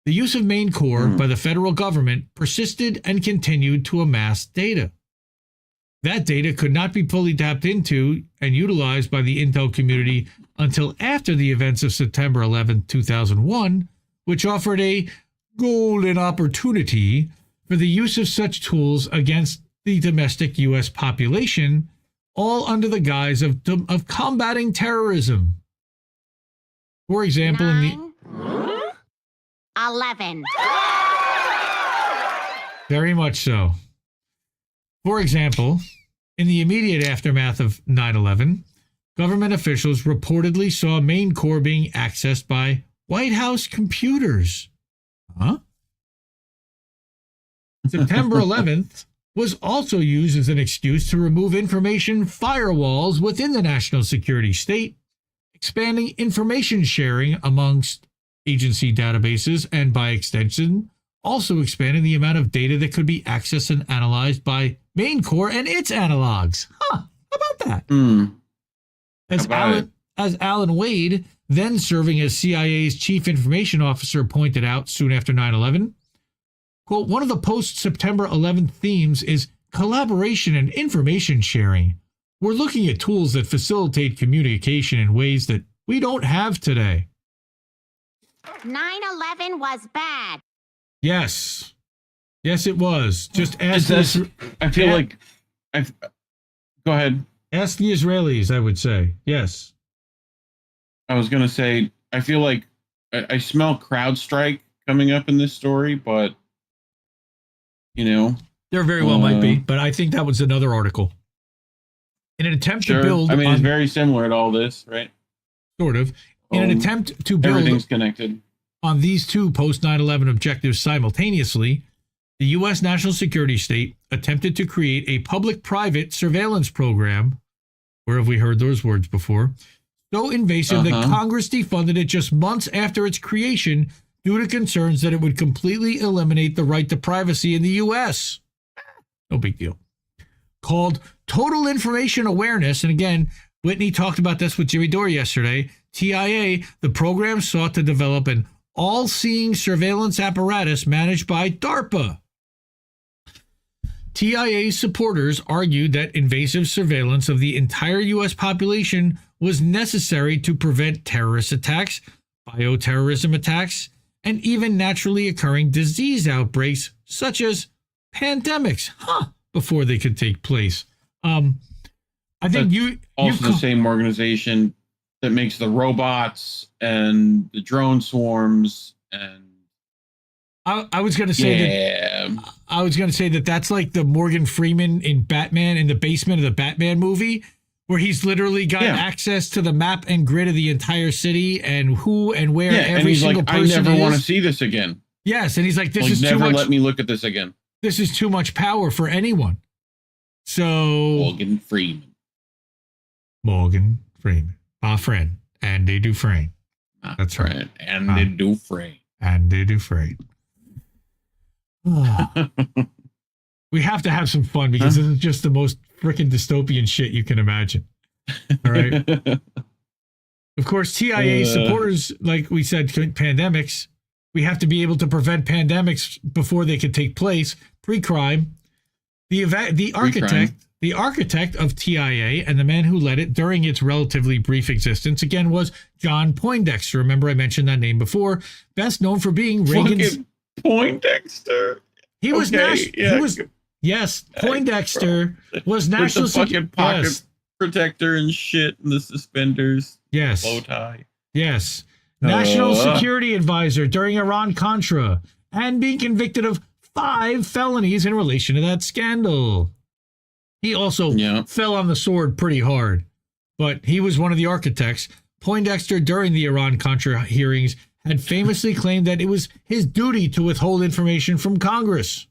The use of Main Core by the federal government persisted and continued to amass data. That data could not be fully tapped into and utilized by the intel community until after the events of September 11, 2001, which offered a golden opportunity for the use of such tools against the domestic U.S. population, all under the guise of combating terrorism. For example, 11. Very much so. For example, in the immediate aftermath of 9/11, government officials reportedly saw Main Core being accessed by White House computers. Huh? September 11th was also used as an excuse to remove information firewalls within the national security state, expanding information sharing amongst agency databases, and by extension, also expanding the amount of data that could be accessed and analyzed by Main Core and its analogs. Huh? How about that? As Alan Wade, then serving as CIA's chief information officer, pointed out soon after 9/11, quote, one of the post-September 11th themes is collaboration and information sharing. We're looking at tools that facilitate communication in ways that we don't have today. 9/11 was bad. Yes. Yes, it was. Just ask go ahead. Ask the Israelis, I would say. Yes. I was going to say, I feel like I smell CrowdStrike coming up in this story, but, There very well might be, but I think that was another article. In an attempt to build... it's very similar to all this, right? Sort of. In an attempt to build... Everything's connected. On these two post-9/11 objectives simultaneously, the U.S. national security state attempted to create a public-private surveillance program, where have we heard those words before, so invasive that Congress defunded it just months after its creation due to concerns that it would completely eliminate the right to privacy in the U.S. No big deal. Called Total Information Awareness, and again, Whitney talked about this with Jimmy Dore yesterday, TIA, the program sought to develop an all-seeing surveillance apparatus managed by DARPA. TIA's supporters argued that invasive surveillance of the entire U.S. population was necessary to prevent terrorist attacks, bioterrorism attacks, and even naturally occurring disease outbreaks such as pandemics, before they could take place. I think the same organization that makes the robots and the drone swarms, and I was going to say that that's like the Morgan Freeman in Batman, in the basement of the Batman movie, where he's literally got access to the map and grid of the entire city and who and where every single person is. I never want to see this again. Yes, and he's like, this is too much. Never let me look at this again. This is too much power for anyone. So Morgan Freeman, our friend. Andy Dufresne. That's right. Andy Dufresne. Andy Dufresne. We have to have some fun because this is just the most freaking dystopian shit you can imagine. All right. Of course, TIA supporters, like we said, pandemics. We have to be able to prevent pandemics before they could take place. Pre-crime. The architect of TIA and the man who led it during its relatively brief existence, again, was John Poindexter. Remember, I mentioned that name before. Best known for being Reagan's... Poindexter. He was Poindexter was national fucking pocket protector and shit and the suspenders. Yes. Bow tie. Yes. National security advisor during Iran-Contra and being convicted of 5 felonies in relation to that scandal. He also fell on the sword pretty hard, but he was one of the architects. Poindexter, during the Iran-Contra hearings, had famously claimed that it was his duty to withhold information from Congress.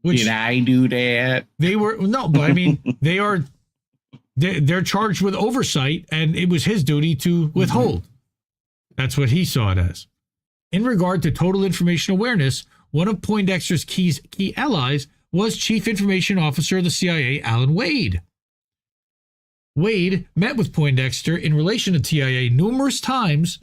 Did I do that? They were but I mean, they're charged with oversight, and it was his duty to withhold. That's what he saw it as. In regard to total information awareness, one of Poindexter's key allies was Chief Information Officer of the CIA, Alan Wade. Wade met with Poindexter in relation to TIA numerous times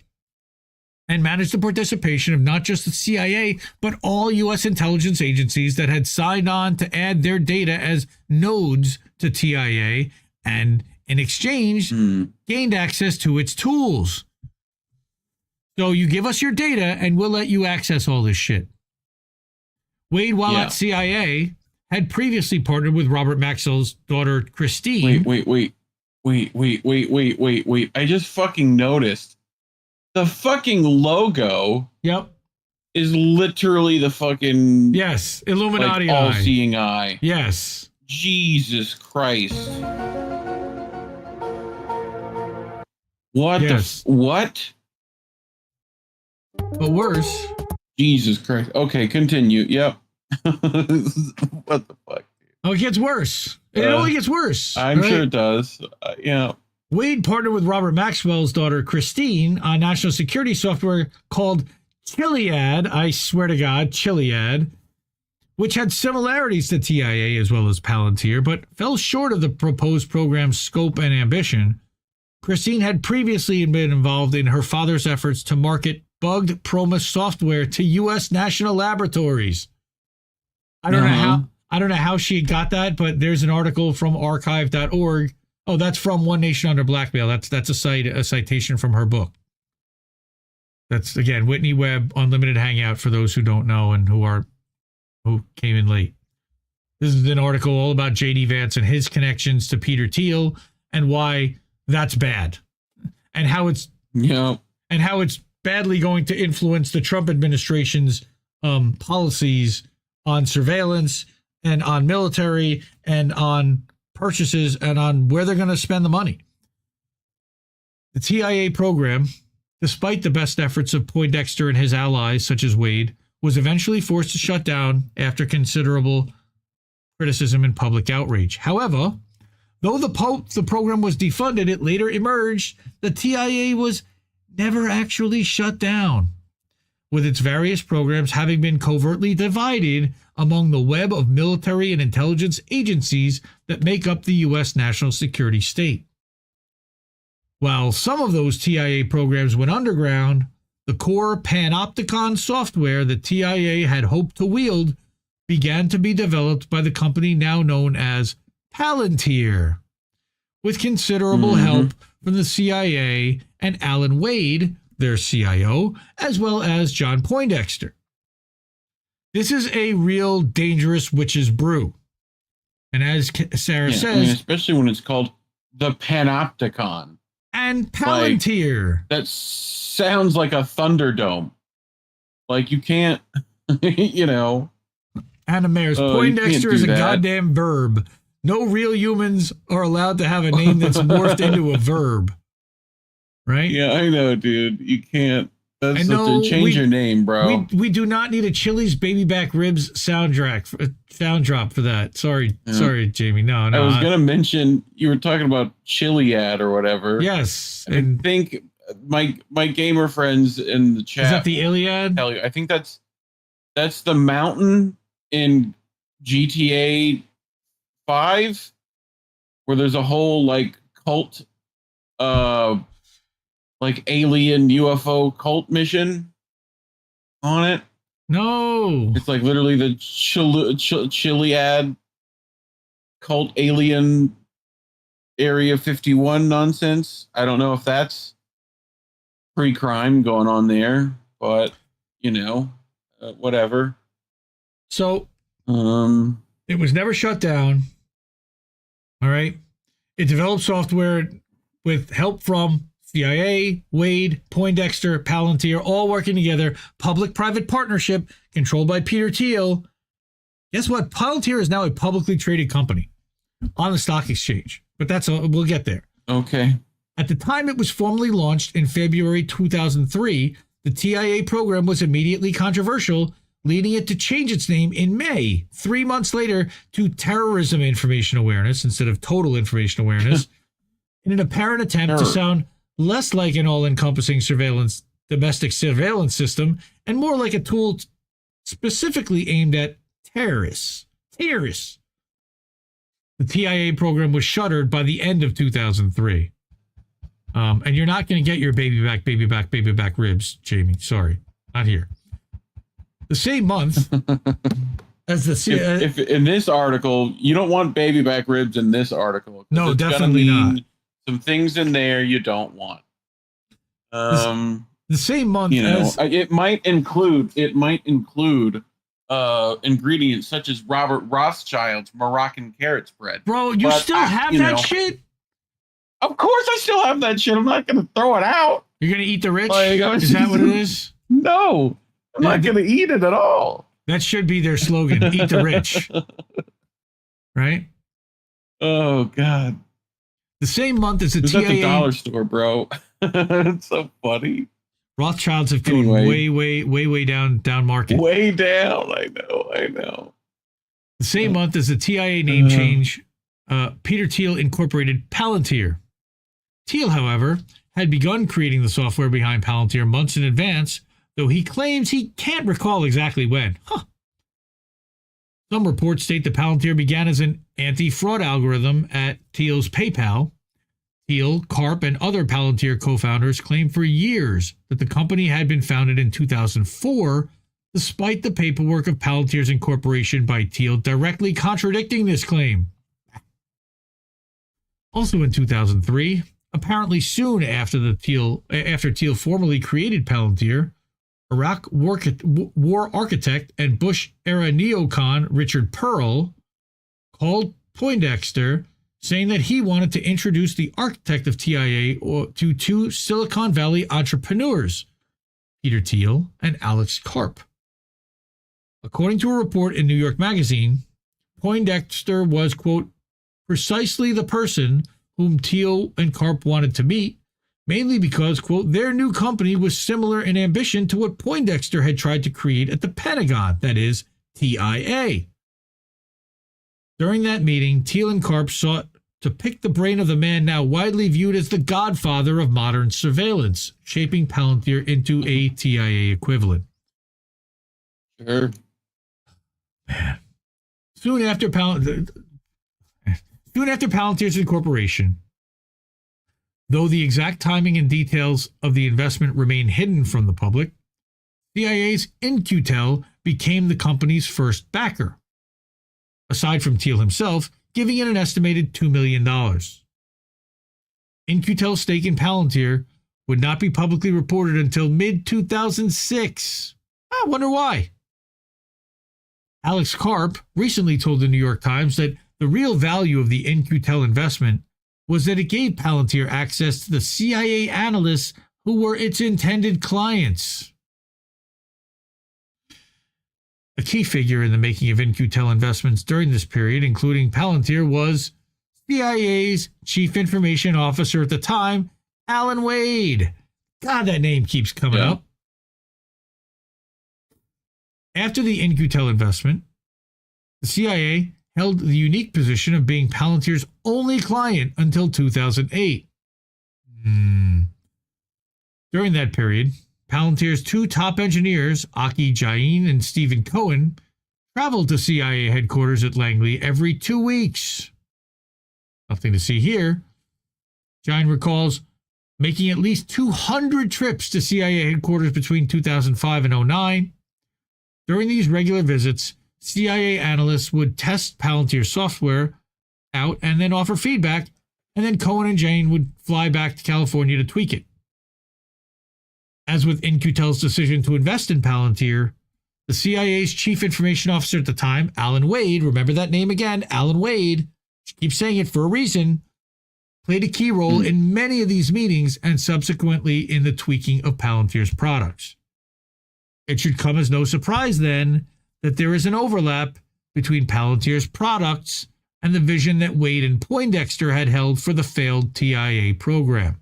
and managed the participation of not just the CIA, but all U.S. intelligence agencies that had signed on to add their data as nodes to TIA and, in exchange, gained access to its tools. So you give us your data and we'll let you access all this shit. Wade, while at CIA, had previously partnered with Robert Maxwell's daughter, Christine. Wait. I just fucking noticed. The fucking logo is literally the fucking Illuminati eye. all-seeing eye. Yes. Jesus Christ. What what? But worse. Jesus Christ. Okay, continue. Yep. What the fuck? Oh, it gets worse. It only gets worse. I'm sure it does. Wade partnered with Robert Maxwell's daughter, Christine, on national security software called Chiliad. I swear to God, Chiliad, which had similarities to TIA as well as Palantir, but fell short of the proposed program's scope and ambition. Christine had previously been involved in her father's efforts to market bugged Promise software to U.S. national laboratories. I don't know how she got that, but there's an article from archive.org. Oh, that's from One Nation Under Blackmail. That's a citation from her book. That's, again, Whitney Webb, Unlimited Hangout, for those who don't know and who came in late. This is an article all about JD Vance and his connections to Peter Thiel and why that's bad, and how it's badly going to influence the Trump administration's policies on surveillance and on military and on purchases and on where they're going to spend the money. The TIA program, despite the best efforts of Poindexter and his allies, such as Wade, was eventually forced to shut down after considerable criticism and public outrage. However, though the program was defunded, it later emerged the TIA was never actually shut down, with its various programs having been covertly divided among the web of military and intelligence agencies that make up the U.S. national security state. While some of those TIA programs went underground, the core panopticon software that TIA had hoped to wield began to be developed by the company now known as Palantir, with considerable help from the CIA and Alan Wade, their CIO, as well as John Poindexter. This is a real dangerous witch's brew. And as Sarah says... especially when it's called the Panopticon. And Palantir. That sounds like a Thunderdome. Like, you can't, Anna Mayers, Poindexter is a goddamn verb. No real humans are allowed to have a name that's morphed into a verb. Right? Yeah, I know, dude. You can't. That's And no, change your name, bro. We do not need a Chili's baby back ribs sound drop for that. Sorry, Jamie. No. I was gonna mention you were talking about Chiliad or whatever. Yes, and I think my gamer friends in the chat. Is that the Iliad? Tell you, I think that's the mountain in GTA 5 where there's a whole like cult, like alien UFO cult mission on it. No, it's like literally the Chiliad cult alien Area 51 nonsense. I don't know if that's pre-crime going on there, but you know, whatever. So, it was never shut down. All right, it developed software with help from CIA, Wade, Poindexter, Palantir, all working together. Public-private partnership controlled by Peter Thiel. Guess what? Palantir is now a publicly traded company on the stock exchange. But we'll get there. Okay. At the time it was formally launched in February 2003, the TIA program was immediately controversial, leading it to change its name in May, 3 months later, to Terrorism Information Awareness instead of Total Information Awareness, in an apparent attempt to sound less like an all-encompassing domestic surveillance system, and more like a tool specifically aimed at terrorists. The TIA program was shuttered by the end of 2003. And you're not going to get your baby back ribs, Jamie. Sorry, not here. The same month as the... if in this article, you don't want baby back ribs in this article. No, definitely not. Some things in there you don't want. The same month, you know, it might include ingredients such as Robert Rothschild's Moroccan carrot spread. Bro, you still have that shit? Of course, I still have that shit. I'm not going to throw it out. You're going to eat the rich? Is that what it is? No, I'm not going to eat it at all. That should be their slogan: "Eat the rich." Right? Oh God. The same month as the TIA. At the dollar store, bro. It's so funny. Rothschilds have gone way down market. Way down. I know. The same month as the TIA name change, Peter Thiel incorporated Palantir. Thiel, however, had begun creating the software behind Palantir months in advance, though he claims he can't recall exactly when. Some reports state that Palantir began as an anti-fraud algorithm at Thiel's PayPal. Thiel, Karp, and other Palantir co-founders claimed for years that the company had been founded in 2004, despite the paperwork of Palantir's incorporation by Thiel directly contradicting this claim. Also in 2003, apparently soon after Thiel formally created Palantir, Iraq war architect and Bush-era neocon Richard Pearl called Poindexter, saying that he wanted to introduce the architect of TIA to two Silicon Valley entrepreneurs, Peter Thiel and Alex Karp. According to a report in New York Magazine, Poindexter was, quote, precisely the person whom Thiel and Karp wanted to meet, mainly because, quote, their new company was similar in ambition to what Poindexter had tried to create at the Pentagon, that is, TIA. During that meeting, Thiel and Karp sought to pick the brain of the man now widely viewed as the godfather of modern surveillance, shaping Palantir into a TIA equivalent. Sure. Man. Soon after Palantir's incorporation, though the exact timing and details of the investment remain hidden from the public, CIA's In-Q-Tel became the company's first backer, aside from Thiel himself, giving it an estimated $2 million. In-Q-Tel's stake in Palantir would not be publicly reported until mid-2006. I wonder why. Alex Karp recently told the New York Times that the real value of the In-Q-Tel investment was that it gave Palantir access to the CIA analysts who were its intended clients. A key figure in the making of In-Q-Tel investments during this period, including Palantir, was CIA's chief information officer at the time, Alan Wade. God, that name keeps coming up. After the In-Q-Tel investment, the CIA held the unique position of being Palantir's only client until 2008. During that period, Palantir's two top engineers, Aki Jain and Stephen Cohen, traveled to CIA headquarters at Langley every 2 weeks. Nothing to see here. Jain recalls making at least 200 trips to CIA headquarters between 2005 and 2009. During these regular visits, CIA analysts would test Palantir software out and then offer feedback, and then Cohen and Jain would fly back to California to tweak it. As with In-Q-Tel's decision to invest in Palantir, the CIA's chief information officer at the time, Alan Wade, remember that name again, Alan Wade, keep saying it for a reason, played a key role in many of these meetings and subsequently in the tweaking of Palantir's products. It should come as no surprise then that there is an overlap between Palantir's products and the vision that Wade and Poindexter had held for the failed TIA program.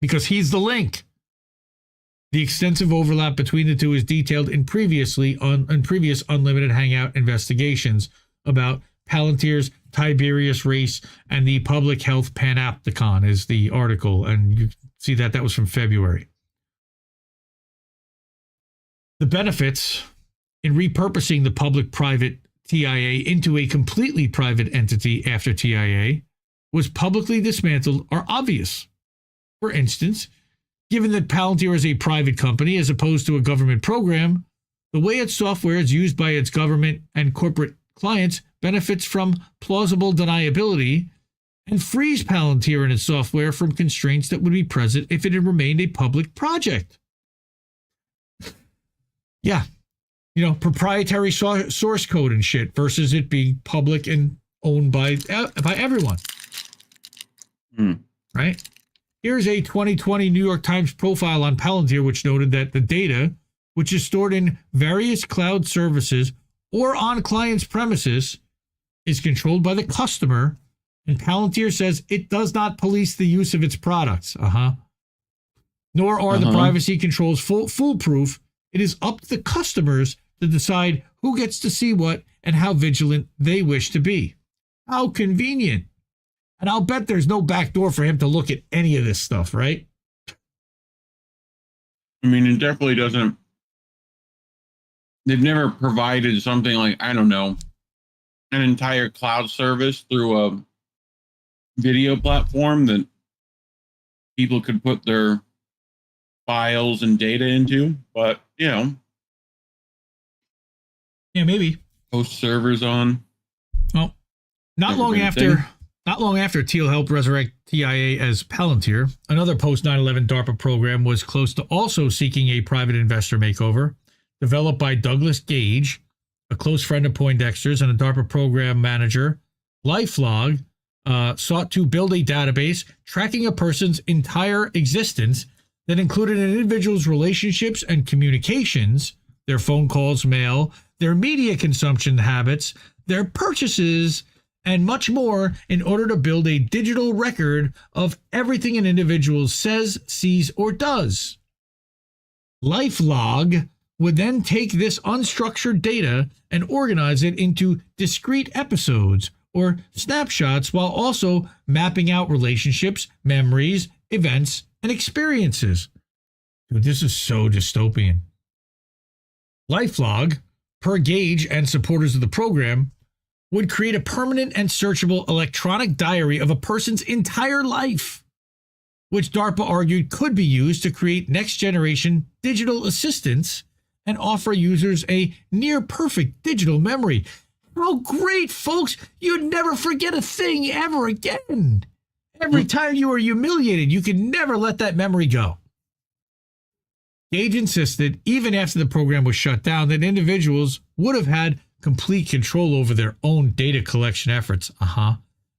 Because he's the link. The extensive overlap between the two is detailed in previous Unlimited Hangout investigations about Palantir's Tiberius race and the public health panopticon is the article, and you see that was from February. The benefits in repurposing the public-private TIA into a completely private entity after TIA was publicly dismantled are obvious. For instance, given that Palantir is a private company as opposed to a government program, the way its software is used by its government and corporate clients benefits from plausible deniability and frees Palantir and its software from constraints that would be present if it had remained a public project. Yeah, proprietary source code and shit versus it being public and owned by everyone. Right? Here's a 2020 New York Times profile on Palantir, which noted that the data, which is stored in various cloud services or on clients' premises, is controlled by the customer, and Palantir says it does not police the use of its products. Nor are the privacy controls foolproof. It is up to the customers to decide who gets to see what and how vigilant they wish to be. How convenient. And I'll bet there's no backdoor for him to look at any of this stuff, right? I mean, it definitely doesn't. They've never provided something like, I don't know, an entire cloud service through a video platform that people could put their files and data into, but yeah, maybe host servers on. Well, not long after Thiel helped resurrect TIA as Palantir, another post 9/11 DARPA program was close to also seeking a private investor makeover, developed by Douglas Gage, a close friend of Poindexter's and a DARPA program manager. LifeLog sought to build a database tracking a person's entire existence that included an individual's relationships and communications, their phone calls, mail, their media consumption habits, their purchases, and much more in order to build a digital record of everything an individual says, sees, or does. LifeLog would then take this unstructured data and organize it into discrete episodes or snapshots while also mapping out relationships, memories, events, and experiences. Dude, this is so dystopian. LifeLog, per Gage and supporters of the program, would create a permanent and searchable electronic diary of a person's entire life, which DARPA argued could be used to create next-generation digital assistants and offer users a near-perfect digital memory. How great, folks! You'd never forget a thing ever again. Every time you were humiliated, you could never let that memory go. Gage insisted, even after the program was shut down, that individuals would have had complete control over their own data collection efforts,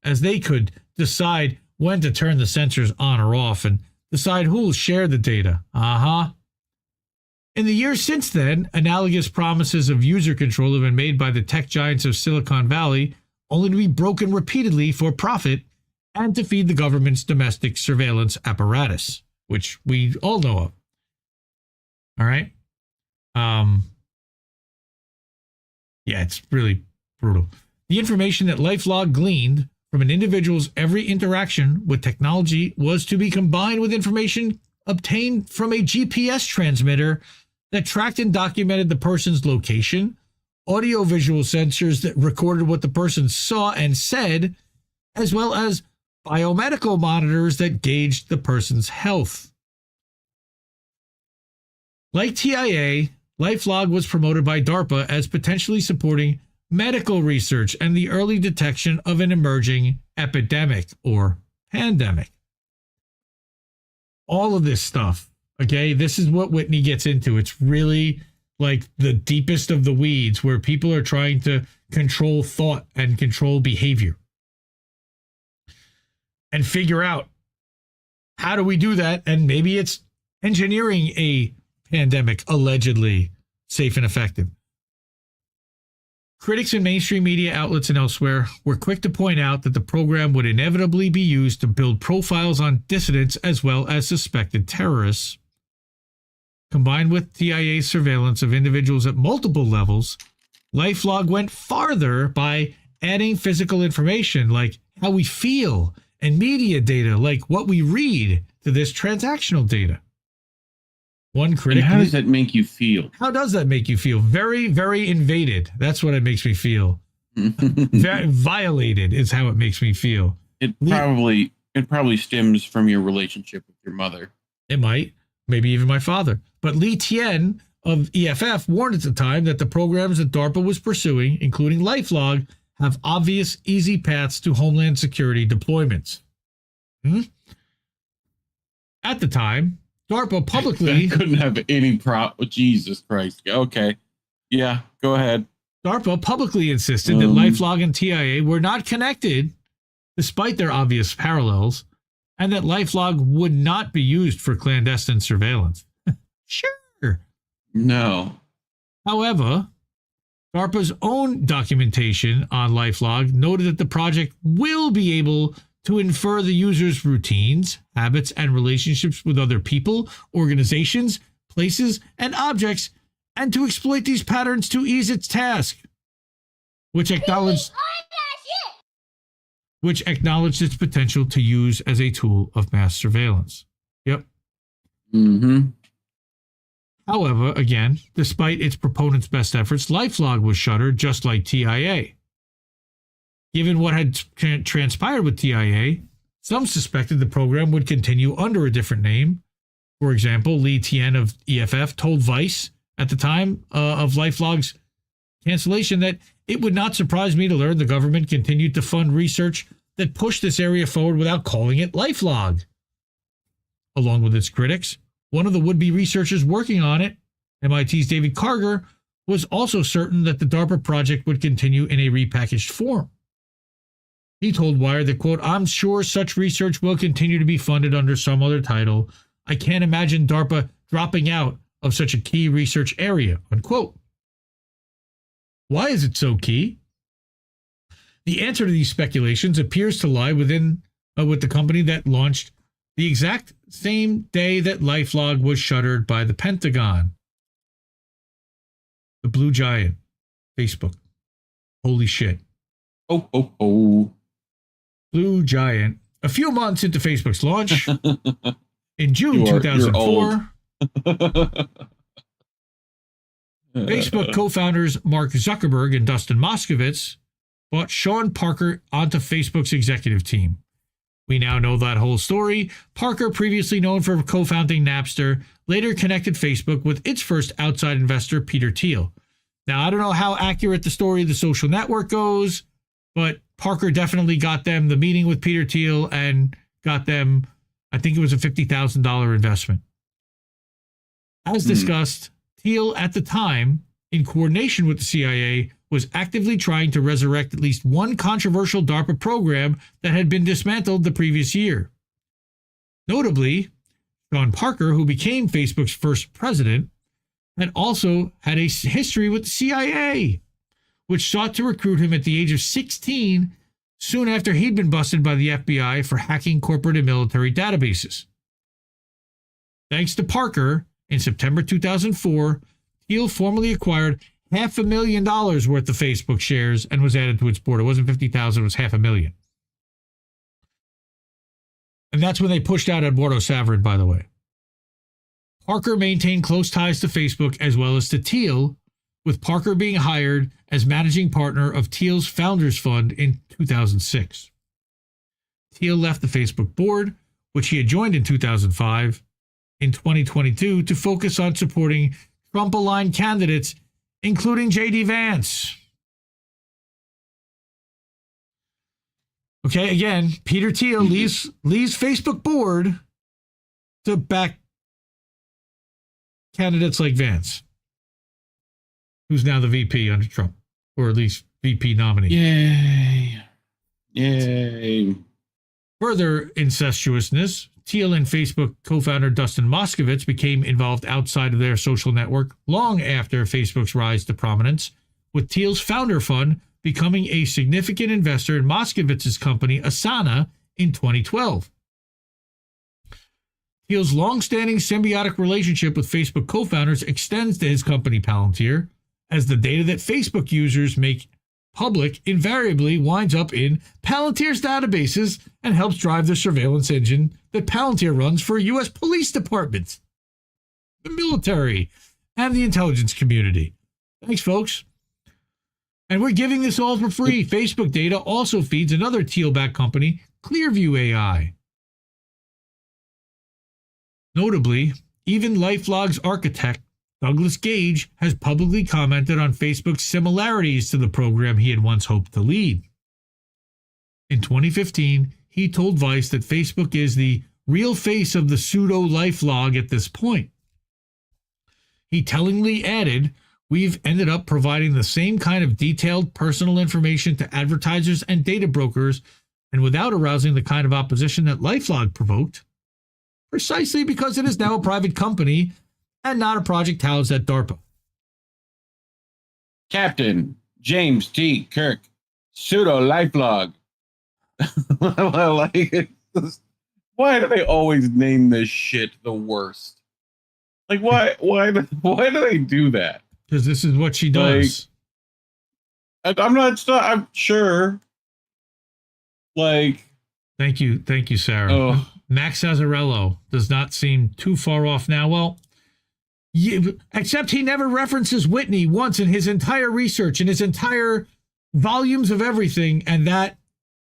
as they could decide when to turn the sensors on or off and decide who will share the data, In the years since then, analogous promises of user control have been made by the tech giants of Silicon Valley, only to be broken repeatedly for profit and to feed the government's domestic surveillance apparatus, which we all know of. All right. Yeah, it's really brutal. The information that LifeLog gleaned from an individual's every interaction with technology was to be combined with information obtained from a GPS transmitter that tracked and documented the person's location, audio-visual sensors that recorded what the person saw and said, as well as biomedical monitors that gauged the person's health. Like TIA, LifeLog was promoted by DARPA as potentially supporting medical research and the early detection of an emerging epidemic or pandemic. All of this stuff, okay, this is what Whitney gets into. It's really like the deepest of the weeds where people are trying to control thought and control behavior and figure out how do we do that. And maybe it's engineering a pandemic, allegedly safe and effective. Critics in mainstream media outlets and elsewhere were quick to point out that the program would inevitably be used to build profiles on dissidents as well as suspected terrorists. Combined with TIA's surveillance of individuals at multiple levels, LifeLog went farther by adding physical information like how we feel and media data like what we read to this transactional data. One critic. And how does that make you feel? How does that make you feel? Very, very invaded. That's what it makes me feel. Violated is how it makes me feel. It probably stems from your relationship with your mother. It might, maybe even my father. But Lee Tien of EFF warned at the time that the programs that DARPA was pursuing, including LifeLog, have obvious, easy paths to Homeland Security deployments. At the time, DARPA publicly couldn't have any Jesus Christ. Okay. Yeah, go ahead. DARPA publicly insisted that LifeLog and TIA were not connected, despite their obvious parallels, and that LifeLog would not be used for clandestine surveillance. Sure. No. However, DARPA's own documentation on LifeLog noted that the project will be able to infer the user's routines, habits, and relationships with other people, organizations, places, and objects, and to exploit these patterns to ease its task, which acknowledged its potential to use as a tool of mass surveillance. Yep. However, again, despite its proponents' best efforts, LifeLog was shuttered just like TIA. Given what had transpired with TIA, some suspected the program would continue under a different name. For example, Lee Tien of EFF told Vice at the time of LifeLog's cancellation that it would not surprise me to learn the government continued to fund research that pushed this area forward without calling it LifeLog. Along with its critics, one of the would-be researchers working on it, MIT's David Karger, was also certain that the DARPA project would continue in a repackaged form. He told Wired that, quote, "I'm sure such research will continue to be funded under some other title. I can't imagine DARPA dropping out of such a key research area," unquote. Why is it so key? The answer to these speculations appears to lie with the company that launched the exact same day that LifeLog was shuttered by the Pentagon. The Blue Giant, Facebook. Holy shit. Oh. Blue Giant. A few months into Facebook's launch, in June 2004, Facebook co-founders Mark Zuckerberg and Dustin Moskovitz brought Sean Parker onto Facebook's executive team. We now know that whole story. Parker, previously known for co-founding Napster, later connected Facebook with its first outside investor, Peter Thiel. Now, I don't know how accurate the story of the social network goes, but Parker definitely got them the meeting with Peter Thiel and got them, I think it was a $50,000 investment. As discussed, Thiel at the time, in coordination with the CIA, was actively trying to resurrect at least one controversial DARPA program that had been dismantled the previous year. Notably, Sean Parker, who became Facebook's first president, had also had a history with the CIA, which sought to recruit him at the age of 16, soon after he'd been busted by the FBI for hacking corporate and military databases. Thanks to Parker, in September 2004, Thiel formally acquired $500,000 worth of Facebook shares and was added to its board. It wasn't 50,000, it was $500,000. And that's when they pushed out Eduardo Saverin, by the way. Parker maintained close ties to Facebook as well as to Thiel, with Parker being hired as managing partner of Thiel's Founders Fund in 2006. Thiel left the Facebook board, which he had joined in 2005, in 2022 to focus on supporting Trump-aligned candidates, including JD Vance. Okay, again, Peter Thiel leaves Facebook board to back candidates like Vance, who's now the VP under Trump, or at least VP nominee. Yay. Yay. Further incestuousness, Thiel and Facebook co-founder Dustin Moskovitz became involved outside of their social network long after Facebook's rise to prominence, with Thiel's founder fund becoming a significant investor in Moskovitz's company Asana in 2012. Thiel's long-standing symbiotic relationship with Facebook co-founders extends to his company Palantir, as the data that Facebook users make public invariably winds up in Palantir's databases and helps drive the surveillance engine that Palantir runs for U.S. police departments, the military, and the intelligence community. Thanks, folks. And we're giving this all for free. Facebook data also feeds another Thiel-backed company, Clearview AI. Notably, even LifeLog's architect, Douglas Gage, has publicly commented on Facebook's similarities to the program he had once hoped to lead. In 2015, he told Vice that Facebook is the real face of the pseudo-LifeLog at this point. He tellingly added, "We've ended up providing the same kind of detailed personal information to advertisers and data brokers, and without arousing the kind of opposition that LifeLog provoked, precisely because it is now a private company and not a project housed at DARPA." Captain James T. Kirk, pseudo lifelog. I like it. Why do they always name this shit the worst? Like, why do they do that? Because this is what she does. Like, I'm sure. Like, thank you, Sarah. Oh. Max Azzarello does not seem too far off now. Well, except he never references Whitney once in his entire research, in his entire volumes of everything, and that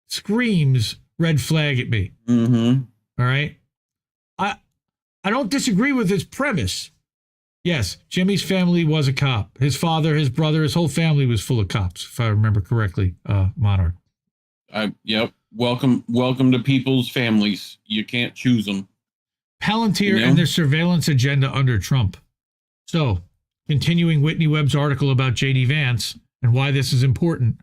screams red flag at me. Mm-hmm. All right? I don't disagree with his premise. Yes, Jimmy's family was a cop. His father, his brother, his whole family was full of cops, if I remember correctly, Monarch. Yep. Welcome to people's families. You can't choose them. Palantir and their surveillance agenda under Trump. So, continuing Whitney Webb's article about JD Vance and why this is important.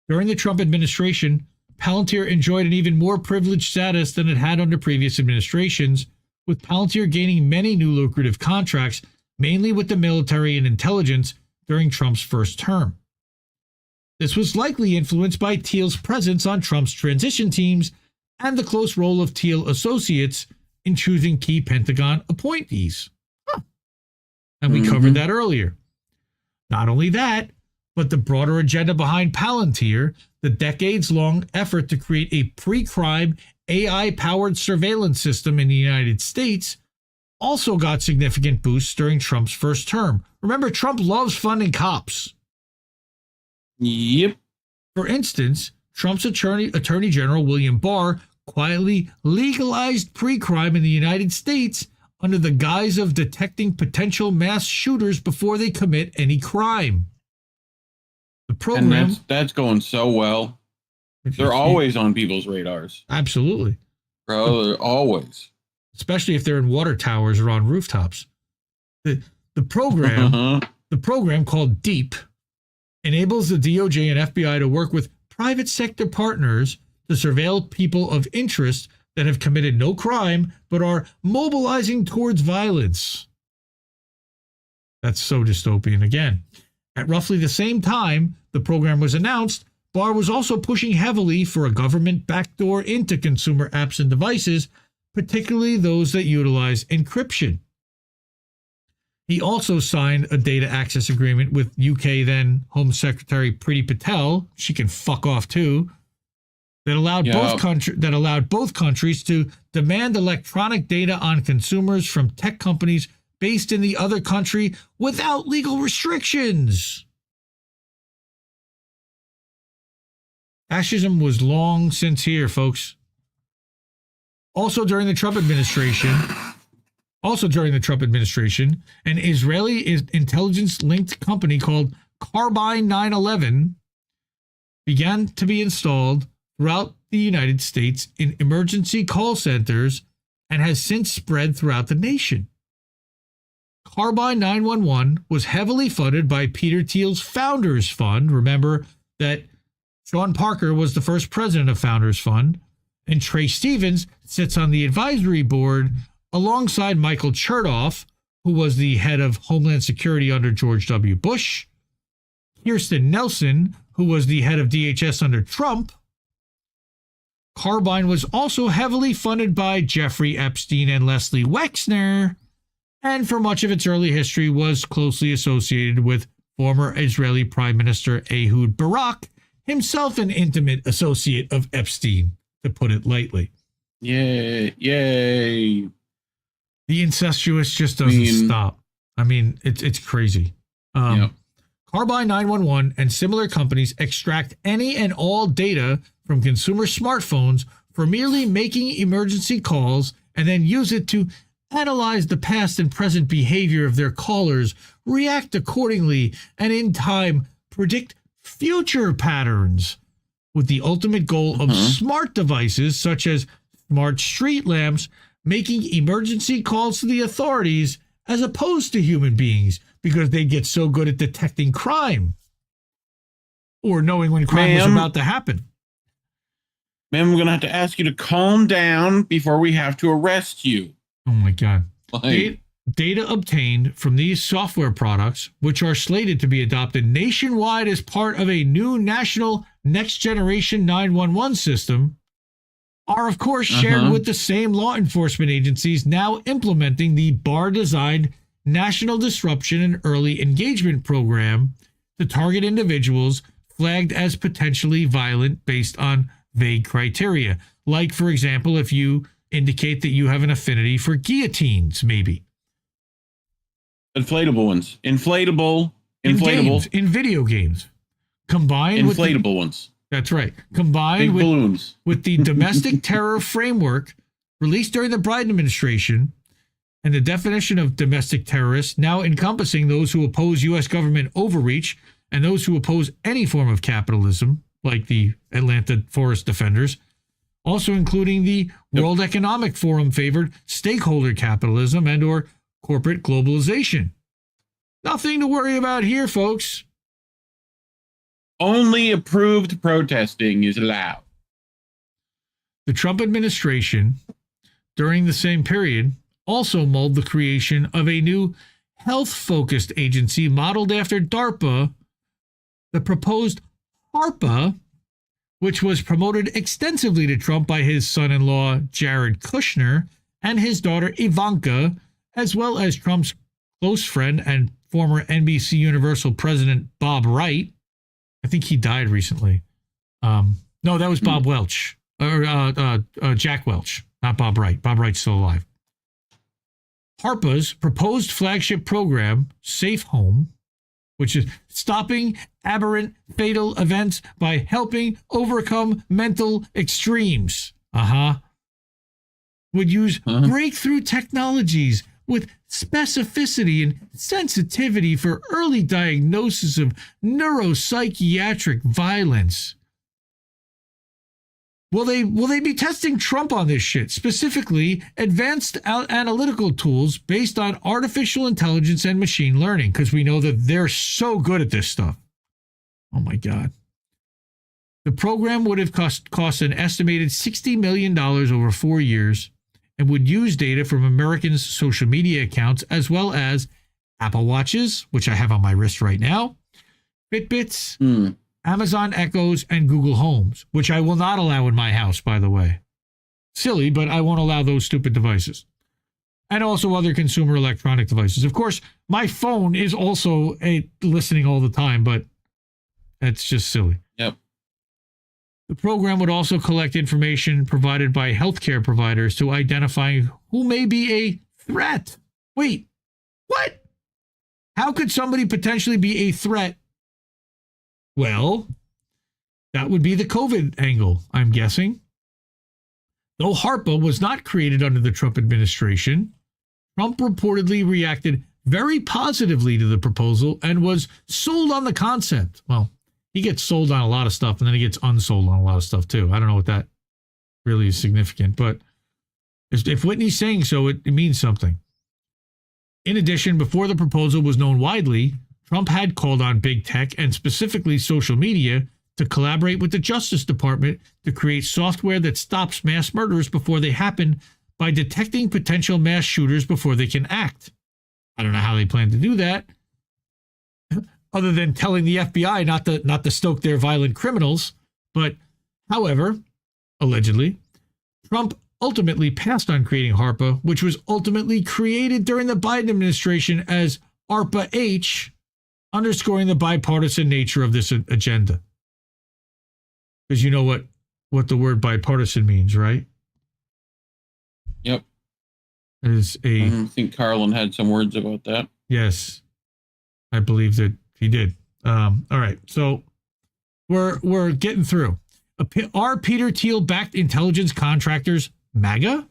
During the Trump administration, Palantir enjoyed an even more privileged status than it had under previous administrations, with Palantir gaining many new lucrative contracts, mainly with the military and intelligence, during Trump's first term. This was likely influenced by Thiel's presence on Trump's transition teams and the close role of Thiel associates in choosing key Pentagon appointees. And we covered that earlier. Not only that, but the broader agenda behind Palantir, the decades-long effort to create a pre-crime AI-powered surveillance system in the United States, also got significant boosts during Trump's first term. Remember, Trump loves funding cops. Yep. For instance, Trump's Attorney General William Barr quietly legalized pre-crime in the United States under the guise of detecting potential mass shooters before they commit any crime. The program, and that's going so well. They're always on people's radars. Absolutely. Bro, they're always. Especially if they're in water towers or on rooftops. The program called DEEP enables the DOJ and FBI to work with private sector partners to surveil people of interest that have committed no crime but are mobilizing towards violence. That's so dystopian again. At roughly the same time the program was announced, Barr was also pushing heavily for a government backdoor into consumer apps and devices, particularly those that utilize encryption. He also signed a data access agreement with UK then Home Secretary Priti Patel. She can fuck off too. That allowed both countries to demand electronic data on consumers from tech companies based in the other country without legal restrictions. Fascism was long since here, folks. Also during the Trump administration, an Israeli intelligence-linked company called Carbine 911 began to be installed throughout the United States in emergency call centers and has since spread throughout the nation. Carbine 911 was heavily funded by Peter Thiel's Founders Fund. Remember that Sean Parker was the first president of Founders Fund, and Trey Stevens sits on the advisory board alongside Michael Chertoff, who was the head of Homeland Security under George W. Bush, Kirstjen Nielsen, who was the head of DHS under Trump. Carbine was also heavily funded by Jeffrey Epstein and Leslie Wexner, and for much of its early history was closely associated with former Israeli Prime Minister Ehud Barak, himself an intimate associate of Epstein, to put it lightly. Yay. The incestuous just doesn't stop. I mean, it's crazy. Carbine 911 and similar companies extract any and all data from consumer smartphones for merely making emergency calls and then use it to analyze the past and present behavior of their callers, react accordingly, and in time predict future patterns, with the ultimate goal of smart devices such as smart street lamps making emergency calls to the authorities as opposed to human beings because they get so good at detecting crime or knowing when crime was about to happen. Ma'am, I'm going to have to ask you to calm down before we have to arrest you. Oh, my God. Data obtained from these software products, which are slated to be adopted nationwide as part of a new national next-generation 911 system, are, of course, shared with the same law enforcement agencies now implementing the bar-designed National Disruption and Early Engagement Program to target individuals flagged as potentially violent based on vague criteria. Like, for example, if you indicate that you have an affinity for guillotines, maybe. Inflatable ones. Inflatable. In video games. Combined with inflatable ones. That's right. Combined Big balloons. with the domestic terror framework released during the Biden administration and the definition of domestic terrorists now encompassing those who oppose U.S. government overreach and those who oppose any form of capitalism, like the Atlanta Forest Defenders, also including the World Economic Forum favored stakeholder capitalism and or corporate globalization. Nothing to worry about here, folks. Only approved protesting is allowed. The Trump administration, during the same period, also mulled the creation of a new health-focused agency modeled after DARPA, the proposed HARPA, which was promoted extensively to Trump by his son-in-law, Jared Kushner, and his daughter, Ivanka, as well as Trump's close friend and former NBC Universal president, Bob Wright. I think he died recently. No, that was Bob Welch, or Jack Welch, not Bob Wright. Bob Wright's still alive. HARPA's proposed flagship program, Safe Home, which is stopping aberrant fatal events by helping overcome mental extremes. Would use breakthrough technologies with specificity and sensitivity for early diagnosis of neuropsychiatric violence. Will they be testing Trump on this shit? Specifically, advanced analytical tools based on artificial intelligence and machine learning, because we know that they're so good at this stuff. Oh my God. The program would have cost an estimated $60 million over 4 years and would use data from Americans' social media accounts as well as Apple Watches, which I have on my wrist right now, Fitbits, Amazon Echoes, and Google Homes, which I will not allow in my house, by the way. Silly, but I won't allow those stupid devices. and also other consumer electronic devices. Of course, my phone is also listening all the time, but that's just silly. Yep. The program would also collect information provided by healthcare providers to identify who may be a threat. Wait, what? How could somebody potentially be a threat? Well, that would be the COVID angle, I'm guessing. Though HARPA was not created under the Trump administration, Trump reportedly reacted very positively to the proposal and was sold on the concept. Well, he gets sold on a lot of stuff and then he gets unsold on a lot of stuff too. I don't know what that really is significant, but if Whitney's saying so, it means something. In addition, before the proposal was known widely, Trump had called on big tech and specifically social media to collaborate with the Justice Department to create software that stops mass murders before they happen by detecting potential mass shooters before they can act. I don't know how they plan to do that, other than telling the FBI not to stoke their violent criminals. But, however, allegedly, Trump ultimately passed on creating HARPA, which was ultimately created during the Biden administration as ARPA-H, underscoring the bipartisan nature of this agenda. Because you know what the word bipartisan means, right? Yep. I think Carlin had some words about that. Yes, I believe that he did. All right, so we're getting through. Are Peter Thiel backed intelligence contractors MAGA?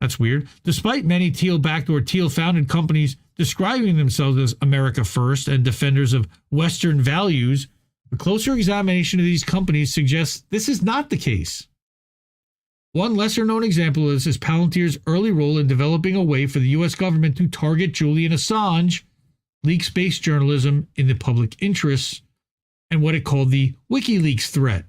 That's weird. Despite many Thiel backed or Thiel founded companies describing themselves as America First and defenders of Western values, a closer examination of these companies suggests this is not the case. One lesser-known example of this is Palantir's early role in developing a way for the U.S. government to target Julian Assange, leak space journalism in the public interest, and what it called the WikiLeaks threat.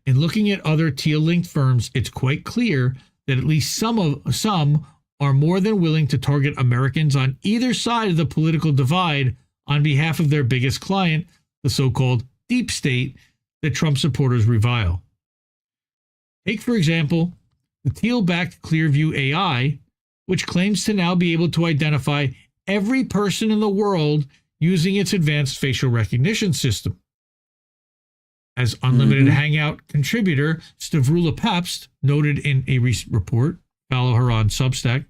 In looking at other Thiel-linked firms, it's quite clear that at least some are more than willing to target Americans on either side of the political divide on behalf of their biggest client, the so-called deep state that Trump supporters revile. Take, for example, the Thiel-backed Clearview AI, which claims to now be able to identify every person in the world using its advanced facial recognition system. As Unlimited Hangout contributor Stavroula Pabst noted in a recent report, follow her on Substack,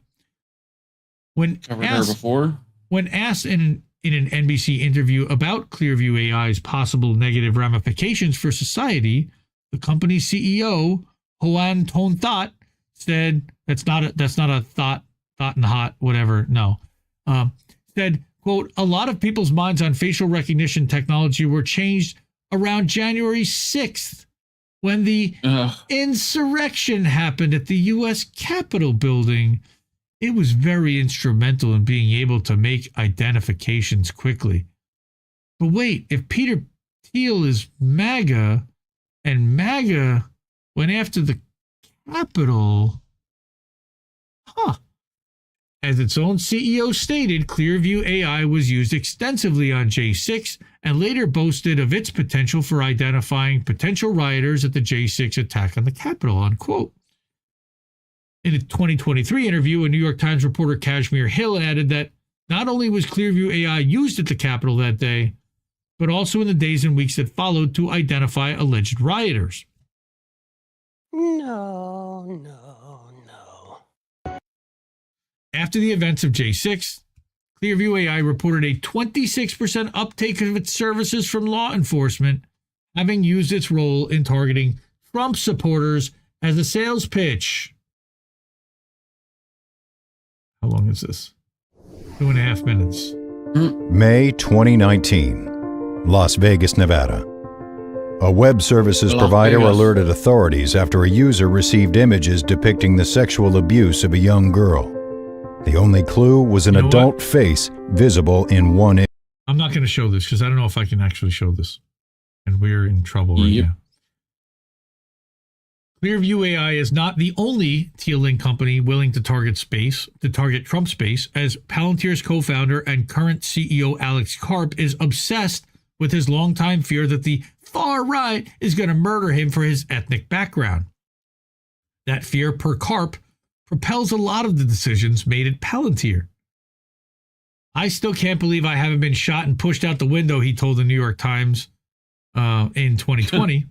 when asked in an NBC interview about Clearview AI's possible negative ramifications for society, the company's CEO, Hoan Ton That, said, that's not a thought in the hot, whatever, no. Said, quote, a lot of people's minds on facial recognition technology were changed around January 6th when the insurrection happened at the U.S. Capitol building. It was very instrumental in being able to make identifications quickly. But wait, if Peter Thiel is MAGA and MAGA went after the Capitol, As its own CEO stated, Clearview AI was used extensively on J6 and later boasted of its potential for identifying potential rioters at the J6 attack on the Capitol, unquote. In a 2023 interview, a New York Times reporter, Kashmir Hill, added that not only was Clearview AI used at the Capitol that day, but also in the days and weeks that followed to identify alleged rioters. No. After the events of J6, Clearview AI reported a 26% uptake of its services from law enforcement, having used its role in targeting Trump supporters as a sales pitch. How long is this? 2.5 minutes. May 2019, Las Vegas, Nevada. A web services provider alerted authorities after a user received images depicting the sexual abuse of a young girl. The only clue was an adult face visible in one image. I'm not going to show this because I don't know if I can actually show this. And we're in trouble right now. Clearview AI is not the only Thiel-linked company willing to target Trump space, as Palantir's co-founder and current CEO Alex Karp is obsessed with his longtime fear that the far right is going to murder him for his ethnic background. That fear, per Karp, propels a lot of the decisions made at Palantir. I still can't believe I haven't been shot and pushed out the window, he told the New York Times in 2020.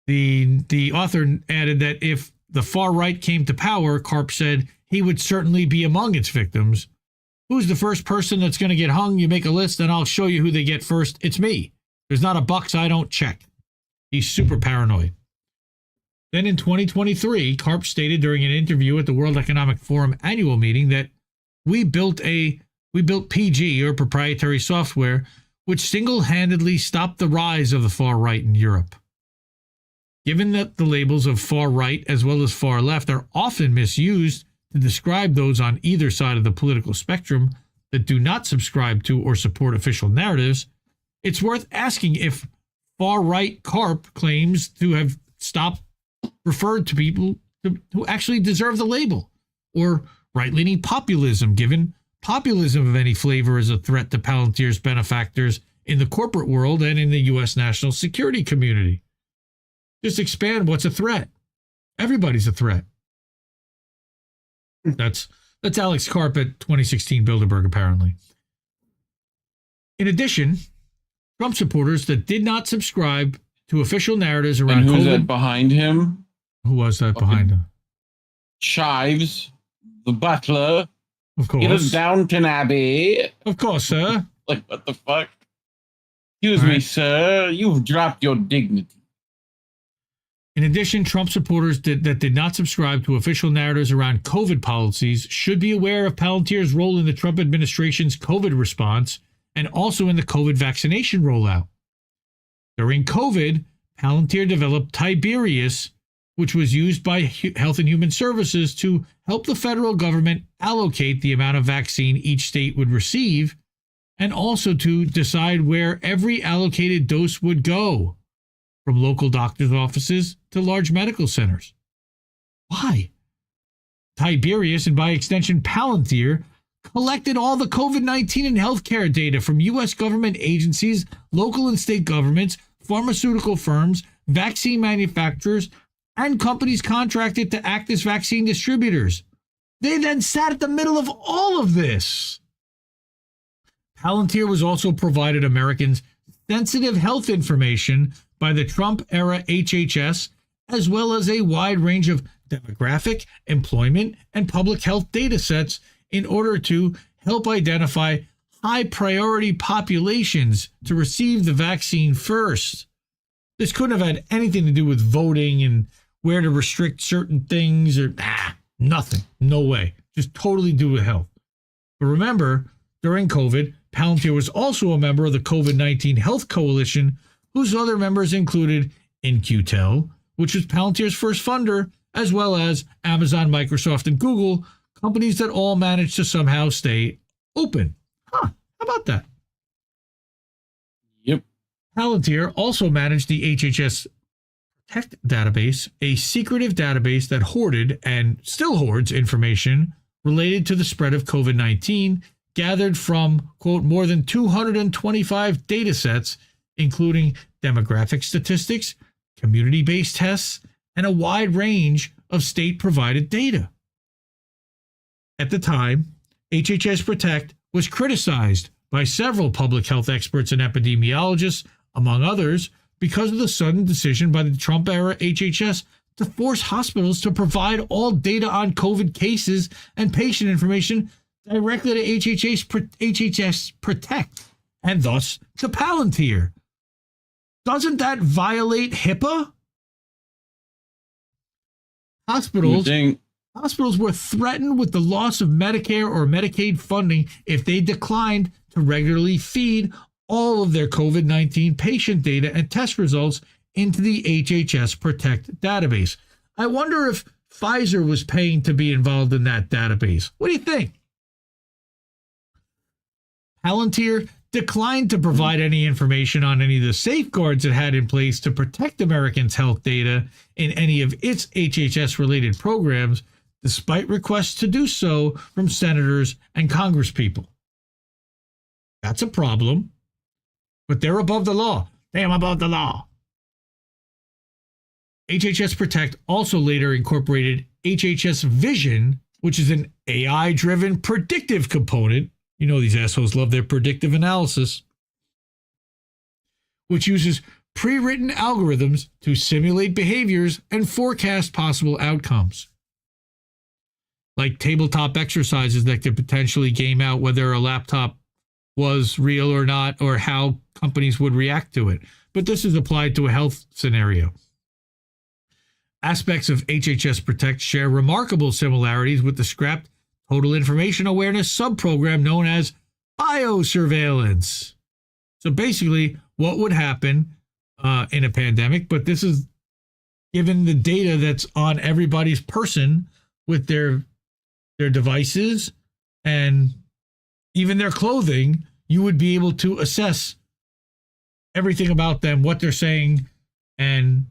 The author added that if the far right came to power, Karp said he would certainly be among its victims. Who's the first person that's going to get hung? You make a list and I'll show you who they get first. It's me. There's not a box I don't check. He's super paranoid. Then in 2023, Karp stated during an interview at the World Economic Forum annual meeting that we built PG, or proprietary software, which single-handedly stopped the rise of the far right in Europe. Given that the labels of far right as well as far left are often misused to describe those on either side of the political spectrum that do not subscribe to or support official narratives, it's worth asking if far-right Karp claims to have stopped referred to people who actually deserve the label, or right-leaning populism, given populism of any flavor is a threat to Palantir's benefactors in the corporate world and in the U.S. national security community. Just expand what's a threat. Everybody's a threat. That's Alex Karp at 2016 Bilderberg, apparently. In addition, Trump supporters that did not subscribe to official narratives around and who's COVID. that behind him? Who was that behind him? Chives, the butler. Of course. It is Downton Abbey. Of course, sir. Like, what the fuck? Excuse me, sir. You've dropped your dignity. In addition, Trump supporters that did not subscribe to official narratives around COVID policies should be aware of Palantir's role in the Trump administration's COVID response and also in the COVID vaccination rollout. During COVID, Palantir developed Tiberius, which was used by Health and Human Services to help the federal government allocate the amount of vaccine each state would receive, and also to decide where every allocated dose would go, from local doctors' offices to large medical centers. Why? Tiberius, and by extension Palantir, collected all the COVID-19 and healthcare data from U.S. government agencies, local and state governments, pharmaceutical firms, vaccine manufacturers, and companies contracted to act as vaccine distributors. They then sat at the middle of all of this. Palantir was also provided Americans sensitive health information by the Trump-era HHS, as well as a wide range of demographic, employment, and public health data sets in order to help identify high-priority populations to receive the vaccine first. This couldn't have had anything to do with voting and where to restrict certain things or nothing. No way. Just totally due to health. But remember, during COVID, Palantir was also a member of the COVID-19 Health Coalition, whose other members included In-Q-Tel, which was Palantir's first funder, as well as Amazon, Microsoft, and Google, companies that all managed to somehow stay open. How about that? Yep. Palantir also managed the HHS Protect database, a secretive database that hoarded and still hoards information related to the spread of COVID-19, gathered from, quote, more than 225 data sets, including demographic statistics, community-based tests, and a wide range of state-provided data. At the time, HHS Protect was criticized by several public health experts and epidemiologists, among others, because of the sudden decision by the Trump-era HHS to force hospitals to provide all data on COVID cases and patient information directly to HHS Protect, and thus to Palantir. Doesn't that violate HIPAA? Hospitals were threatened with the loss of Medicare or Medicaid funding if they declined to regularly feed all of their COVID-19 patient data and test results into the HHS Protect database. I wonder if Pfizer was paying to be involved in that database. What do you think? Palantir declined to provide any information on any of the safeguards it had in place to protect Americans' health data in any of its HHS-related programs, despite requests to do so from senators and congresspeople. That's a problem, but they're above the law. They am above the law. HHS Protect also later incorporated HHS Vision, which is an AI-driven predictive component. You know these assholes love their predictive analysis, which uses pre-written algorithms to simulate behaviors and forecast possible outcomes. Like tabletop exercises that could potentially game out whether a laptop was real or not, or how companies would react to it. But this is applied to a health scenario. Aspects of HHS Protect share remarkable similarities with the scrapped Total Information Awareness subprogram known as biosurveillance. So basically, what would happen in a pandemic, but this is given the data that's on everybody's person with their devices and even their clothing, you would be able to assess everything about them, what they're saying, and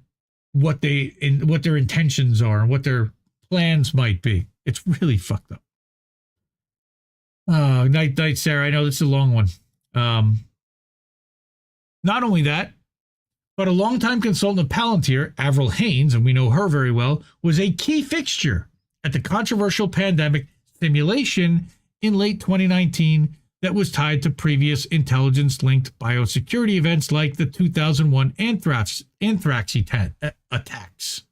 what their intentions are, and what their plans might be. It's really fucked up. Oh, night, Sarah. I know this is a long one. Not only that, but a longtime consultant of Palantir, Avril Haines, and we know her very well, was a key fixture at the controversial pandemic simulation in late 2019 that was tied to previous intelligence-linked biosecurity events like the 2001 anthrax attacks.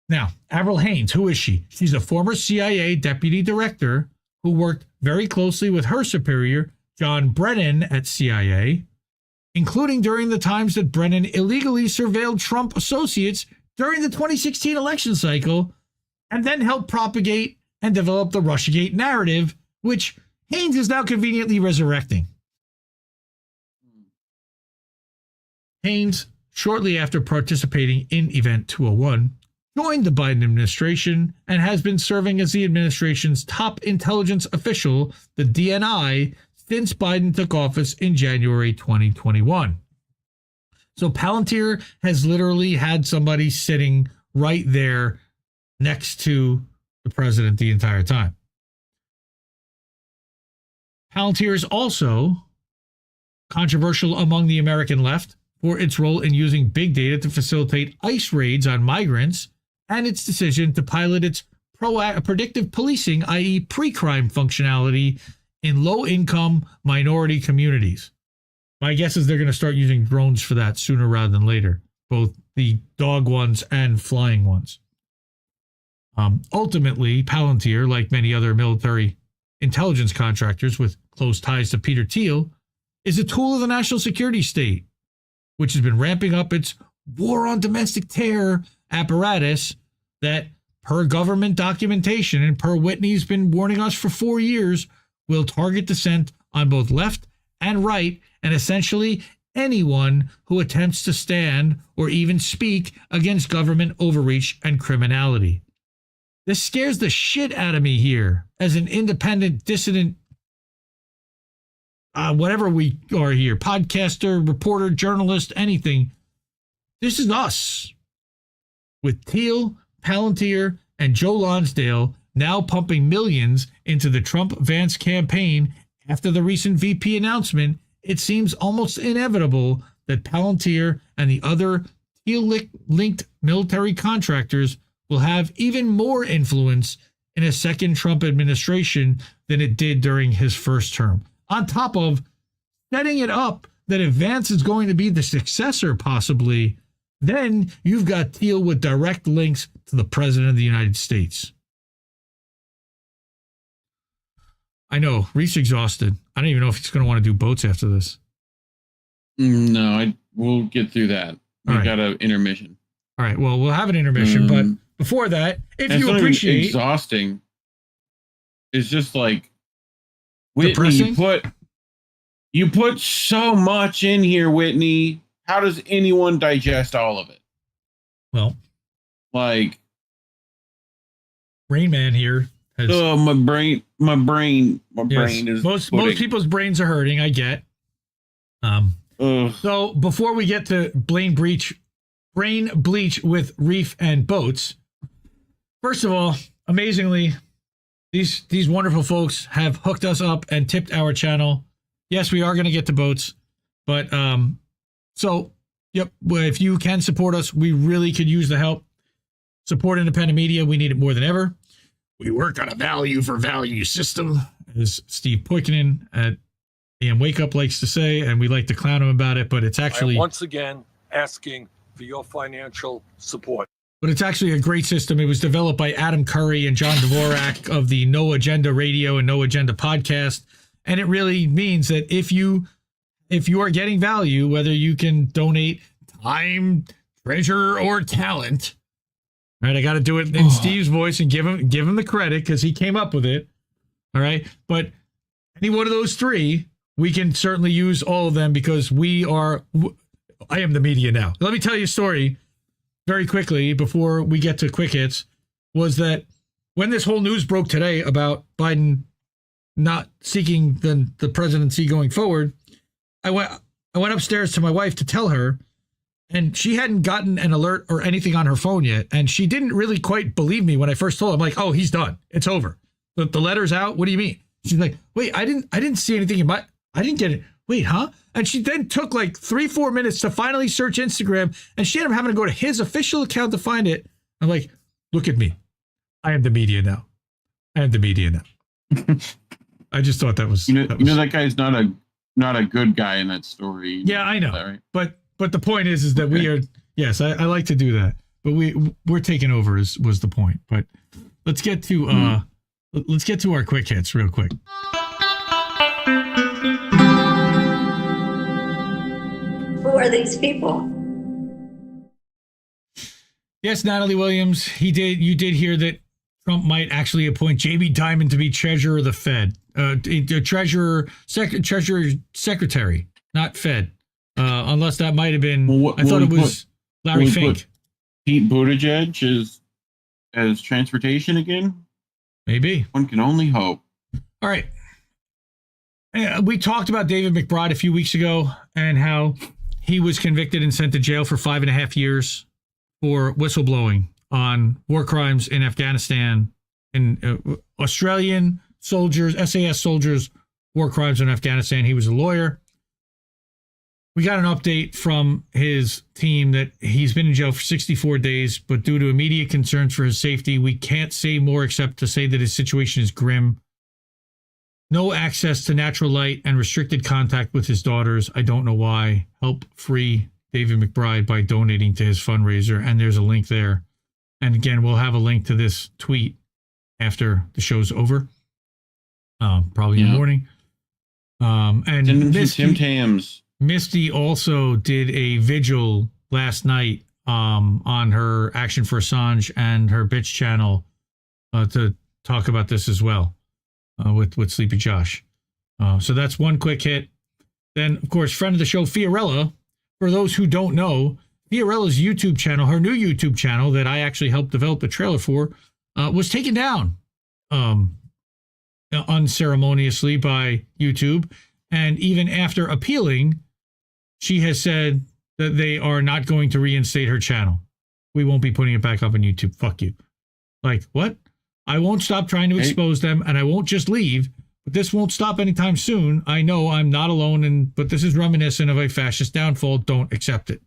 Now, Avril Haines, who is she? She's a former CIA deputy director who worked very closely with her superior, John Brennan, at CIA, including during the times that Brennan illegally surveilled Trump associates during the 2016 election cycle, and then helped propagate and develop the Russiagate narrative, which Haines is now conveniently resurrecting. Haines, shortly after participating in Event 201, joined the Biden administration and has been serving as the administration's top intelligence official, the DNI, since Biden took office in January 2021. So Palantir has literally had somebody sitting right there next to the president the entire time. Palantir is also controversial among the American left for its role in using big data to facilitate ICE raids on migrants and its decision to pilot its predictive policing, i.e. pre-crime functionality in low-income minority communities. My guess is they're going to start using drones for that sooner rather than later, both the dog ones and flying ones. Ultimately, Palantir, like many other military intelligence contractors with close ties to Peter Thiel, is a tool of the national security state, which has been ramping up its war on domestic terror apparatus that, per government documentation and per Whitney's been warning us for 4 years, will target dissent on both left and right, and essentially anyone who attempts to stand or even speak against government overreach and criminality. This scares the shit out of me here as an independent, dissident, whatever we are here, podcaster, reporter, journalist, anything. This is us with Thiel, Palantir, and Joe Lonsdale now pumping millions into the Trump-Vance campaign. After the recent VP announcement, it seems almost inevitable that Palantir and the other Thiel-linked military contractors will have even more influence in a second Trump administration than it did during his first term. On top of setting it up that if Vance is going to be the successor, possibly, then you've got Thiel with direct links to the President of the United States. I know, Reese exhausted. I don't even know if he's going to want to do boats after this. No, we'll get through that. We got an intermission. All right, well, we'll have an intermission, but before that, if you appreciate... exhausting. It's just like, Whitney, you put so much in here, Whitney. How does anyone digest all of it? Well, like, Rain Man here has... Oh, my brain is... Most people's brains are hurting, I get. So before we get to brain bleach with Reef and boats, first of all, amazingly, these wonderful folks have hooked us up and tipped our channel. Yes, we are going to get to boats, but so yep, if you can support us, we really could use the help. Support independent media. We need it more than ever. We work on a value for value system, as Steve Poikonen at AM Wake Up likes to say, and we like to clown him about it, but it's actually... I am once again asking for your financial support. But it's actually a great system. It was developed by Adam Curry and John Dvorak of the No Agenda Radio and No Agenda podcast. And it really means that if you are getting value, whether you can donate time, treasure, or talent, right? I got to do it in Steve's voice and give him the credit because he came up with it. All right. But any one of those three, we can certainly use all of them because I am the media now. Let me tell you a story very quickly before we get to quick hits, was that when this whole news broke today about Biden not seeking the presidency going forward, I went upstairs to my wife to tell her, and she hadn't gotten an alert or anything on her phone yet, and she didn't really quite believe me when I first told her. I'm like, oh, he's done. It's over. The letter's out. What do you mean? She's like, wait, I didn't see anything I didn't get it. Wait, huh? And she then took like 3-4 minutes to finally search Instagram, and she ended up having to go to his official account to find it. I'm like, look at me. I am the media now. I just thought that was... that guy's not a good guy in that story. Yeah, I know. Right? But the point is that we are... Yes, I like to do that. But we're taking over was the point. But let's get to let's get to our quick hits real quick. Who are these people? Yes, Natalie Williams. You did hear that Trump might actually appoint Jamie Dimon to be treasurer of the Fed. Treasurer secretary, not Fed. Unless that might have been. I thought it was Larry Fink. Pete Buttigieg as transportation again. Maybe. One can only hope. All right. We talked about David McBride a few weeks ago and how he was convicted and sent to jail for 5.5 years for whistleblowing on war crimes in Afghanistan, in Australian soldiers, SAS soldiers, war crimes in Afghanistan. He was a lawyer. We got an update from his team that he's been in jail for 64 days, but due to immediate concerns for his safety, we can't say more except to say that his situation is grim. No access to natural light and restricted contact with his daughters. I don't know why. Help free David McBride by donating to his fundraiser. And there's a link there. And again, we'll have a link to this tweet after the show's over. Probably in the morning. And Misty also did a vigil last night on her Action for Assange and her bitch channel to talk about this as well. With Sleepy Josh. So that's one quick hit. Then, of course, friend of the show, Fiorella. For those who don't know, Fiorella's YouTube channel, her new YouTube channel that I actually helped develop the trailer for, was taken down unceremoniously by YouTube. And even after appealing, she has said that they are not going to reinstate her channel. We won't be putting it back up on YouTube. Fuck you. Like, what? I won't stop trying to expose them, and I won't just leave. But this won't stop anytime soon. I know I'm not alone, but this is reminiscent of a fascist downfall. Don't accept it.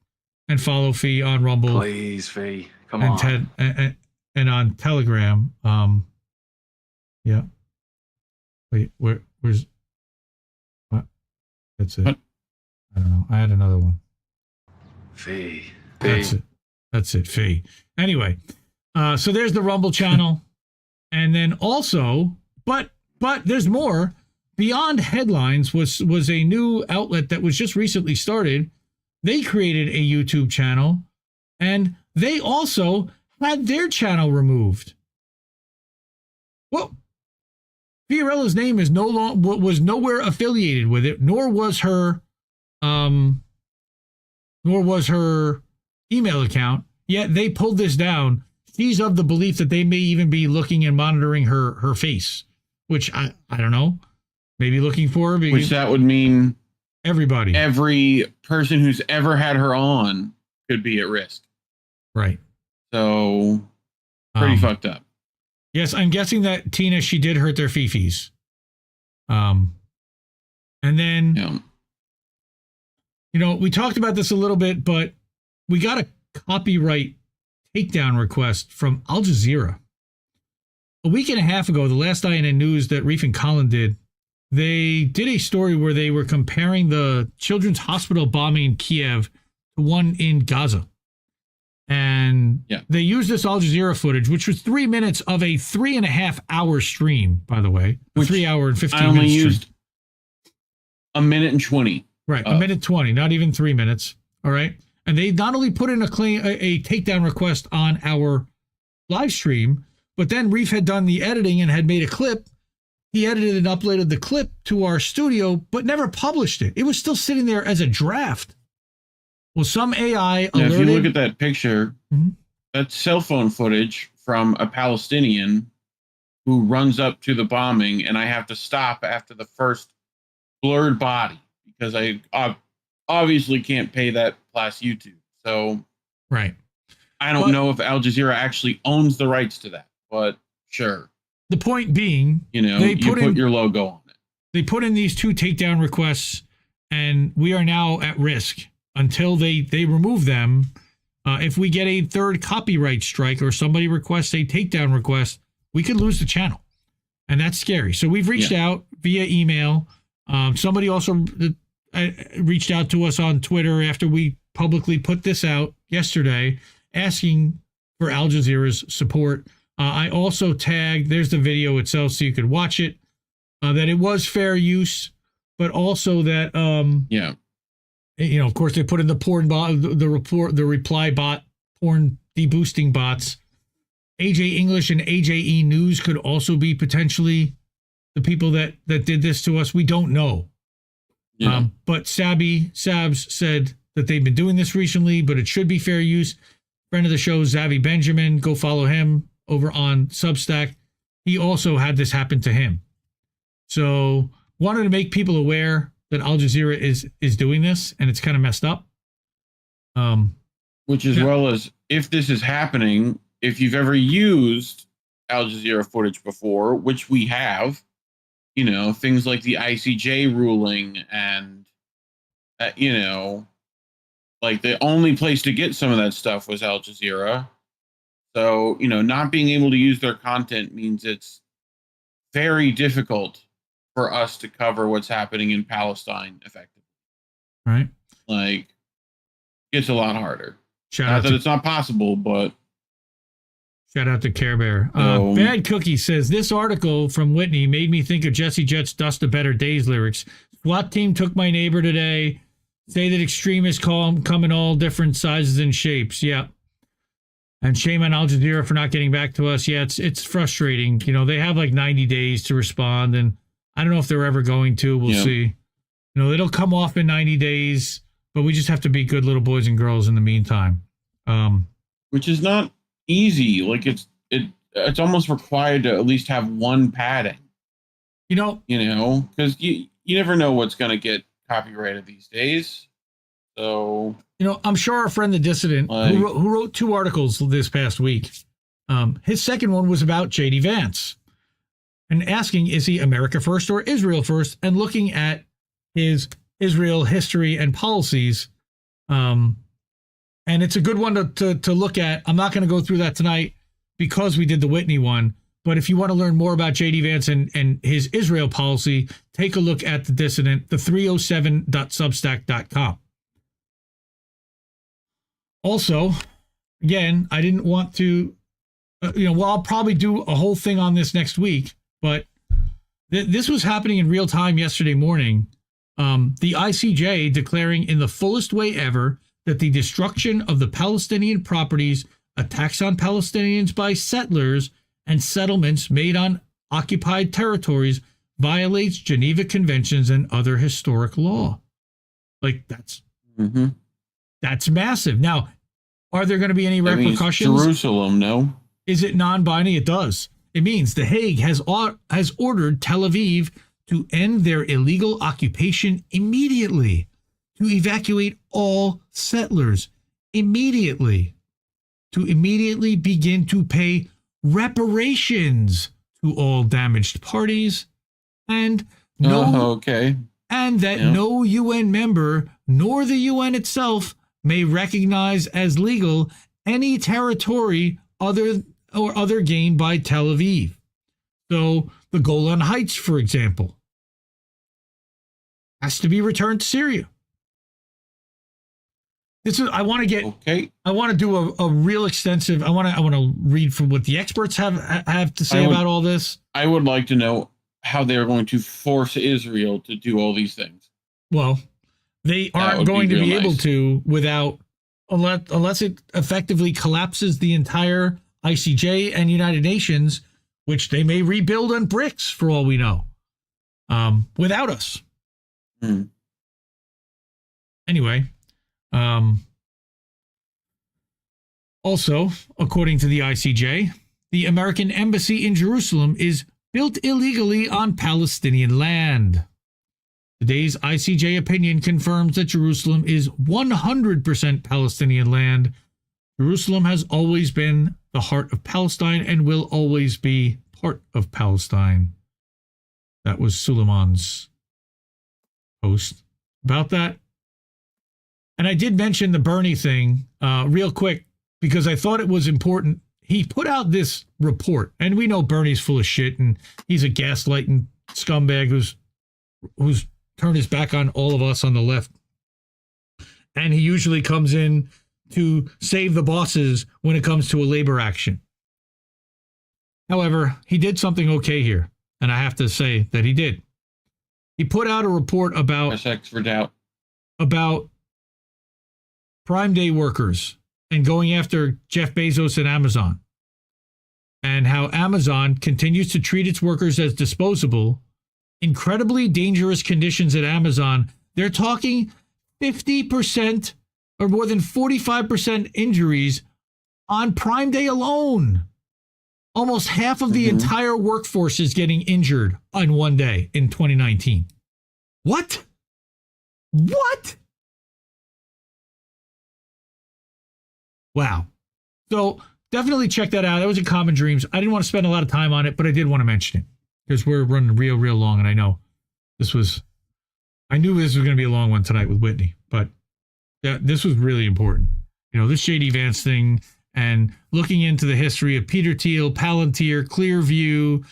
And follow Fee on Rumble. Please, Fee. Come on. And on Telegram. Yeah. Wait, where's... What? That's it. I don't know. I had another one. Fee. That's it, Fee. Anyway, so there's the Rumble channel. And then also, but there's more. Beyond Headlines was a new outlet that was just recently started. They created a YouTube channel, and they also had their channel removed. Well, Fiorella's name is was nowhere affiliated with it, nor was her email account. Yet they pulled this down. She's of the belief that they may even be looking and monitoring her face, which I don't know. Maybe looking for her. Which that would mean everybody. Every person who's ever had her on could be at risk. Right. So pretty fucked up. Yes, I'm guessing that Tina, she did hurt their fifis. And then, we talked about this a little bit, but we got a copyright takedown request from Al Jazeera. A week and a half ago, the last INN news that Reef and Colin did, they did a story where they were comparing the children's hospital bombing in Kiev to one in Gaza. And they used this Al Jazeera footage, which was 3 minutes of a 3.5 hour stream, by the way. A 3 hour and 15 minutes. I only used a minute and 20. Right, a minute 20, not even 3 minutes. All right. And they not only put in a takedown request on our live stream, but then Reef had done the editing and had made a clip. He edited and uploaded the clip to our studio, but never published it. It was still sitting there as a draft. Well, some AI alerted. If you look at that picture, that's cell phone footage from a Palestinian who runs up to the bombing, and I have to stop after the first blurred body because I obviously can't pay that plus YouTube. So, right. I don't know if Al Jazeera actually owns the rights to that, but sure. The point being, they put your logo on it. They put in these 2 takedown requests, and we are now at risk until they remove them. If we get a third copyright strike or somebody requests a takedown request, we could lose the channel. And that's scary. So we've reached out via email. Somebody also reached out to us on Twitter after we publicly put this out yesterday, asking for Al Jazeera's support. I also tagged, there's the video itself so you could watch it, that it was fair use, but also that, of course, they put in the porn bot, the reply bot, porn deboosting bots. AJ English and AJE News could also be potentially the people that did this to us. We don't know. But Sabs said that they've been doing this recently, but it should be fair use. Friend of the show, Zavi Benjamin, go follow him over on Substack. He also had this happen to him. So wanted to make people aware that Al Jazeera is doing this, and it's kind of messed up. Which as well as if this is happening, if you've ever used Al Jazeera footage before, which we have, things like the ICJ ruling and, like the only place to get some of that stuff was Al Jazeera. So, not being able to use their content means it's very difficult for us to cover what's happening in Palestine effectively. Right. Like, it's a lot harder. Not that it's not possible, but... Shout out to Care Bear. Bad Cookie says, this article from Whitney made me think of Jesse Jet's Dust of Better Days lyrics. SWAT team took my neighbor today. Say that extremists come in all different sizes and shapes. Yeah. And shame on Al Jazeera for not getting back to us. Yeah, it's frustrating. They have like 90 days to respond, and I don't know if they're ever going to. We'll see. It'll come off in 90 days, but we just have to be good little boys and girls in the meantime. Which is not easy. Like it's almost required to at least have one padding. Because you never know what's going to get copyrighted these days. So I'm sure our friend the Dissident, who wrote 2 articles this past week, his second one was about JD Vance and asking, is he America first or Israel first? And looking at his Israel history and policies. And it's a good one to look at. I'm not going to go through that tonight because we did the Whitney one. But if you want to learn more about JD Vance and his Israel policy, take a look at the Dissident, the 307.substack.com. Also, again, I didn't want to, I'll probably do a whole thing on this next week, but this was happening in real time yesterday morning. The ICJ declaring in the fullest way ever that the destruction of the Palestinian properties, attacks on Palestinians by settlers, and settlements made on occupied territories violates Geneva Conventions and other historic law. Like that's massive. Now, are there going to be any repercussions? Jerusalem, no. Is it non-binding? It does. It means The Hague has ordered Tel Aviv to end their illegal occupation immediately, to evacuate all settlers immediately, to immediately begin to pay reparations to all damaged parties, and no UN member nor the UN itself may recognize as legal any territory other gained by Tel Aviv. So the Golan Heights, for example, has to be returned to Syria. I want to get. Okay. I want to do a real extensive. I want to read from what the experts have to say about all this. I would like to know how they are going to force Israel to do all these things. Well, they aren't going to be able to unless it effectively collapses the entire ICJ and United Nations, which they may rebuild on bricks for all we know, without us. Anyway. Also, according to the ICJ, the American embassy in Jerusalem is built illegally on Palestinian land. Today's ICJ opinion confirms that Jerusalem is 100% Palestinian land. Jerusalem has always been the heart of Palestine and will always be part of Palestine. That was Suleiman's post about that. And I did mention the Bernie thing real quick because I thought it was important. He put out this report, and we know Bernie's full of shit, and he's a gaslighting scumbag who's turned his back on all of us on the left. And he usually comes in to save the bosses when it comes to a labor action. However, he did something okay here, and I have to say that he did. He put out a report about Prime Day workers and going after Jeff Bezos and Amazon, and how Amazon continues to treat its workers as disposable. Incredibly dangerous conditions at Amazon. They're talking 50% or more than 45% injuries on Prime Day alone. Almost half of the entire workforce is getting injured on one day in 2019. What? Wow. So definitely check that out. That was in Common Dreams. I didn't want to spend a lot of time on it, but I did want to mention it because we're running real long. And I knew this was going to be a long one tonight with Whitney, but this was really important. You know, this JD Vance thing and looking into the history of Peter Thiel, Palantir, Clearview,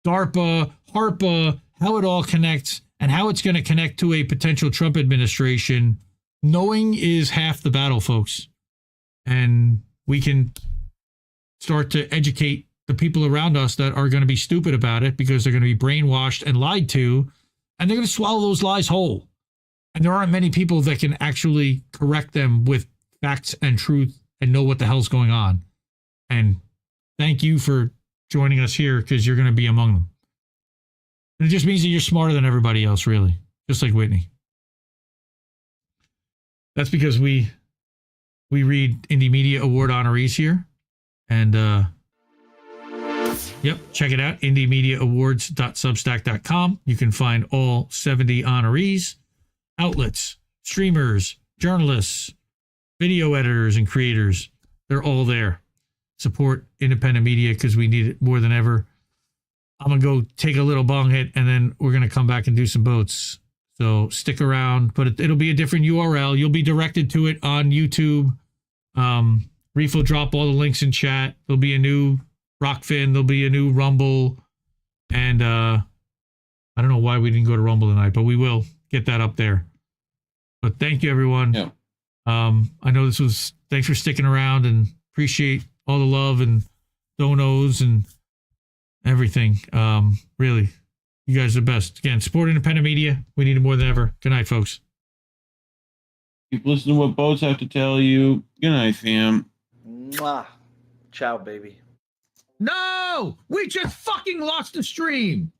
DARPA, HARPA, how it all connects and how it's going to connect to a potential Trump administration. Knowing is half the battle, folks. And we can start to educate the people around us that are going to be stupid about it because they're going to be brainwashed and lied to, and they're going to swallow those lies whole. And there aren't many people that can actually correct them with facts and truth and know what the hell's going on. And thank you for joining us here because you're going to be among them. And it just means that you're smarter than everybody else, really, just like Whitney. That's because we read Indie Media Award honorees here. And, check it out, indiemediaawards.substack.com. You can find all 70 honorees, outlets, streamers, journalists, video editors, and creators. They're all there. Support independent media because we need it more than ever. I'm going to go take a little bong hit, and then we're going to come back and do some votes. So stick around, but it'll be a different URL. You'll be directed to it on YouTube. Reef will drop all the links in chat. There'll be a new Rockfin. There'll be a new Rumble. And I don't know why we didn't go to Rumble tonight, but we will get that up there. But thank you, everyone. Yeah. I know thanks for sticking around and appreciate all the love and donos and everything. Really, you guys are the best. Again, support independent media. We need it more than ever. Good night, folks. Keep listening to what boats have to tell you. Good night, fam. Mwah. Ciao, baby. No! We just fucking lost the stream!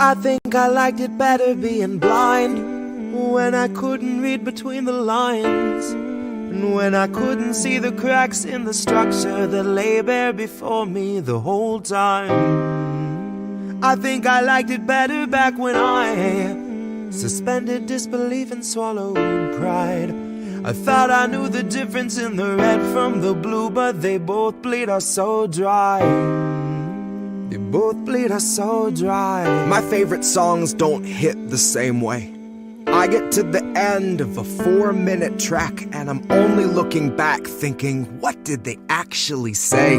I think I liked it better being blind when I couldn't read between the lines and when I couldn't see the cracks in the structure that lay bare before me the whole time. I think I liked it better back when I suspended disbelief and swallowed pride. I thought I knew the difference in the red from the blue, but they both bleed us so dry. They both bleed us so dry. My favorite songs don't hit the same way. I get to the end of a 4-minute track and I'm only looking back thinking, what did they actually say?